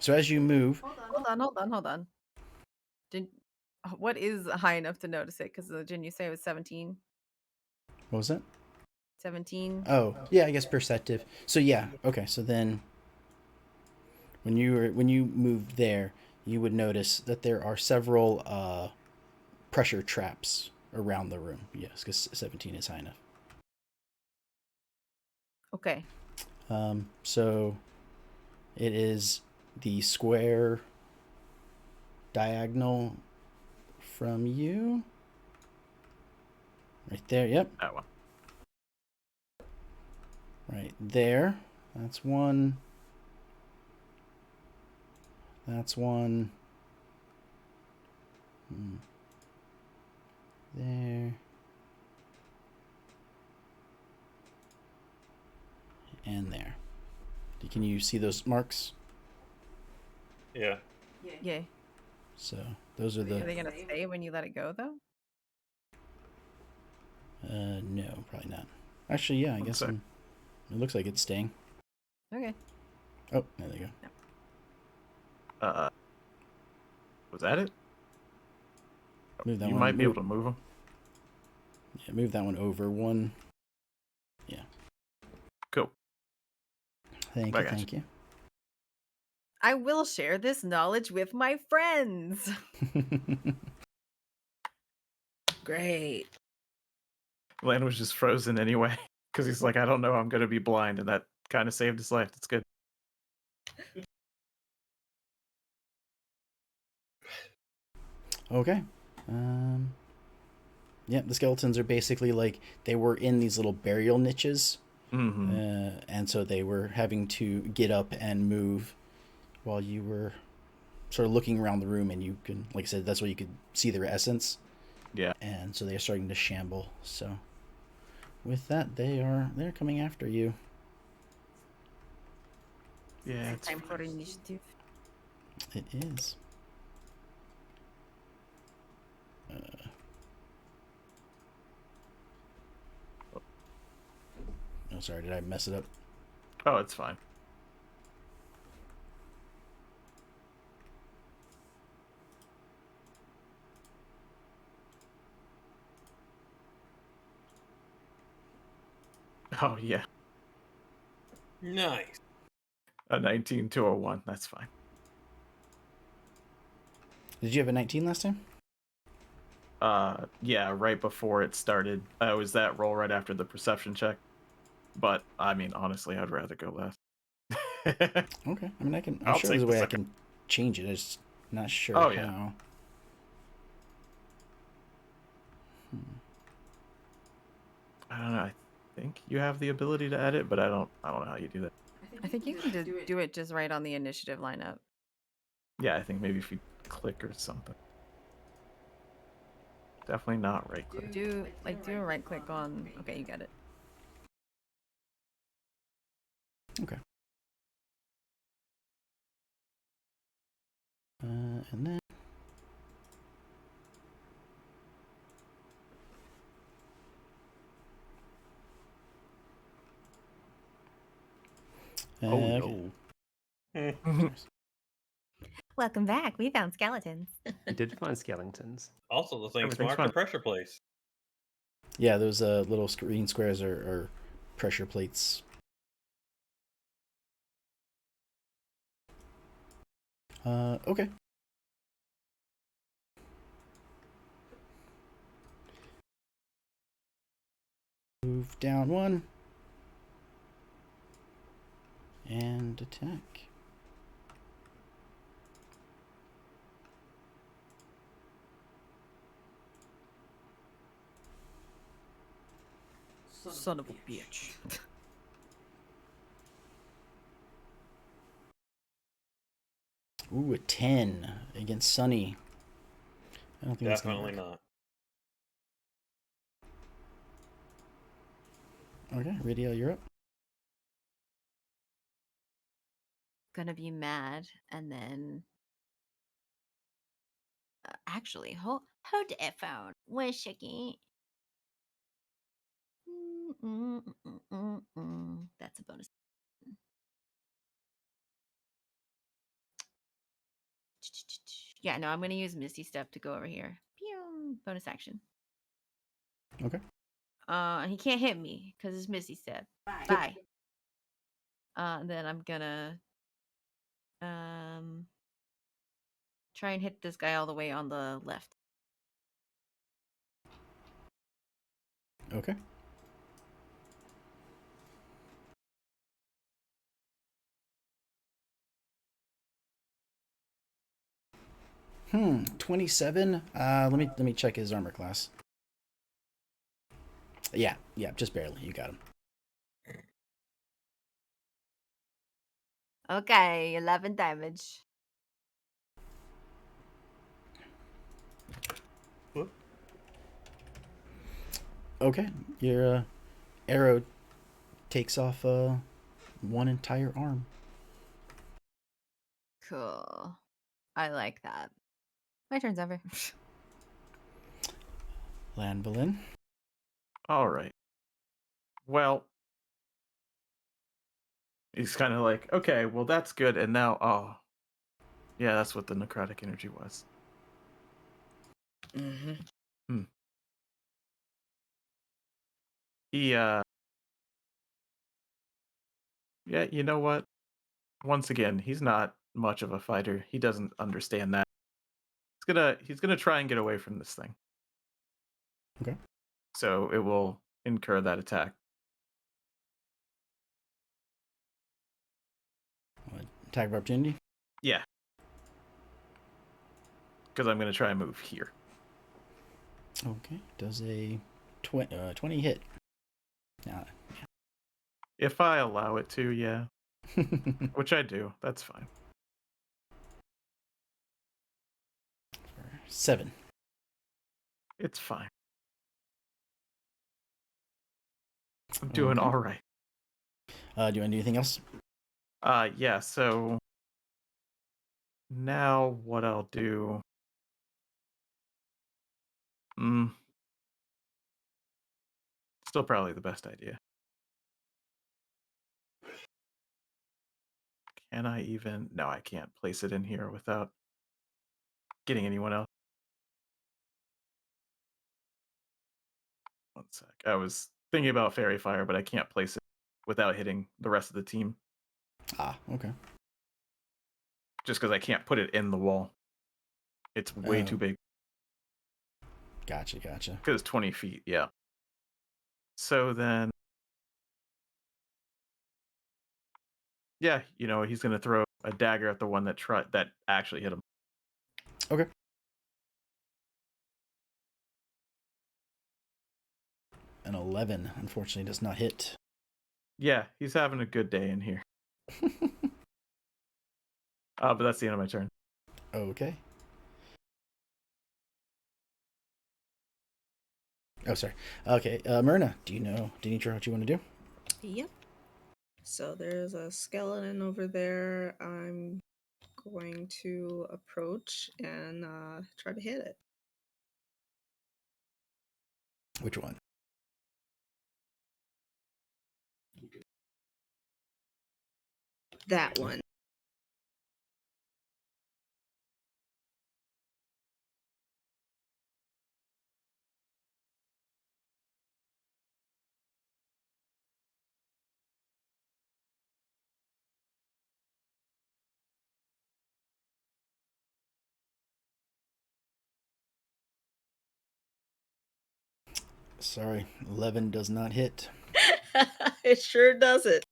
as you move, Hold on. What is high enough to notice it? Because didn't you say it was 17? what was that? 17? Oh, yeah, I guess perceptive. So yeah, okay. So then, when you move there, you would notice that there are several pressure traps around the room. Yes, because 17 is high enough. Okay. So it is the square diagonal from you. Right there, yep. That one. Right there. That's one. That's one. There. And there. Can you see those marks? Yeah. Yay. So those are Are they the. gonna stay when you let it go though? No, probably not. Actually, yeah, I One guess sec. it looks like it's staying. Okay. Oh, there they go. Was that it? Move that You one. might be able to move them. Yeah, move that one over one. Yeah. Cool. Thank I you. gotcha. Thank you. I will share this knowledge with my friends. Great. Lan was just frozen anyway because he's like, I don't know, I'm gonna be blind, and that kind of saved his life. That's good. Okay. Yeah, the skeletons are basically like they were in these little burial niches, and so they were having to get up and move while you were sort of looking around the room, and you can, like I said, that's where you could see their essence. Yeah. And so they're starting to shamble. So with that, they're coming after you. Yeah. It's time for initiative. It is. Oh, sorry, did I mess it up? Oh, it's fine. Oh yeah, Nice. a 19 to a 1. That's fine. Did you have a 19 last time? Yeah, right before it started. Was that roll right after the perception check? But I mean, honestly, I'd rather go last. Okay. I mean, I'm I'll sure take there's a the way I second. can change it. I'm just not sure Oh, how. yeah. I don't know. I think you have the ability to edit, but I don't know how you do that. I think you can just do it just right on the initiative lineup. Yeah, I think maybe if you click or something. Definitely not right click. Do a right click on. Okay, you got it. Okay. And then. Oh okay. no. Welcome back. We found skeletons. We did find skeletons. Also, the things Everything's marked fine. the pressure place. Yeah, those little green squares are pressure plates. Okay. Move down one. And attack. Son of a bitch. Ooh, a 10 against Sunny. I don't think that's gonna Definitely work. not. Okay, Radio, you're up. Gonna be mad, and then actually, hold that phone. 1 second. That's a bonus. Yeah, no, I'm gonna use Misty Step to go over here. Pew! Bonus action. Okay. He can't hit me because it's Misty Step. Bye. Then I'm gonna try and hit this guy all the way on the left. Okay. Hmm. 27. Let me check his armor class. Yeah, just barely. You got him. Okay, 11 damage. Okay, your arrow takes off one entire arm. Cool. I like that. My turn's over. Lanvelin. All right. Well, he's kind of like, okay, well, that's good. And now, oh, yeah, that's what the necrotic energy was. Mm-hmm. He, yeah, you know what? Once again, he's not much of a fighter. He doesn't understand that. He's gonna try and get away from this thing. Okay. So it will incur that attack. Attack of opportunity. Yeah. Because I'm gonna try and move here. Okay. Does a 20 hit? Nah. If I allow it to, yeah. Which I do. That's fine. 7. It's fine. I'm doing Okay. all right. Do you want to do anything else? Yeah, so now what I'll do. Still probably the best idea. Can I even? No, I can't place it in here without getting anyone else. One sec. I was thinking about Fairy Fire, but I can't place it without hitting the rest of the team. Ah, okay. Just because I can't put it in the wall. It's way Oh. too big. Gotcha. Because it's 20 feet, yeah. So then, yeah, he's going to throw a dagger at the one that actually hit him. Okay. An 11, unfortunately, does not hit. Yeah, he's having a good day in here. But that's the end of my turn. Okay. Oh, sorry. Okay, Myrna, do you know what you want to do? Yep. So there's a skeleton over there. I'm going to approach and try to hit it. Which one? That one. Sorry, 11 does not hit. It sure does it.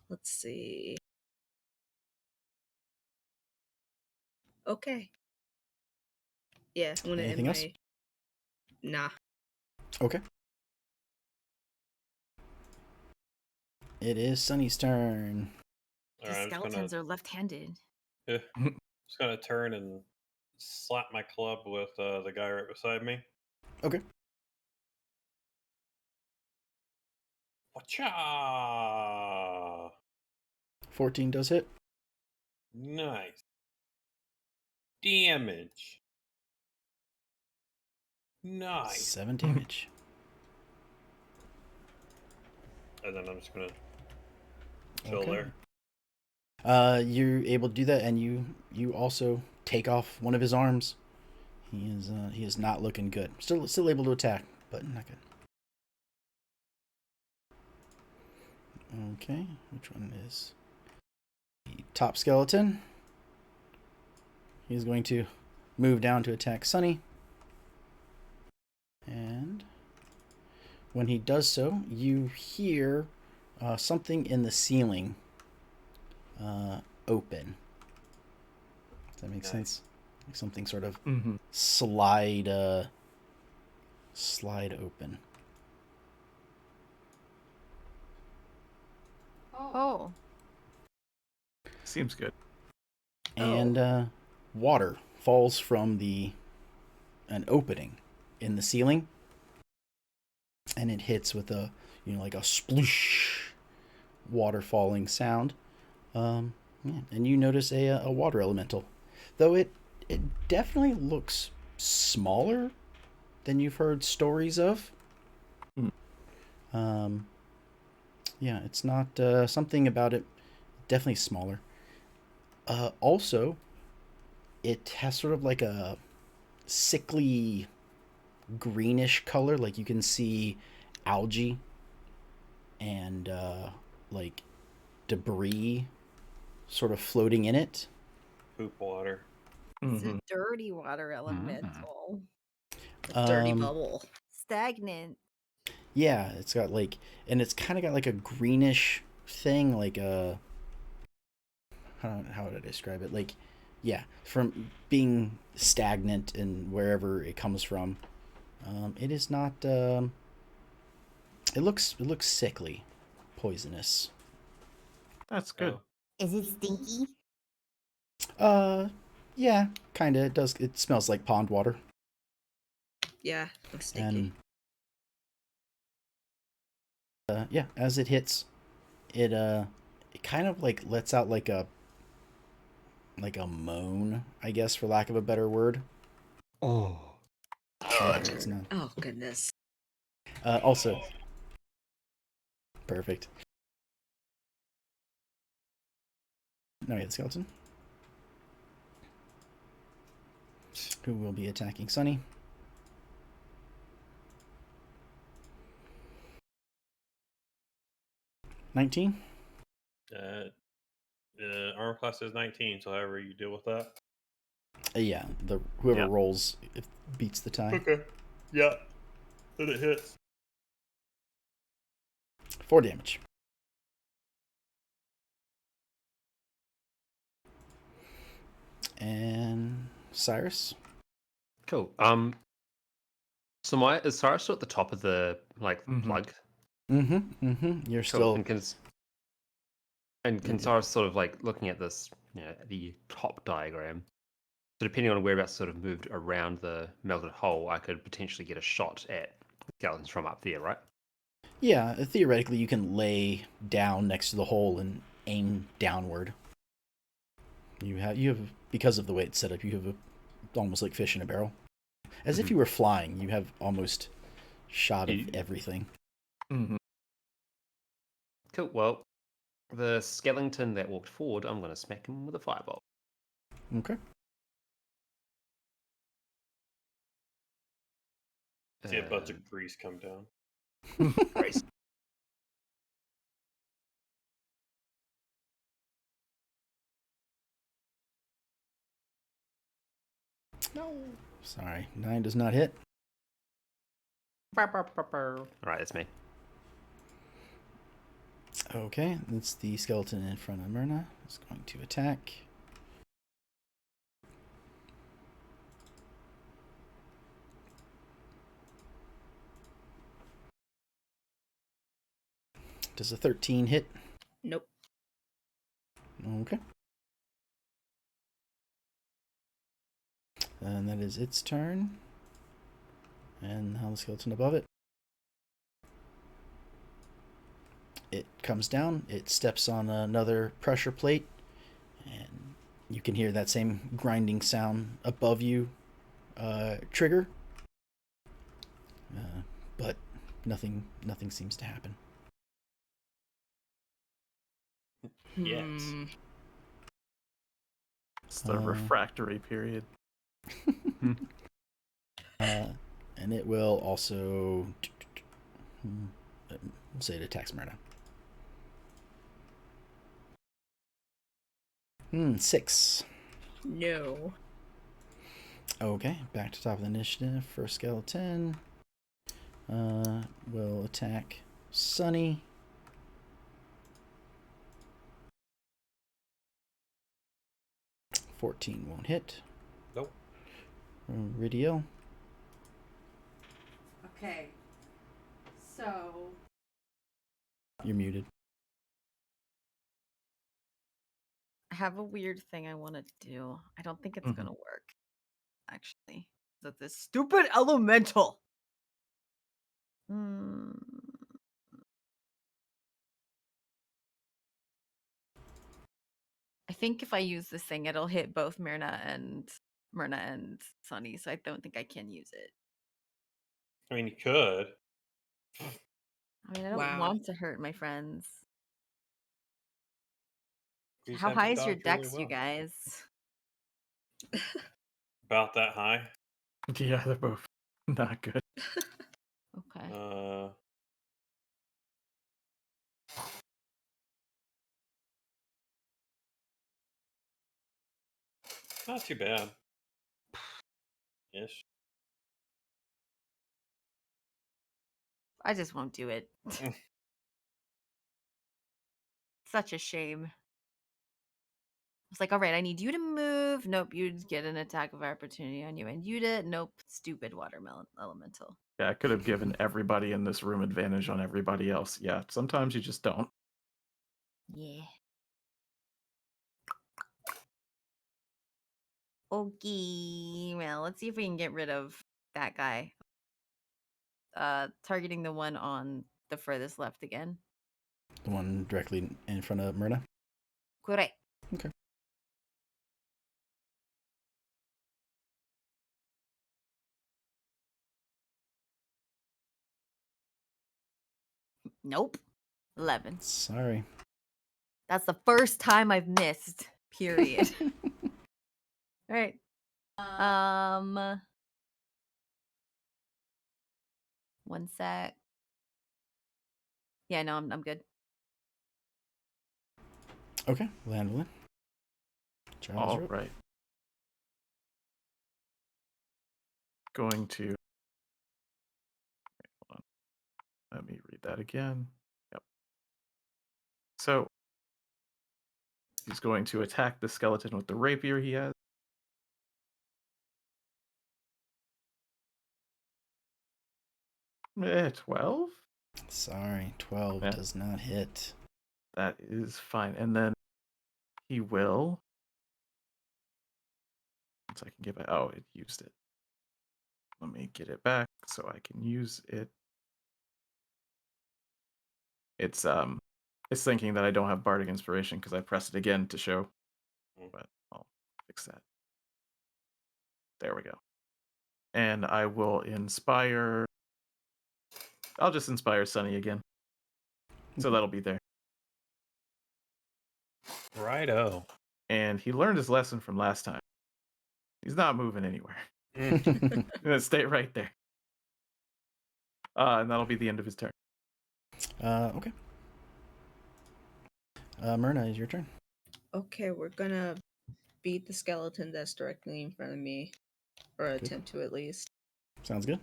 Let's see. Okay. Yeah, I'm gonna Anything end else? Nah. Okay. It is Sunny's turn. All The right, I'm just skeletons are left-handed. gonna turn and slap my club with the guy right beside me. Okay. Wacha! 14 does hit. Nice. Damage. Nice. 7 damage. And then I'm just gonna chill Okay. there. You're able to do that, and you also take off one of his arms. He is not looking good. Still able to attack, but not good. Okay, which one is the top skeleton? He's going to move down to attack Sunny. And when he does so, you hear something in the ceiling open. Does that make sense? Like something sort of slide open. Oh. Seems good. And water falls from an opening in the ceiling, and it hits with a like a sploosh water falling sound. And you notice a water elemental, though it definitely looks smaller than you've heard stories of. Yeah, it's not something about it. Definitely smaller. Also, it has sort of like a sickly greenish color. Like you can see algae and like debris sort of floating in it. Poop water. It's a dirty water elemental. Dirty bubble. Stagnant. Yeah, it's got like, and it's kind of got like a greenish thing, like a, how would I describe it? Like, yeah, from being stagnant and wherever it comes from, it is not. It looks sickly, poisonous. That's good. Is it stinky? Yeah, kind of. It does. It smells like pond water. Yeah, that's stinky. And yeah, as it hits, it kind of like lets out like a moan, I guess, for lack of a better word. Oh. It's not. Oh goodness. Also, perfect. No, yeah, the skeleton. Who will be attacking Sunny? $19. Armor class is 19, so however you deal with that. Yeah, whoever Yeah. rolls beats the tie. Okay. Yeah. Then it hits. 4 damage. And Cyrus. Cool. So is Cyrus still at the top of the plug? You're Cool. still. And can Cyrus sort of like looking at this, the top diagram. So depending on whereabouts sort of moved around the melted hole, I could potentially get a shot at skeletons from up there, right? Yeah, theoretically, you can lay down next to the hole and aim downward. You have because of the way it's set up, you have almost like fish in a barrel, as if you were flying. You have almost shot of everything. Cool. Well, the skeleton that walked forward, I'm going to smack him with a fireball. Okay. See a bunch of grease come down. Grease. No. Sorry, 9 does not hit. All right, that's me. Okay, that's the skeleton in front of Myrna. It's going to attack. Does a 13 hit? Nope. Okay. And that is its turn. And now the skeleton above it. It comes down, it steps on another pressure plate, and you can hear that same grinding sound above you trigger. But nothing seems to happen. Yes. It's the refractory period. And it will also say it attacks Myrna. 6. No. Okay, back to top of the initiative. First skeleton will attack Sunny. $14 won't hit. Nope. Ridiel. Okay. So You're muted. I have a weird thing I want to do. I don't think it's gonna work. Actually, that this stupid elemental. I think if I use this thing, it'll hit both Myrna and Sunny, so I don't think I can use it. I mean, you could. I mean, I don't want to hurt my friends. You just How have to high is your dodge really dex, you well. guys? About that high. Yeah, they're both not good. Okay. Not too bad. Yes. I just won't do it. Such a shame. I was like, all right, I need you to move. Nope, you'd get an attack of opportunity on you. And you did. Nope, stupid watermelon elemental. Yeah, I could have given everybody in this room advantage on everybody else. Yeah, sometimes you just don't. Yeah. Okay. Well, let's see if we can get rid of that guy. Targeting the one on the furthest left again. The one directly in front of Myrna? Correct. Okay. Nope. 11. Sorry. That's the first time I've missed. Period. All right. One sec. Yeah, no, I'm good. Okay, Landolin. All right. Going to. Wait, hold on. Let me read that again. Yep. So he's going to attack the skeleton with the rapier he has. Eh, 12? Sorry, 12 does not hit. That is fine. And then he will. Once I can get back. Oh, it used it. Let me get it back so I can use it. It's thinking that I don't have Bardic Inspiration because I pressed it again to show. But I'll fix that. There we go. And I will inspire. I'll just inspire Sunny again. So that'll be there. Righto. And he learned his lesson from last time. He's not moving anywhere. He's gonna stay right there. And that'll be the end of his turn. Okay. Myrna, is your turn. Okay, we're gonna beat the skeleton that's directly in front of me. Or attempt to, at least. Sounds good.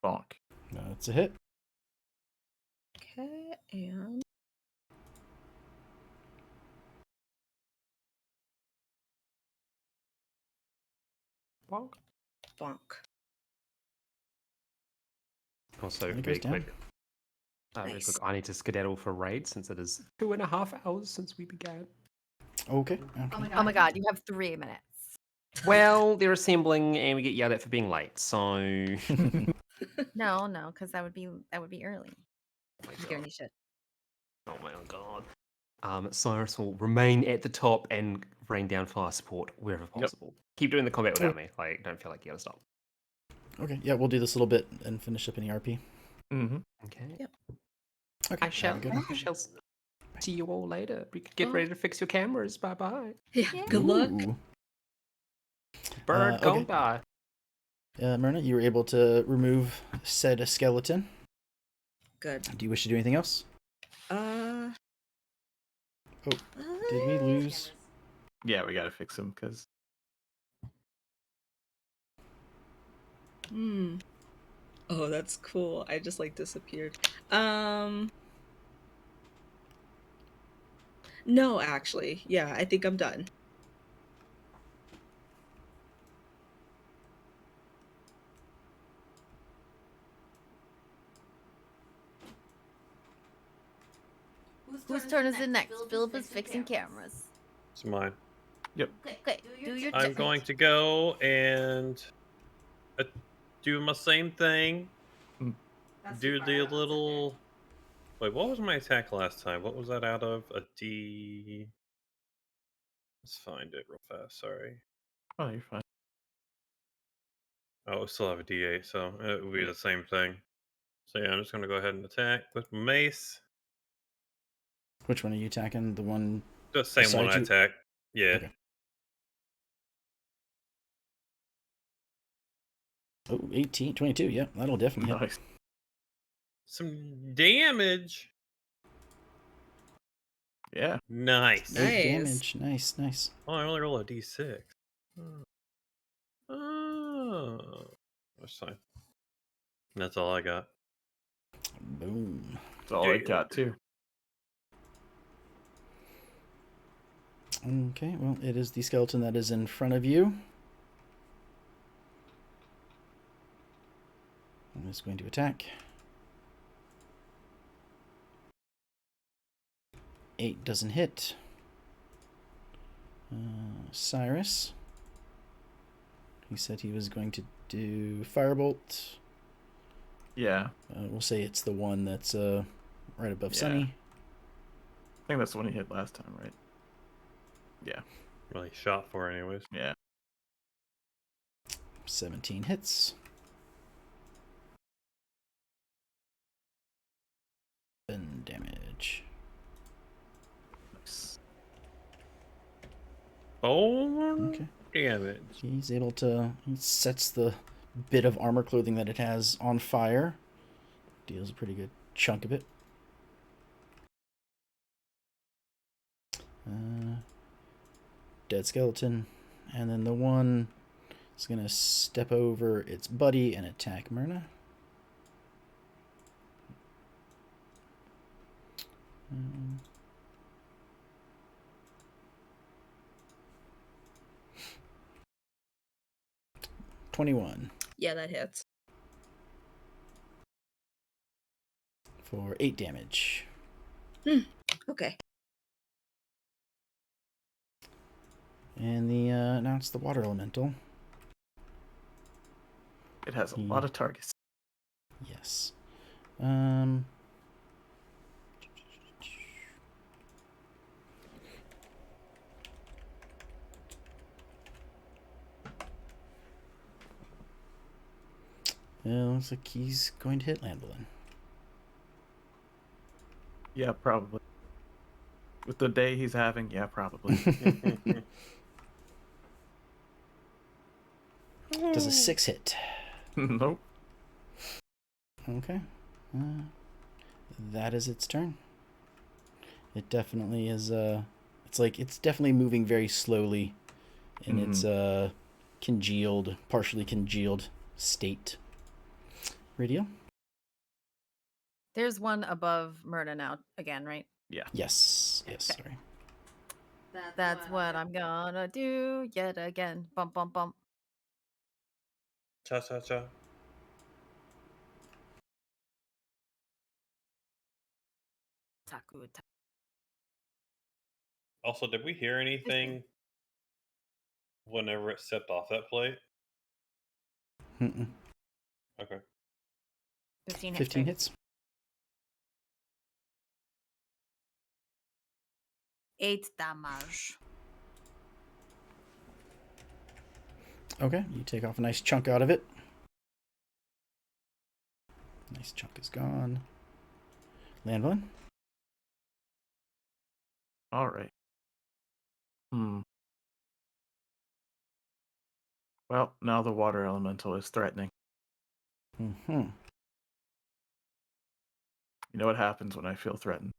Bonk. That's a hit. Okay, and... Bonk. Bonk. Also, And it very goes down. quick, Real Nice. quick, I need to skedaddle for raid since it is 2.5 hours since we began. Okay. Oh my god, you have 3 minutes. Well, they're assembling and we get yelled at for being late, so. No, because that would be early. Oh my I'm giving god. you shit. Oh my god. Cyrus will remain at the top and rain down fire support wherever possible. Keep doing the combat without me. Like, don't feel like you gotta stop. Okay. Yeah, we'll do this little bit and finish up in ERP. Mm-hmm. Okay. Yep. Okay. I shall. good. I shall see you all later. We could get ready to fix your cameras. Bye bye. Yeah. Good luck. Ooh. Bird, okay. don't die. Myrna, you were able to remove said skeleton. Good. Do you wish to do anything else? Uh. Oh, did we lose? Yeah, we gotta fix him because Oh, that's cool. I just like disappeared. No, actually. Yeah, I think I'm done. Whose turn is it next? Philip is fixing cameras. It's mine. Okay, do your I'm check. going to go and do my same thing. Do the little. Wait, what was my attack last time? What was that out of? A D. Let's find it real fast. Sorry. oh, you're fine. Oh, we still have a D8, so it will be the same thing. So yeah, I'm just gonna go ahead and attack with my mace. Which one are you attacking? The one The same one beside I you? attacked. Yeah. Okay. Oh, 18, 22. Yeah, that'll definitely hit. Nice. Some damage. Yeah. Nice. Nice. 8 damage. Nice. Oh, I only roll a D6. Oh, that's fine. That's all I got. Boom. That's all I got too. Okay, well, it is the skeleton that is in front of you. I'm just going to attack. 8 doesn't hit. Cyrus. He said he was going to do Firebolt. Yeah. We'll say it's the one that's right above Yeah. Sunny. I think that's the one he hit last time, right? Yeah. Well, he shot for anyways. Yeah. 17 hits. 7 damage. Nice. Oh, Okay. damage. He's able to... He sets the bit of armor clothing that it has on fire. Deals a pretty good chunk of it. Dead skeleton. And then the one is going to step over its buddy and attack Myrna. Um, $21 Yeah, that hits. for 8 damage. Okay. And now it's the water elemental. It has a lot of targets. Yes. Looks like he's going to hit Landolin. Yeah, probably. With the day he's having, yeah, probably. Does a 6 hit? Nope. Okay. That is its turn. It definitely is. It's definitely moving very slowly in its partially congealed state. Radio? There's one above Myrna now again, right? Yeah. Yes. Okay. Sorry. That's what I'm gonna do yet again. Bump, bump, bump. Cha cha cha. good. Also, did we hear anything whenever it stepped off that plate? Mm-mm. Okay. 15 hits. 15 right? hits. 8 damage. Okay, you take off a nice chunk out of it. Nice chunk is gone. Landvin? All right. Well, now the water elemental is threatening. Mm-hmm. You know what happens when I feel threatened?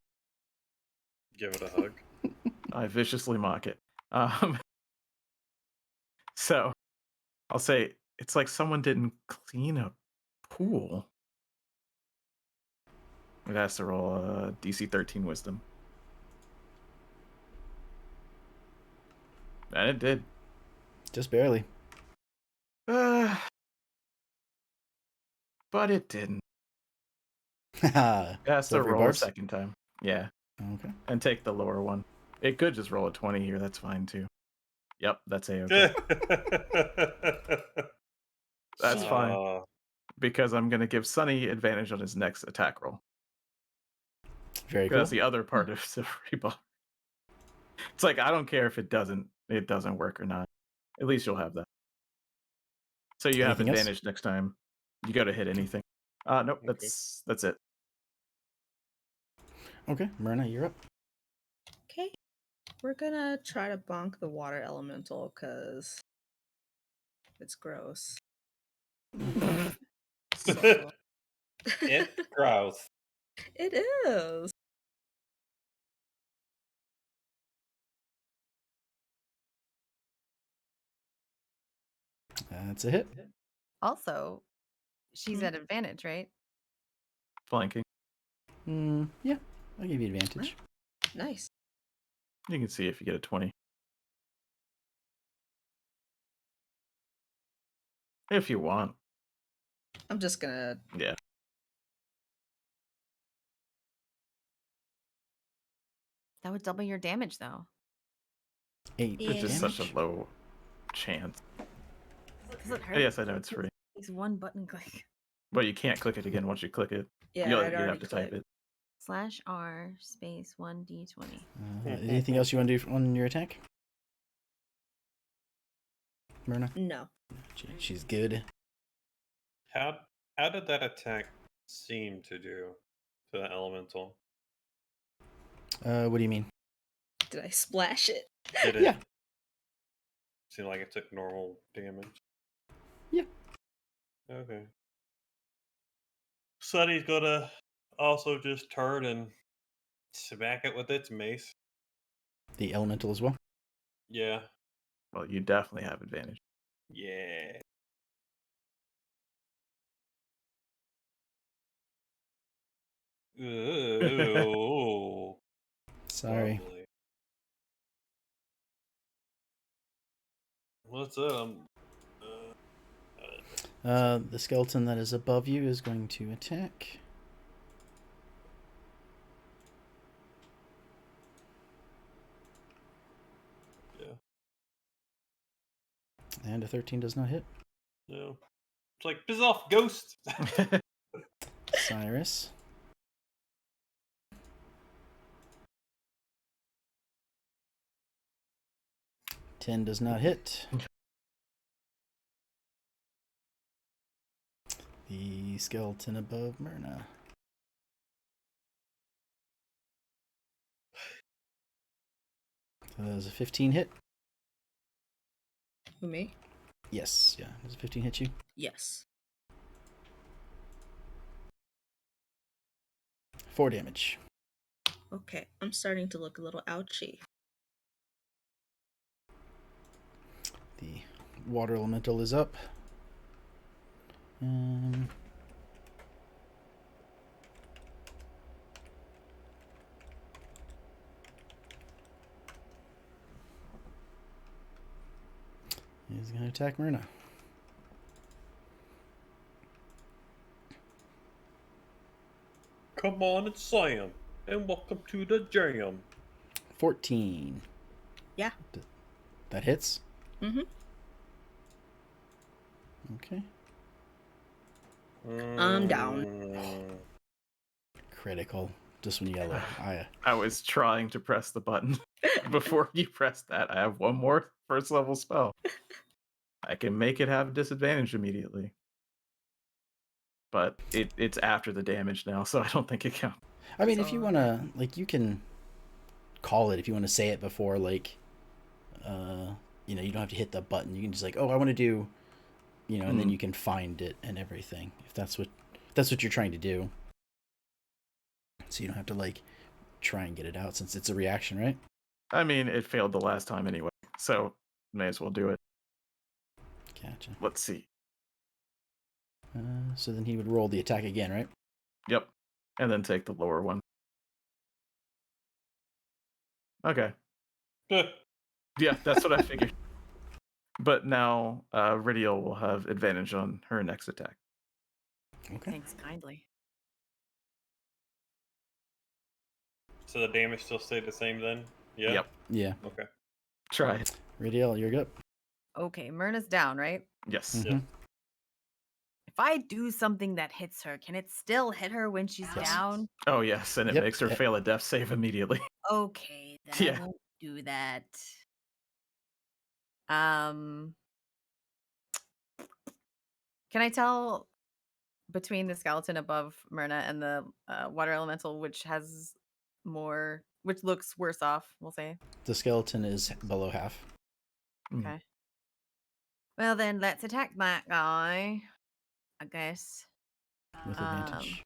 Give it a hug. I viciously mock it. So, I'll say it's like someone didn't clean a pool. It has to roll a DC 13 Wisdom. And it did. Just barely. But it didn't. Haha. It has So to for your roll a barbs? second time. Yeah. Okay. And take the lower one. It could just roll a 20 here. That's fine too. Yep, that's A-okay. That's fine. Because I'm going to give Sunny advantage on his next attack roll. Very cool. That's the other part of the rebuff. It's like, I don't care if it doesn't work or not. At least you'll have that. So you have Anything else? advantage next time you go to hit anything. Nope, Okay. that's it. Okay, Myrna, you're up. Okay. We're gonna try to bonk the water elemental because it's gross. So It's gross. it is. That's a hit. Also, she's Hmm. at advantage, right? Flanking. Yeah, I'll give you advantage. Nice. You can see if you get a 20. If you want. I'm just gonna. Yeah. That would double your damage, though. 8 Yeah. It's just damage. such a low chance. Does it hurt? Yes, I know it's free. It's one button click. But you can't click it again once you click it. Yeah, you I'd have already to type clicked. it. /R space 1d20. Anything else you want to do on your attack? Myrna? No. She's good. How did that attack seem to do to the elemental? What do you mean? Did I splash it? Did it Yeah. seem like it took normal damage? Yeah. Okay. Sunny's gonna also just turn and smack it with its mace. The elemental as well? Yeah. Well, you definitely have advantage. Yeah. Ooh. Sorry. Lovely. What's up? The skeleton that is above you is going to attack. Yeah. And a 13 does not hit. No. It's like, piss off, ghost! Cyrus. Ten does not hit. The skeleton above Myrna. So that was a 15 hit. Who, me? Yes, yeah. Does a 15 hit you? Yes. 4 damage. Okay, I'm starting to look a little ouchy. The water elemental is up. He's going to attack Myrna. Come on and slam. And welcome to the jam. 14. Yeah. That hits. Mm-hmm. Okay. I'm down. Critical. Just when you got a I was trying to press the button. Before you press that, I have one more first level spell. I can make it have disadvantage immediately. But it's after the damage now, so I don't think it counts. I mean, if you want to, like, you can call it if you want to say it before, like, you know, you don't have to hit the button. You can just like, oh, I want to do, you know, and then you can find it and everything. If that's what you're trying to do. So you don't have to, like, try and get it out since it's a reaction, right? I mean, it failed the last time anyway, so may as well do it. Gotcha. Let's see. So then he would roll the attack again, right? Yep. And then take the lower one. Okay. Yeah, that's what I figured. But now Ridiel will have advantage on her next attack. Okay. Thanks kindly. So the damage still stayed the same then? Yeah? Yep. Yeah. Okay. Try it. Ridiel, you're up. Okay, Myrna's down, right? Yes. Mhm. Yeah. If I do something that hits her, can it still hit her when she's Yes. down? Oh, yes, and it Yep. makes her fail a death save immediately. Okay, then Yeah. I won't do that. Can I tell between the skeleton above Myrna and the water elemental which looks worse off, we'll say? The skeleton is below half. Mm. Okay. Well, then let's attack that guy, I guess. With advantage.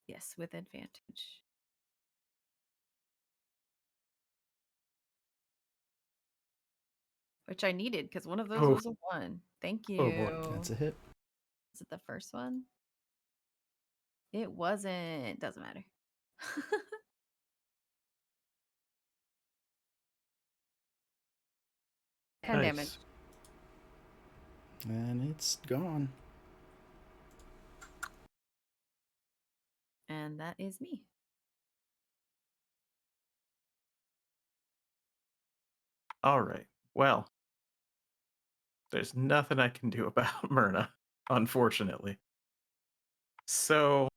Yes, with advantage. Which I needed because one of those Oh. was a 1. Thank you. Oh, boy. That's a hit. Is it the first one? It wasn't. Doesn't matter. 10 Nice. damage. And it's gone. And that is me. All right. Well, there's nothing I can do about Myrna, unfortunately. So,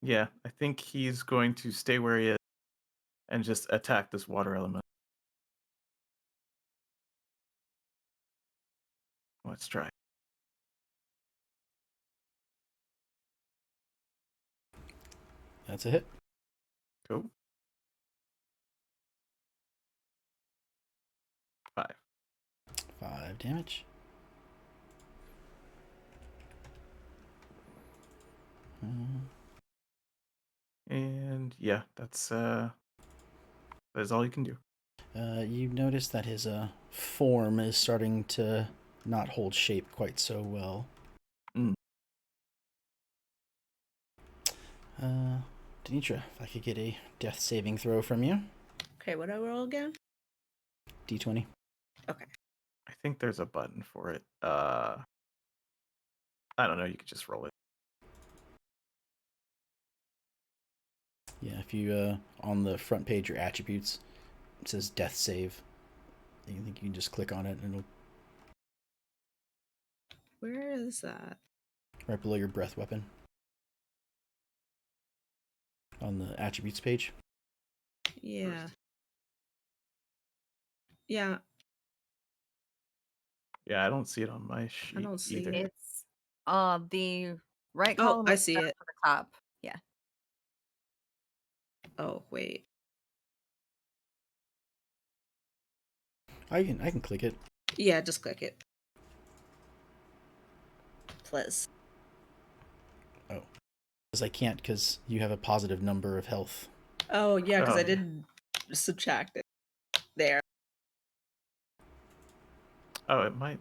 yeah, I think he's going to stay where he is and just attack this water element. Let's try. That's a hit. Cool. 5. 5 damage. And yeah, that's all you can do. You notice that his form is starting to not hold shape quite so well. Denitra, if I could get a death saving throw from you. Okay, what do I roll again? D20. Okay. I think there's a button for it. I don't know. You could just roll it. Yeah, if you on the front page, your attributes, it says death save. I think you can just click on it and it'll Where is that? right below your breath weapon. On the attributes page. Yeah. Yeah, Yeah, I don't see it on my sheet I don't see either. it. It's the right Oh, column. I with see down it. to the top. Yeah. Oh, wait. I can click it. Yeah, just click it. Please. Oh. Because I can't because you have a positive number of health. Oh, yeah, because I Oh. did subtract it. There. Oh, it might.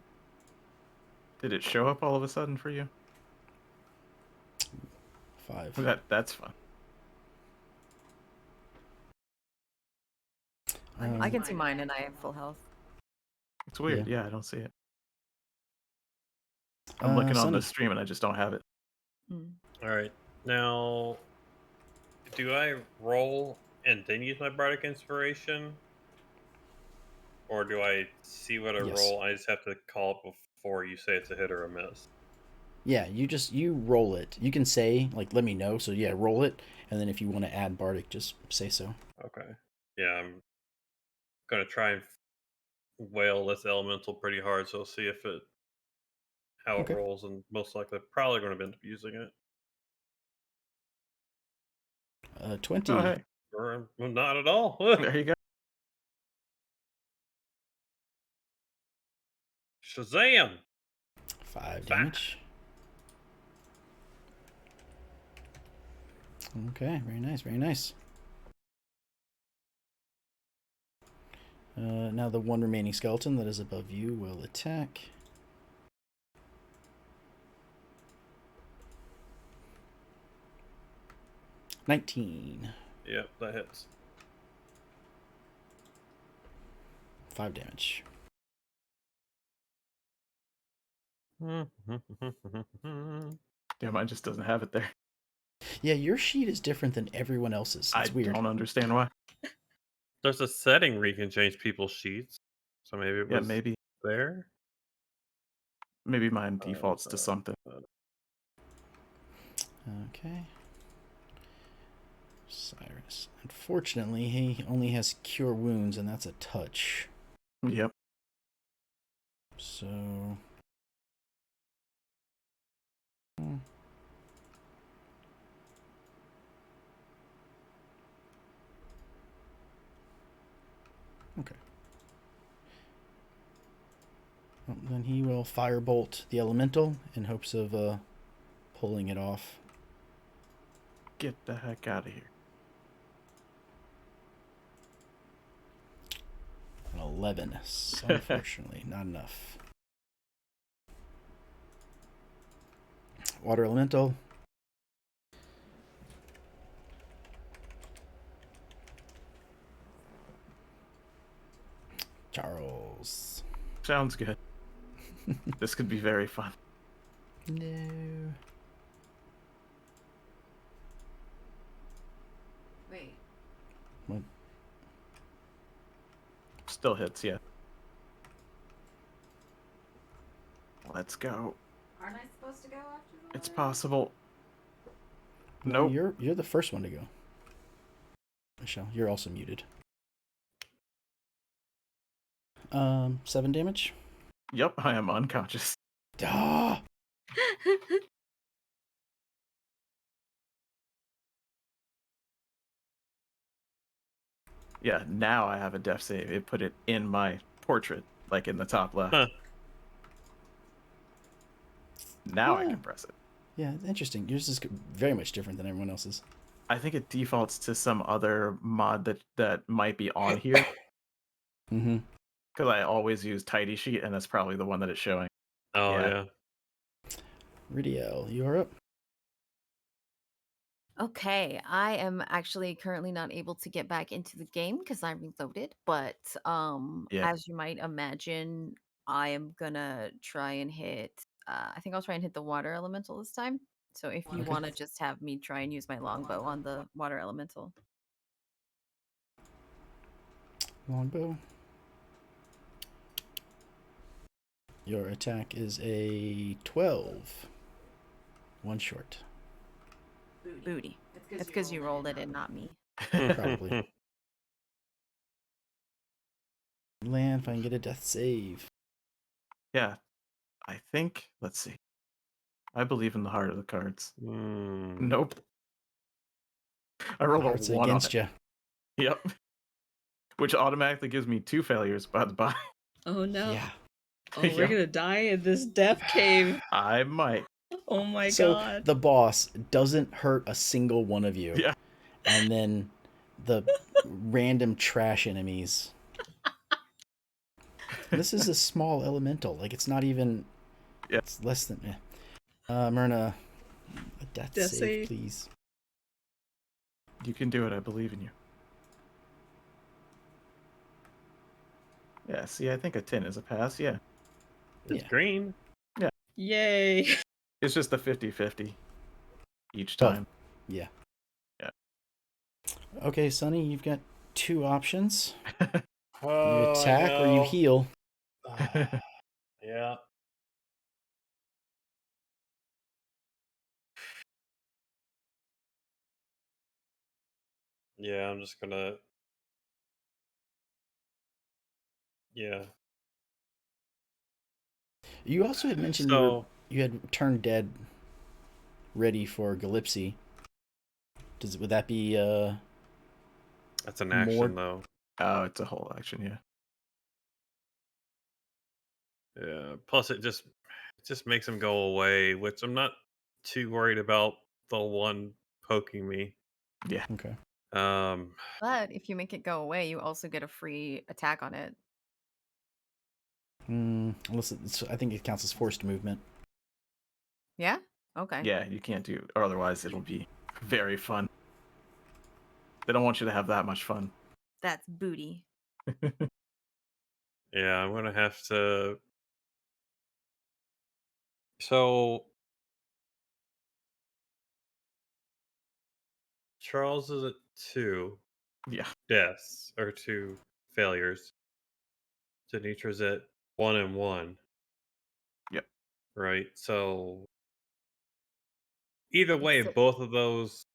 Did it show up all of a sudden for you? 5. That's fun. I can see mine and I have full health. It's weird. Yeah, I don't see it. I'm looking on Sunny. the stream and I just don't have it. Mm. All right. Now, do I roll and then use my bardic inspiration, or do I see what I Yes. roll? I just have to call it before you say it's a hit or a miss. Yeah, you roll it. You can say like, "Let me know." So yeah, roll it, and then if you want to add bardic, just say so. Okay. Yeah, I'm gonna try and wail this elemental pretty hard, so I'll see if it how Okay. it rolls, and most likely probably going to end up using it. 20. Oh, hey. Or not at all. There you go. Shazam! 5 damage. Okay, very nice, very nice. Now the one remaining skeleton that is above you will attack. $19. Yep, that hits. 5 damage. Yeah, mine just doesn't have it there. Yeah, your sheet is different than everyone else's. It's I weird. don't understand why. There's a setting where you can change people's sheets, so maybe it Yeah, was maybe there. mine defaults to something. Okay. Cyrus. Unfortunately, he only has cure wounds, and that's a touch. Yep. So. Okay. Well, then he will firebolt the elemental in hopes of pulling it off. Get the heck out of here. An 11. So unfortunately, not enough. Water elemental. Charles. Sounds good. This could be very fun. No. Wait. What? Still hits, yeah. Let's go. Aren't I supposed to go after the It's possible. No, Nope. you're the first one to go. Michelle, you're also muted. 7 damage. Yep, I am unconscious. Ah! Yeah, now I have a death save. It put it in my portrait, like in the top left. Huh. Now I Yeah. can press it. Yeah, interesting. Yours is very much different than everyone else's. I think it defaults to some other mod that might be on here. Mm-hmm. Because I always use Tidy Sheet, and that's probably the one that it's showing. Oh Yeah. yeah. Ridiel, you are up. Okay, I am actually currently not able to get back into the game because I reloaded, but Yeah. as you might imagine, I am gonna try and hit I think I'll try and hit the water elemental this time. So if you Okay. want to just have me try and use my longbow on the water elemental. Longbow. Your attack is a 12. One short. Booty. It's because you rolled it and not me. Probably. Land if I can get a death save. Yeah. I think, let's see. I believe in the heart of the cards. Nope. I rolled Hearts a 1 on against it. you. Yep. Which automatically gives me 2 failures by the by. Oh no. Yeah. Oh, we're Yeah. gonna die in this death cave. I might. Oh my So god. the boss doesn't hurt a single one of you. Yeah. And then the random trash enemies. This is a small elemental. Like, it's not even... Yeah. It's less than... Myrna, a death Death save, save. please. You can do it. I believe in you. Yeah, see, I think a 10 is a pass. Yeah. It's Yeah. green. Yay. It's just a 50-50 each Oh. time. Yeah. Yeah. Okay, Sonny, you've got two options. You Oh, attack or you heal. Yeah. Yeah, I'm just gonna. Yeah. You also had mentioned So you had turned dead ready for Galipsy. Would that be that's an more- action, though. Oh, it's a whole action, yeah. Yeah. Plus, it just makes him go away, which I'm not too worried about the one poking me. Yeah. okay? But if you make it go away, you also get a free attack on it. Unless I think it counts as forced movement. Yeah? Okay. Yeah, you can't do, or otherwise it'll be very fun. They don't want you to have that much fun. That's booty. Yeah, I'm gonna have to. So Charles is at 2 Yeah. deaths or 2 failures. Denitra's at 1 and 1. Yep. Right. So either way, So- both of those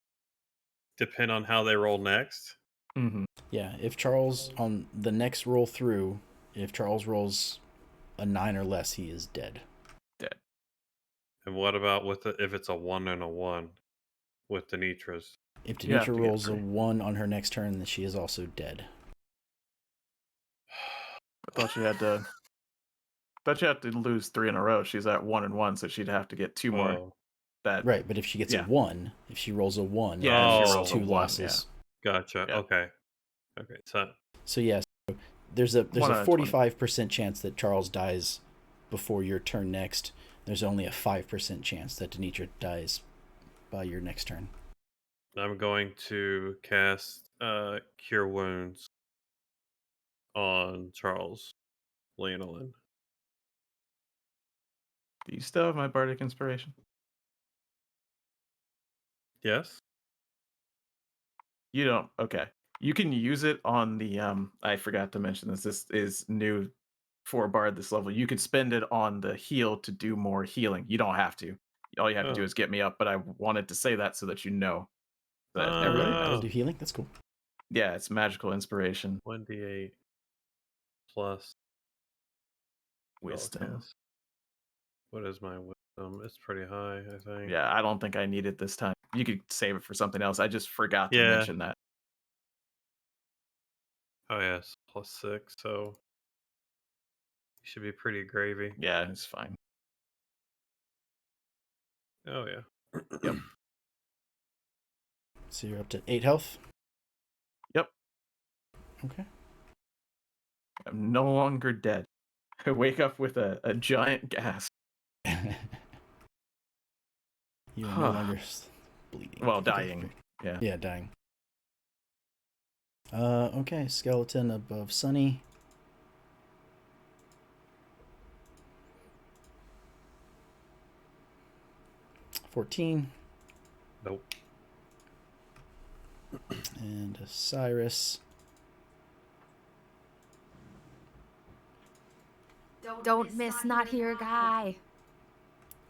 depend on how they roll next. Mm-hmm. Yeah, if Charles on the next roll through, if Charles rolls a 9 or less, he is dead. Dead. And what about if it's a 1 and a 1 with Denitra's? If You have Denitra to get rolls a 3. 1 on her next turn, then she is also dead. I thought you had to. Thought you had to lose 3 in a row. She's at 1 and 1, so she'd have to get 2 more. Oh, That Right, but if she gets a Yeah. 1, if she rolls a 1, Yeah, then if she it's rolls a 2 1, losses. gotcha. Yeah. Okay. So So yes, there's a 1 out of 20. 45% chance that Charles dies before your turn next. There's only a 5% chance that Denitra dies by your next turn. I'm going to cast Cure Wounds on Charles Leonelin. Do you still have my bardic inspiration? Yes. You don't. Okay. You can use it on the I forgot to mention this. This is new for bard this level. You could spend it on the heal to do more healing. You don't have to. All you have to do Oh. is get me up, but I wanted to say that so that you know that Oh. everybody I'll knows. do healing. That's cool. Yeah, it's magical inspiration, 1d8 plus wisdom. spellcast. What is my wisdom? It's pretty high, I think. Yeah, I don't think I need it this time. You could save it for something else. I just forgot to Yeah. mention that. Oh yes, plus 6. So you should be pretty gravy. Yeah, it's fine. Oh yeah. Yep. So you're up to 8 health. Yep. Okay. I'm no longer dead. I wake up with a giant gas. You are no longer bleeding. Well, Okay, dying. great. Yeah. Yeah, dying. Okay, skeleton above Sunny. $14. Nope. And Cyrus. Don't miss not here, guy.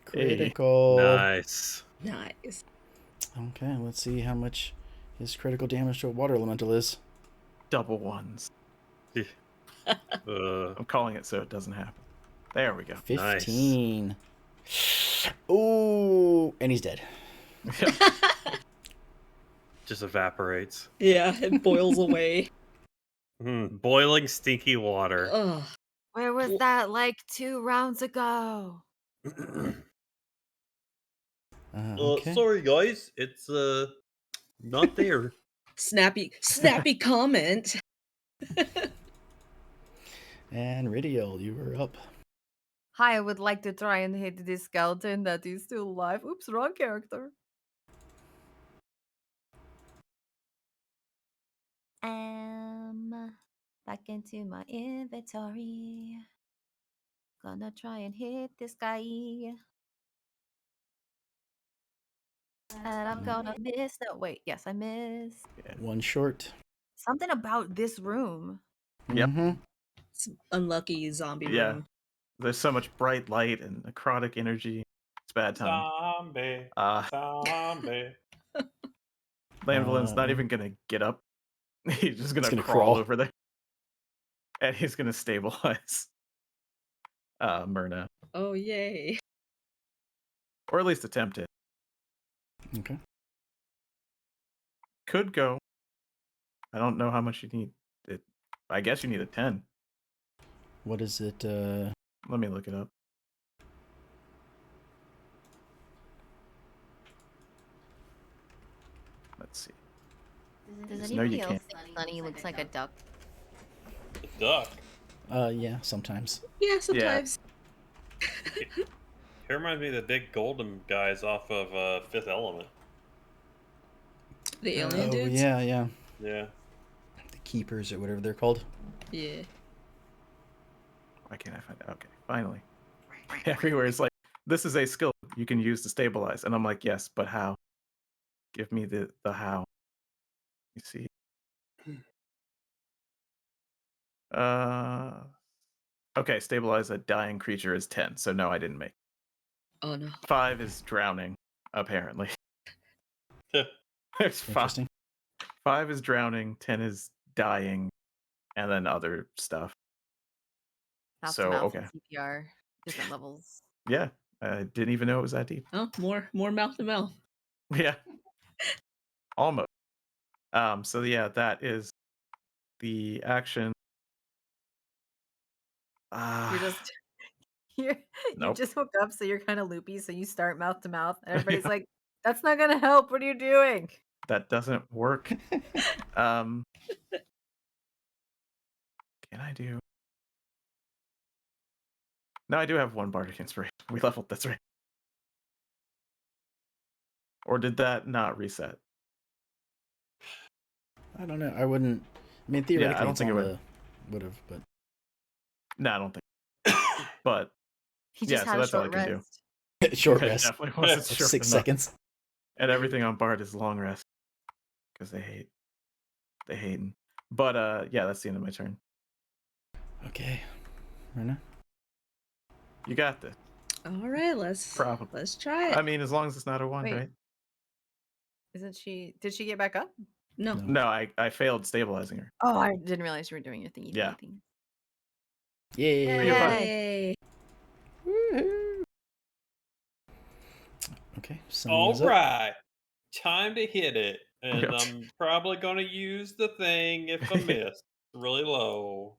Critical. Nice. Nice. Okay, let's see how much his critical damage to a water elemental is. Double ones. Uh, I'm calling it so it doesn't happen. There we go. 15. Ooh, and he's dead. just evaporates. Yeah, it boils away. Boiling stinky water. Ugh. Where was Well- that like 2 rounds ago? Okay. Sorry guys, it's not there. Snappy comment. And Ridiel, you were up. Hi, I would like to try and hit this skeleton that is still alive. Oops, wrong character. Back into my inventory. Gonna try and hit this guy. And I'm gonna miss. No, wait. Yes, I miss. One short. Something about this room. Yep. Mm-hmm. It's unlucky zombie Yeah. room. There's so much bright light and necrotic energy. It's bad time. Zombie. Uh, Zombie. Lanvalin's not even gonna get up. He's just gonna, gonna crawl crawl. over there. And he's gonna stabilize Myrna. Oh, yay. Or at least attempt it. Okay. Could go. I don't know how much you need. I guess you need a 10. What is it? Let me look it up. Let's see. Does No, you anybody else can't. think Sunny looks like a duck? The duck. Yeah, sometimes. Yeah, sometimes. He reminds me of the big golden guys off of Fifth Element. The alien Oh, dudes? yeah, yeah. Yeah. The keepers or whatever they're called. Yeah. Why can't I find it? Okay, finally. Everywhere is like, this is a skill you can use to stabilize. And I'm like, yes, but how? Give me the how. You see. Okay, stabilize a dying creature is 10. So no, I didn't make. Oh, no. 5 is drowning, apparently. There's 5. Interesting. 5 is drowning, 10 is dying, and then other stuff. Mouth So, to mouth okay. and CPR, different levels. Yeah, I didn't even know it was that deep. Oh, more mouth to mouth. Yeah. Almost. So yeah, that is the action. You're just you Nope. just woke up, so you're kind of loopy. So you start mouth to mouth, and everybody's like, "That's not gonna help. What are you doing?" That doesn't work. Can I do? No, I do have one bardic inspiration. We leveled, that's right. Or did that not reset? I don't know. I wouldn't. I mean, theoretically, I don't it's think it on would. the would have, but No, I don't think. But He Yeah, just so had a that's all short I can do. rest. short it rest. definitely wasn't Of short 6 enough. seconds. And everything on Bard is long rest because they hating. But yeah, that's the end of my turn. Okay. Rena? Oh, You got this. All right, let's Probably. try it. I mean, as long as it's not a 1, Wait. right? Isn't she? Did she get back up? No. No. No, I failed stabilizing her. Oh, I didn't realize you were doing your thingy. Yeah. Thing. Yay! You're fine. Yay. Woohoo! Okay. All Sunny's up. right. Time to hit it. And Yep. I'm probably going to use the thing if I miss. Really low.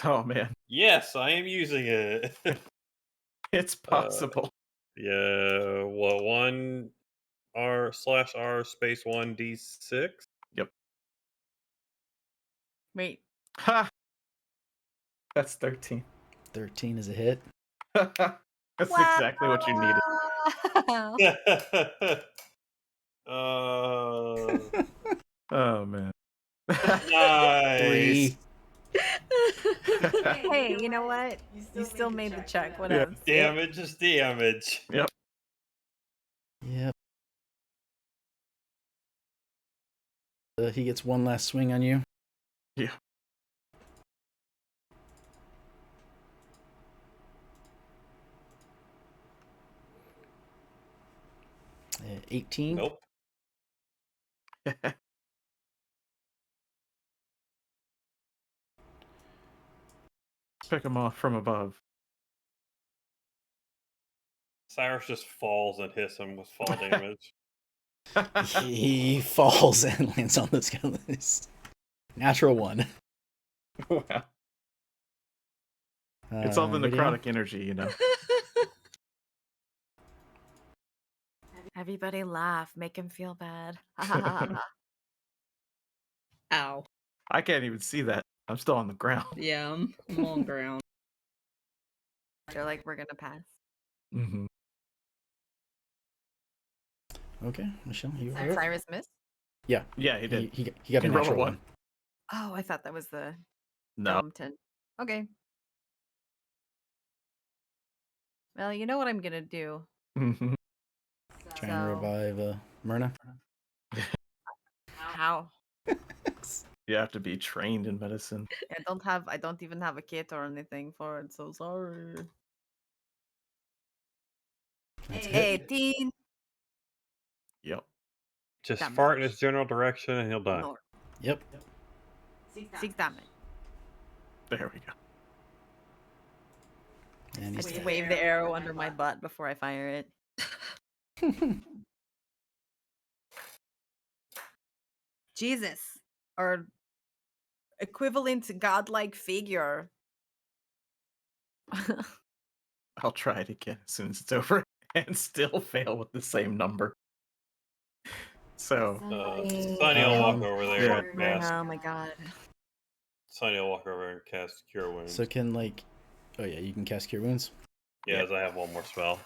Oh man, Yes, I am using it. it's possible. Yeah. Well, 1R/R space 1d6. Wait. Ha! That's 13. 13 is a hit. That's exactly what you needed. Wow. Oh man. Nice. 3. Hey, you know what? You still made the check. What Yeah. else? Damage is damage. Yep. He gets one last swing on you. Yeah. Uh, 18. Nope. Pick him off from above. Cyrus just falls and hits him with fall damage. He falls and lands on the skeletons. Natural 1. Wow. It's all the Radion? necrotic energy, you know. Everybody laugh. Make him feel bad. Ow. I can't even see that. I'm still on the ground. Yeah, I'm on ground. They're like, we're gonna pass. Mm-hmm. Okay, Michelle, you Did are up. Cyrus miss? Yeah, he did. He got a He rolled a natural 1. 1. Oh, I thought that was the No. Dome Okay. Well, you know what I'm gonna do. Mhm. Try and So- revive Myrna. How? You have to be trained in medicine. I don't even have a kit or anything for it, so sorry. That's a hit. 18. Yep. Just Damage. fart in his general direction and he'll die. No. Yep. 6 damage. There we go. And he's Just dead. wave the arrow under my butt before I fire it. Jesus. Or equivalent godlike figure. I'll try it again as soon as it's over and still fail with the same number. So, Sunny will walk Um, over there yeah. and cast. Oh my god. Sunny will walk over and cast Cure Wounds. So can like, oh yeah, you can cast Cure Wounds. Yeah, as I have one more spell.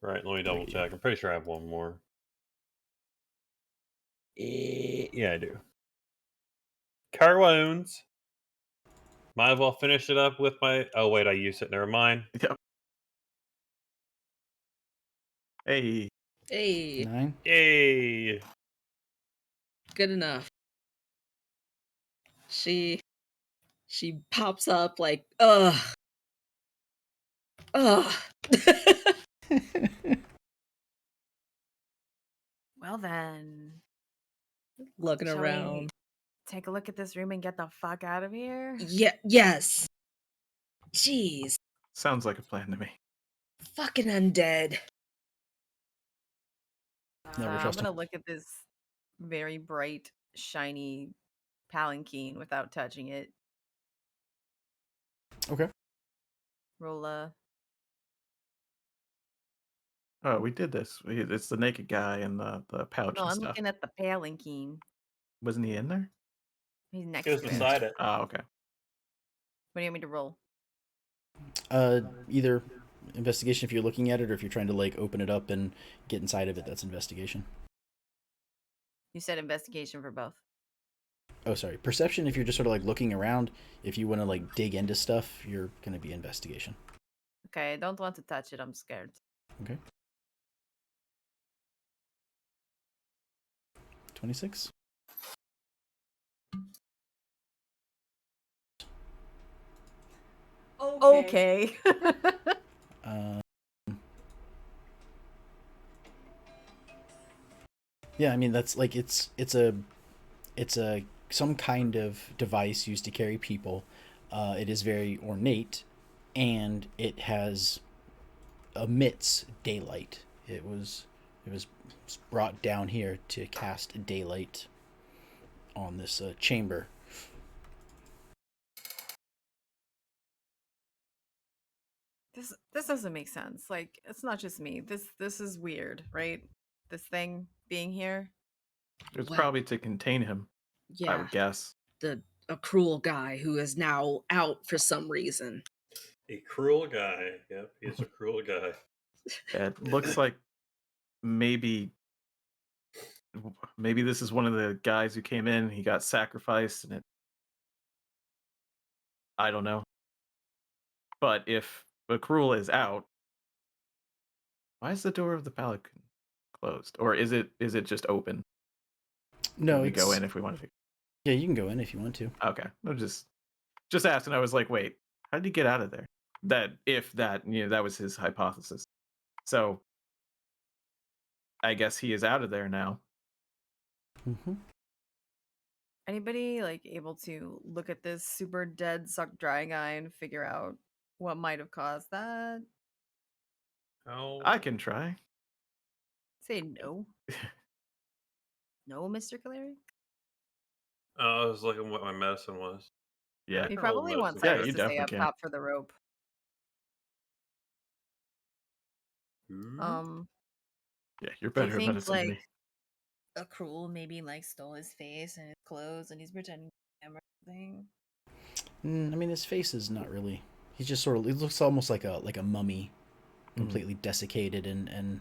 Right, let me double check. I'm pretty sure I have one more. Yeah, I do. Cure Wounds. Might as well finish it up with my. Oh wait, I used it. Never mind. Yep. Hey. Hey, 9. Yay! good enough. She pops up like, ugh. Ugh. Well then. Looking Shall we around. take a look at this room and get the fuck out of here? Yeah, yes. Jeez. Sounds like a plan to me. Fucking undead. Never I'm trust gonna him. look at this very bright, shiny palanquin without touching it. Okay. Roll a. Oh, we did this. It's the naked guy and the pouch No, and I'm stuff. looking at the palanquin. Wasn't he in there? He's next It was to it. beside it. Oh, okay. What do you want me to roll? Either investigation if you're looking at it, or if you're trying to like open it up and get inside of it, that's investigation. You said investigation for both. Oh, sorry. Perception if you're just sort of like looking around. If you want to like dig into stuff, you're gonna be investigation. Okay, I don't want to touch it. I'm scared. Okay. 26. Okay. Um, yeah, I mean that's like it's a some kind of device used to carry people. It is very ornate, and it emits daylight. It was brought down here to cast daylight on this chamber. This doesn't make sense. Like, it's not just me. This is weird, right? This thing being here. It was Well, probably to contain him, I yeah, would guess. a cruel guy who is now out for some reason. A cruel guy. Yep, he's a cruel guy. It looks like maybe this is one of the guys who came in. He got sacrificed, and I don't know. But if Akruel is out, why is the door of the pelican closed, or is it just open? No, Can we it's go in if we want to. yeah. You can go in if you want to. Okay, I'm just asking. I was like, wait, how did he get out of there? That was his hypothesis. So I guess he is out of there now. Mm-hmm. Anybody like able to look at this super dead, sucked dry guy and figure out what might have caused that? How? I can try. Say no. No, Mr. Caleri? I was looking what my medicine was. Yeah. You can roll probably want medicine Yeah, Cyrus you to stay definitely up can. top for the rope. Ooh. Yeah, you're Do you better at think medicine than like me. Akruel maybe like stole his face and his clothes and he's pretending to be him or something? I mean, his face is not really. He's just sort of. It looks almost like a mummy, completely desiccated and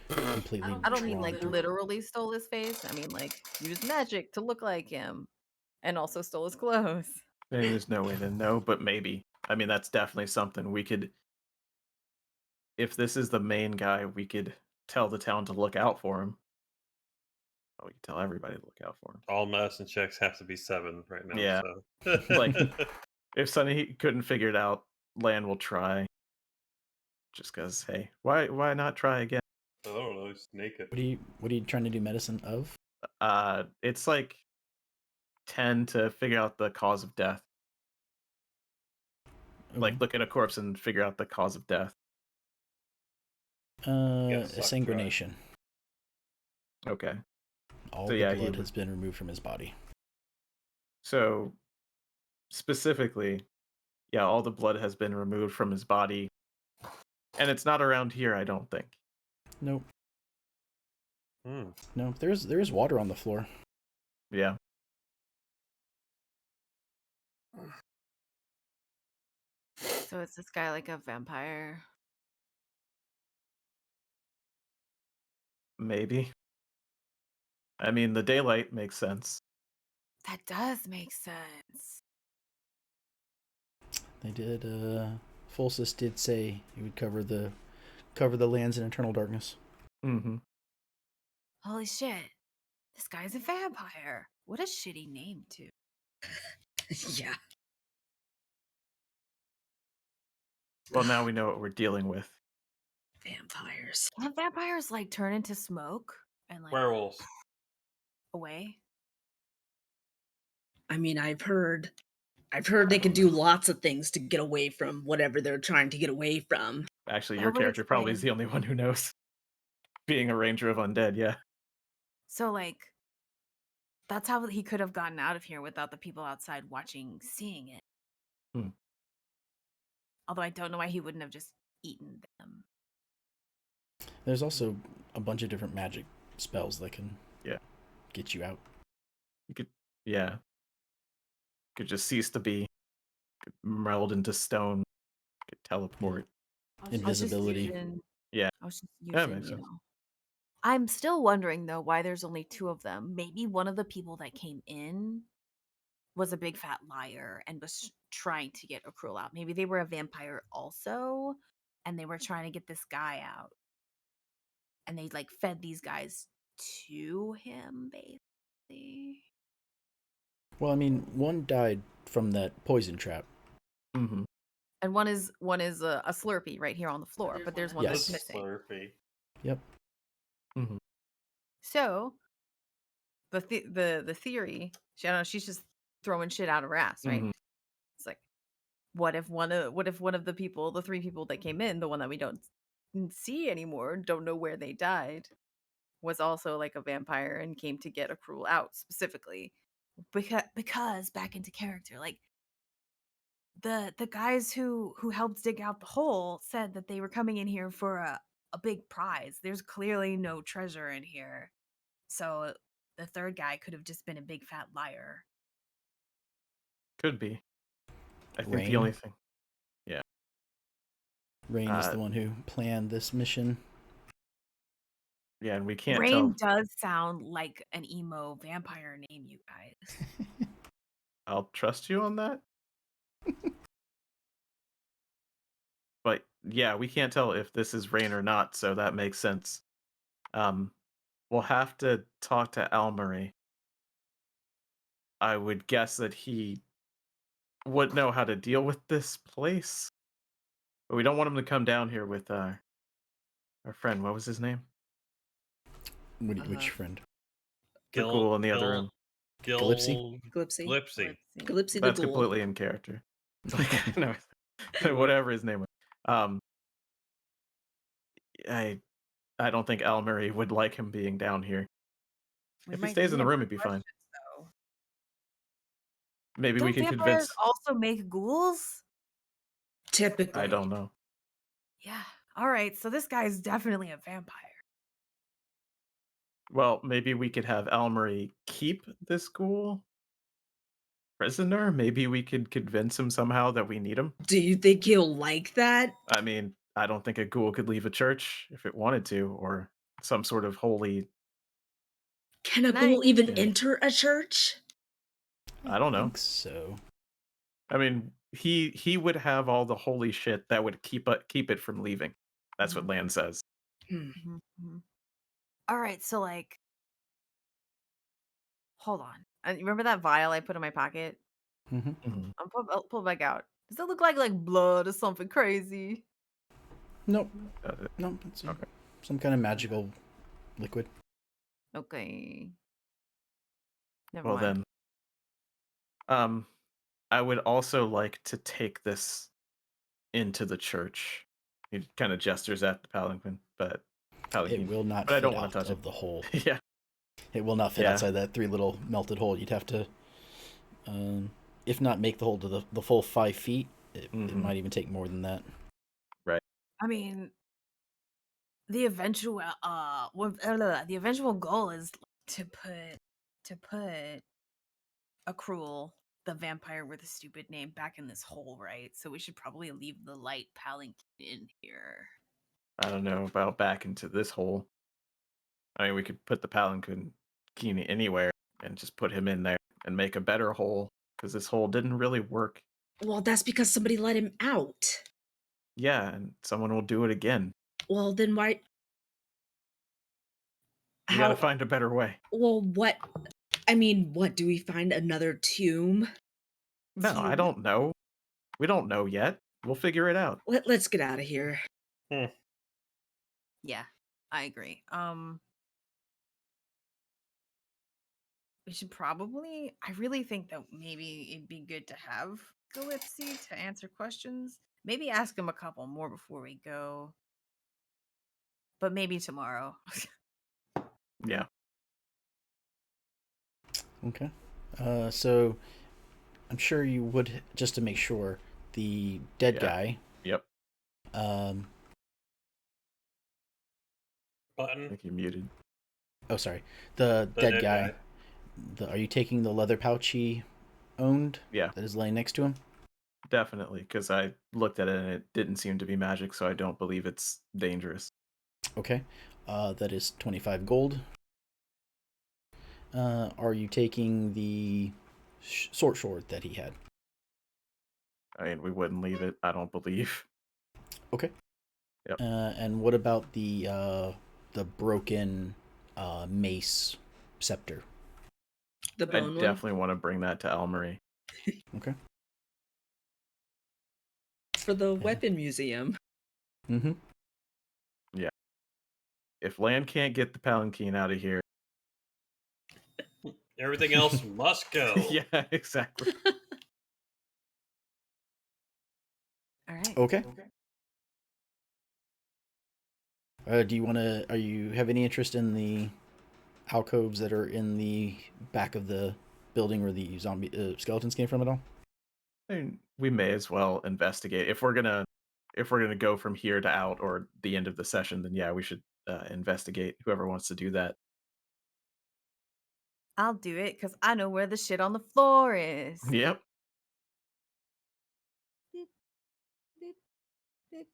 completely. I don't mean drawn like through. literally stole his face. I mean like used magic to look like him and also stole his clothes. Maybe there's no way to know, but maybe. I mean, that's definitely something we could. If this is the main guy, we could tell the town to look out for him. Oh, we could tell everybody to look out for him. All medicine checks have to be 7 right now. Yeah. So Like, if Sonny couldn't figure it out, Lan will try. Just because, hey, why not try again? I don't know, snake it. What are you trying to do medicine of? It's like 10 to figure out the cause of death. Like, look at a corpse and figure out the cause of death. Sanguination. Okay. All So, the yeah, he blood would- has been removed from his body. So, specifically, yeah, all the blood has been removed from his body. And it's not around here, I don't think. Nope. Hmm. No, there's water on the floor. Yeah. So is this guy like a vampire? Maybe. I mean, the daylight makes sense. That does make sense. They did. Fulsus did say he would cover the lands in eternal darkness. Mm-hmm. Holy shit. This guy's a vampire. What a shitty name, too. Yeah. Well, now we know what we're dealing with. Vampires. Can't vampires like turn into smoke and like Werewolves. away? I mean, I've heard they can do lots of things to get away from whatever they're trying to get away from. Actually, That your would character probably is explain- the only one who knows. Being a ranger of undead, yeah. So like that's how he could have gotten out of here without the people outside seeing it. Hmm. Although I don't know why he wouldn't have just eaten them. There's also a bunch of different magic spells that can get you out. You could, yeah. Could just cease to be. Could meld into stone. Could teleport. Invisibility. Yeah. I was just That using, makes sense. I'm still wondering though why there's only 2 of them. Maybe one of the people that came in was a big fat liar and was trying to get Akruel out. Maybe they were a vampire also, and they were trying to get this guy out. And they like fed these guys to him, basically. Well, I mean, one died from that poison trap. Mm-hmm. And one is a Slurpee right here on the floor, but there's one Yes. that's missing. Slurpee. Yep. Mm-hmm. So the theory, I don't know, she's just throwing shit out of her ass, right? Mhm. It's like, what if one of the people, the 3 people that came in, the one that we don't see anymore, don't know where they died, was also like a vampire and came to get Akruel out specifically, because back into character, like the guys who helped dig out the hole said that they were coming in here for a big prize. There's clearly no treasure in here. So the third guy could have just been a big fat liar. Could be. I think Rain. the only thing. Rain is the one who planned this mission. Yeah, and we can't Rain tell. does sound like an emo vampire name, you guys. I'll trust you on that. But yeah, we can't tell if this is rain or not, so that makes sense. We'll have to talk to Almery. I would guess that he would know how to deal with this place. But we don't want him to come down here with our friend. What was his name? Which friend? The ghoul in the other room. Calypsy? Glipsy. Glipsy. Glipsy the That's ghoul. completely in character. Like, no, whatever his name was. I don't think Almery would like him being down here. If he stays in the room, it'd be fine. Maybe Don't we can vampires convince. also make ghouls? Typically. I don't know. Yeah. All right. So this guy is definitely a vampire. Well, maybe we could have Almery keep this ghoul prisoner. Maybe we could convince him somehow that we need him. Do you think he'll like that? I mean, I don't think a ghoul could leave a church if it wanted to, or some sort of holy. Can a Nice. ghoul even Yeah. enter a church? I don't know. think so. I mean, he would have all the holy shit that would keep it from leaving. That's what Lan says. All right, so like, hold on. Remember that vial I put in my pocket? Mhm. I'll pull it back out. Does it look like blood or something crazy? Nope. Does it? No, it's Okay. some kind of magical liquid. Okay. Never Well mind. then, I would also like to take this into the church. He kind of gestures at the palanquin, It will not but I fit don't want out to touch of it. the hole. Yeah, It will not fit Yeah. outside that 3 little melted hole. You'd have to, if not make the hole to the full 5 feet, it Mhm. might even take more than that. I mean, the eventual the eventual goal is to put Akruel, the vampire with a stupid name, back in this hole, right? So we should probably leave the light palanquin in here. I don't know about back into this hole. I mean, we could put the palanquin anywhere and just put him in there and make a better hole because this hole didn't really work. Well, that's because somebody let him out. Yeah, and someone will do it again. Well, then why? We got to find a better way. Well, what? I mean, what? Do we find another tomb? No, I don't know. We don't know yet. We'll figure it out. Let's get out of here. Yeah, I agree. We should probably. I really think that maybe it'd be good to have Gillipsy to answer questions. Maybe ask him a couple more before we go. But maybe tomorrow. Yeah. Okay. So I'm sure you would, just to make sure, the dead Yeah. guy. Yep. I Button. think you muted. Oh, sorry. The dead guy. Are you taking the leather pouch he owned? Yeah. That is laying next to him? Definitely, because I looked at it and it didn't seem to be magic, so I don't believe it's dangerous. Okay. That is 25 gold. Are you taking the short sword that he had? I mean, we wouldn't leave it, I don't believe. Okay. Yep. And what about the broken mace scepter? The I bone one. definitely want to bring that to Elmarie. Okay. For the weapon museum. Mm-hmm. Yeah. If Lan can't get the palanquin out of here. Everything else must go. Yeah, exactly. All right. Okay. Do you want to? Are you have any interest in the alcoves that are in the back of the building where the zombie skeletons came from at all? I mean, we may as well investigate. If we're gonna go from here to out or the end of the session, then yeah, we should investigate. Whoever wants to do that. I'll do it because I know where the shit on the floor is. Yep. Beep, beep, beep.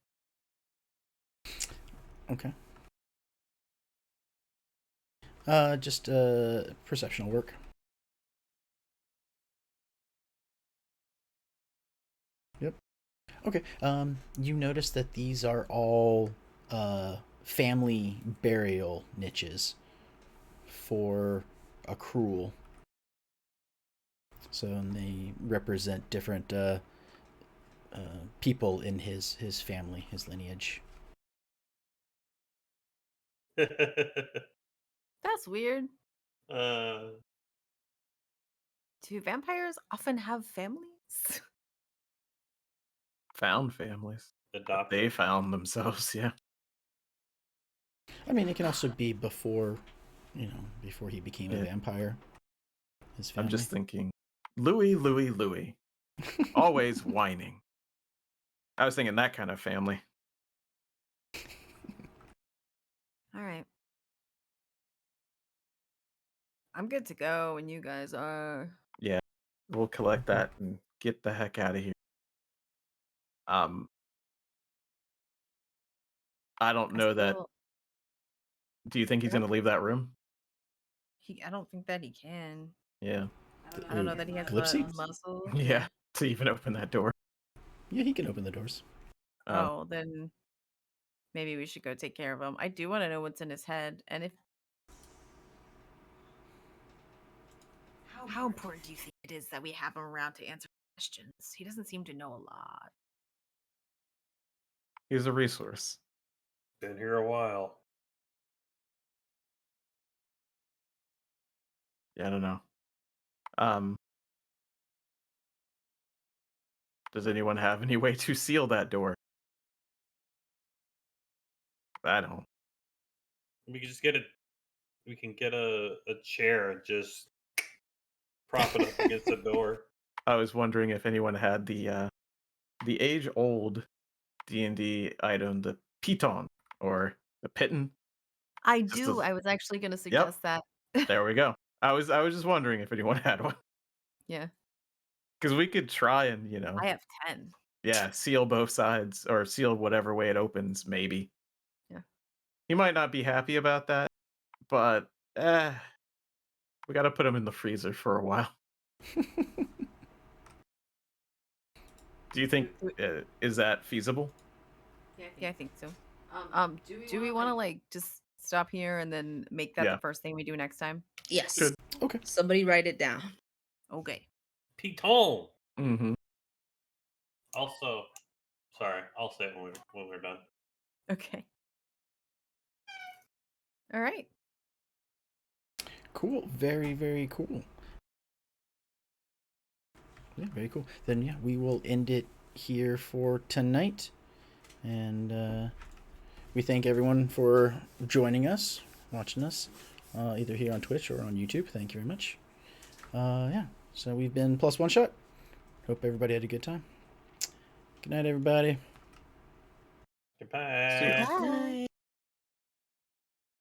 Okay. Just perceptional work. Yep. Okay. You notice that these are all family burial niches for Akruel. So they represent different people in his family, his lineage. That's weird. uh, Do vampires often have families? Found families. adopted. They found themselves, yeah. I mean, it can also be before, before he became a Yeah. vampire. His family. I'm just thinking, Louis. Always whining. I was thinking that kind of family. All right. I'm good to go when you guys are. Yeah. We'll collect that and get the heck out of here. I don't know that. Do you think he's going to leave that room? I don't think that he can. Yeah. I don't know that he has the Gillipsy? muscle. Yeah. to even open that door. Yeah, he can open the doors. Oh, then maybe we should go take care of him. I do want to know what's in his head, and if how important do you think it is that we have him around to answer questions? He doesn't seem to know a lot. He's a resource. Been here a while. Yeah, I don't know. Does anyone have any way to seal that door? I don't. We can just get a. We can get a chair and just prop it up against the door. I was wondering if anyone had the age-old D&D item, the piton or the pitten. I Just do. a- I was actually going to suggest that. There we go. I was just wondering if anyone had one. Yeah. Because we could try and, I have 10. seal both sides or seal whatever way it opens, maybe. Yeah. He might not be happy about that, but we got to put him in the freezer for a while. Do you think is that feasible? Yeah, I think so. Do we want to like just stop here and then make that Yeah. the first thing we do next time? Yes. Good. Okay. Somebody write it down. Okay. Piton. Mm-hmm. Also, sorry, I'll say it when we're done. Okay. All right. Cool. Very, very cool. Yeah, very cool. Then, yeah, we will end it here for tonight. And we thank everyone for joining us, watching us, either here on Twitch or on YouTube. Thank you very much. Yeah, so we've been Plus One Shot. Hope everybody had a good time. Good night, everybody. Goodbye. Bye.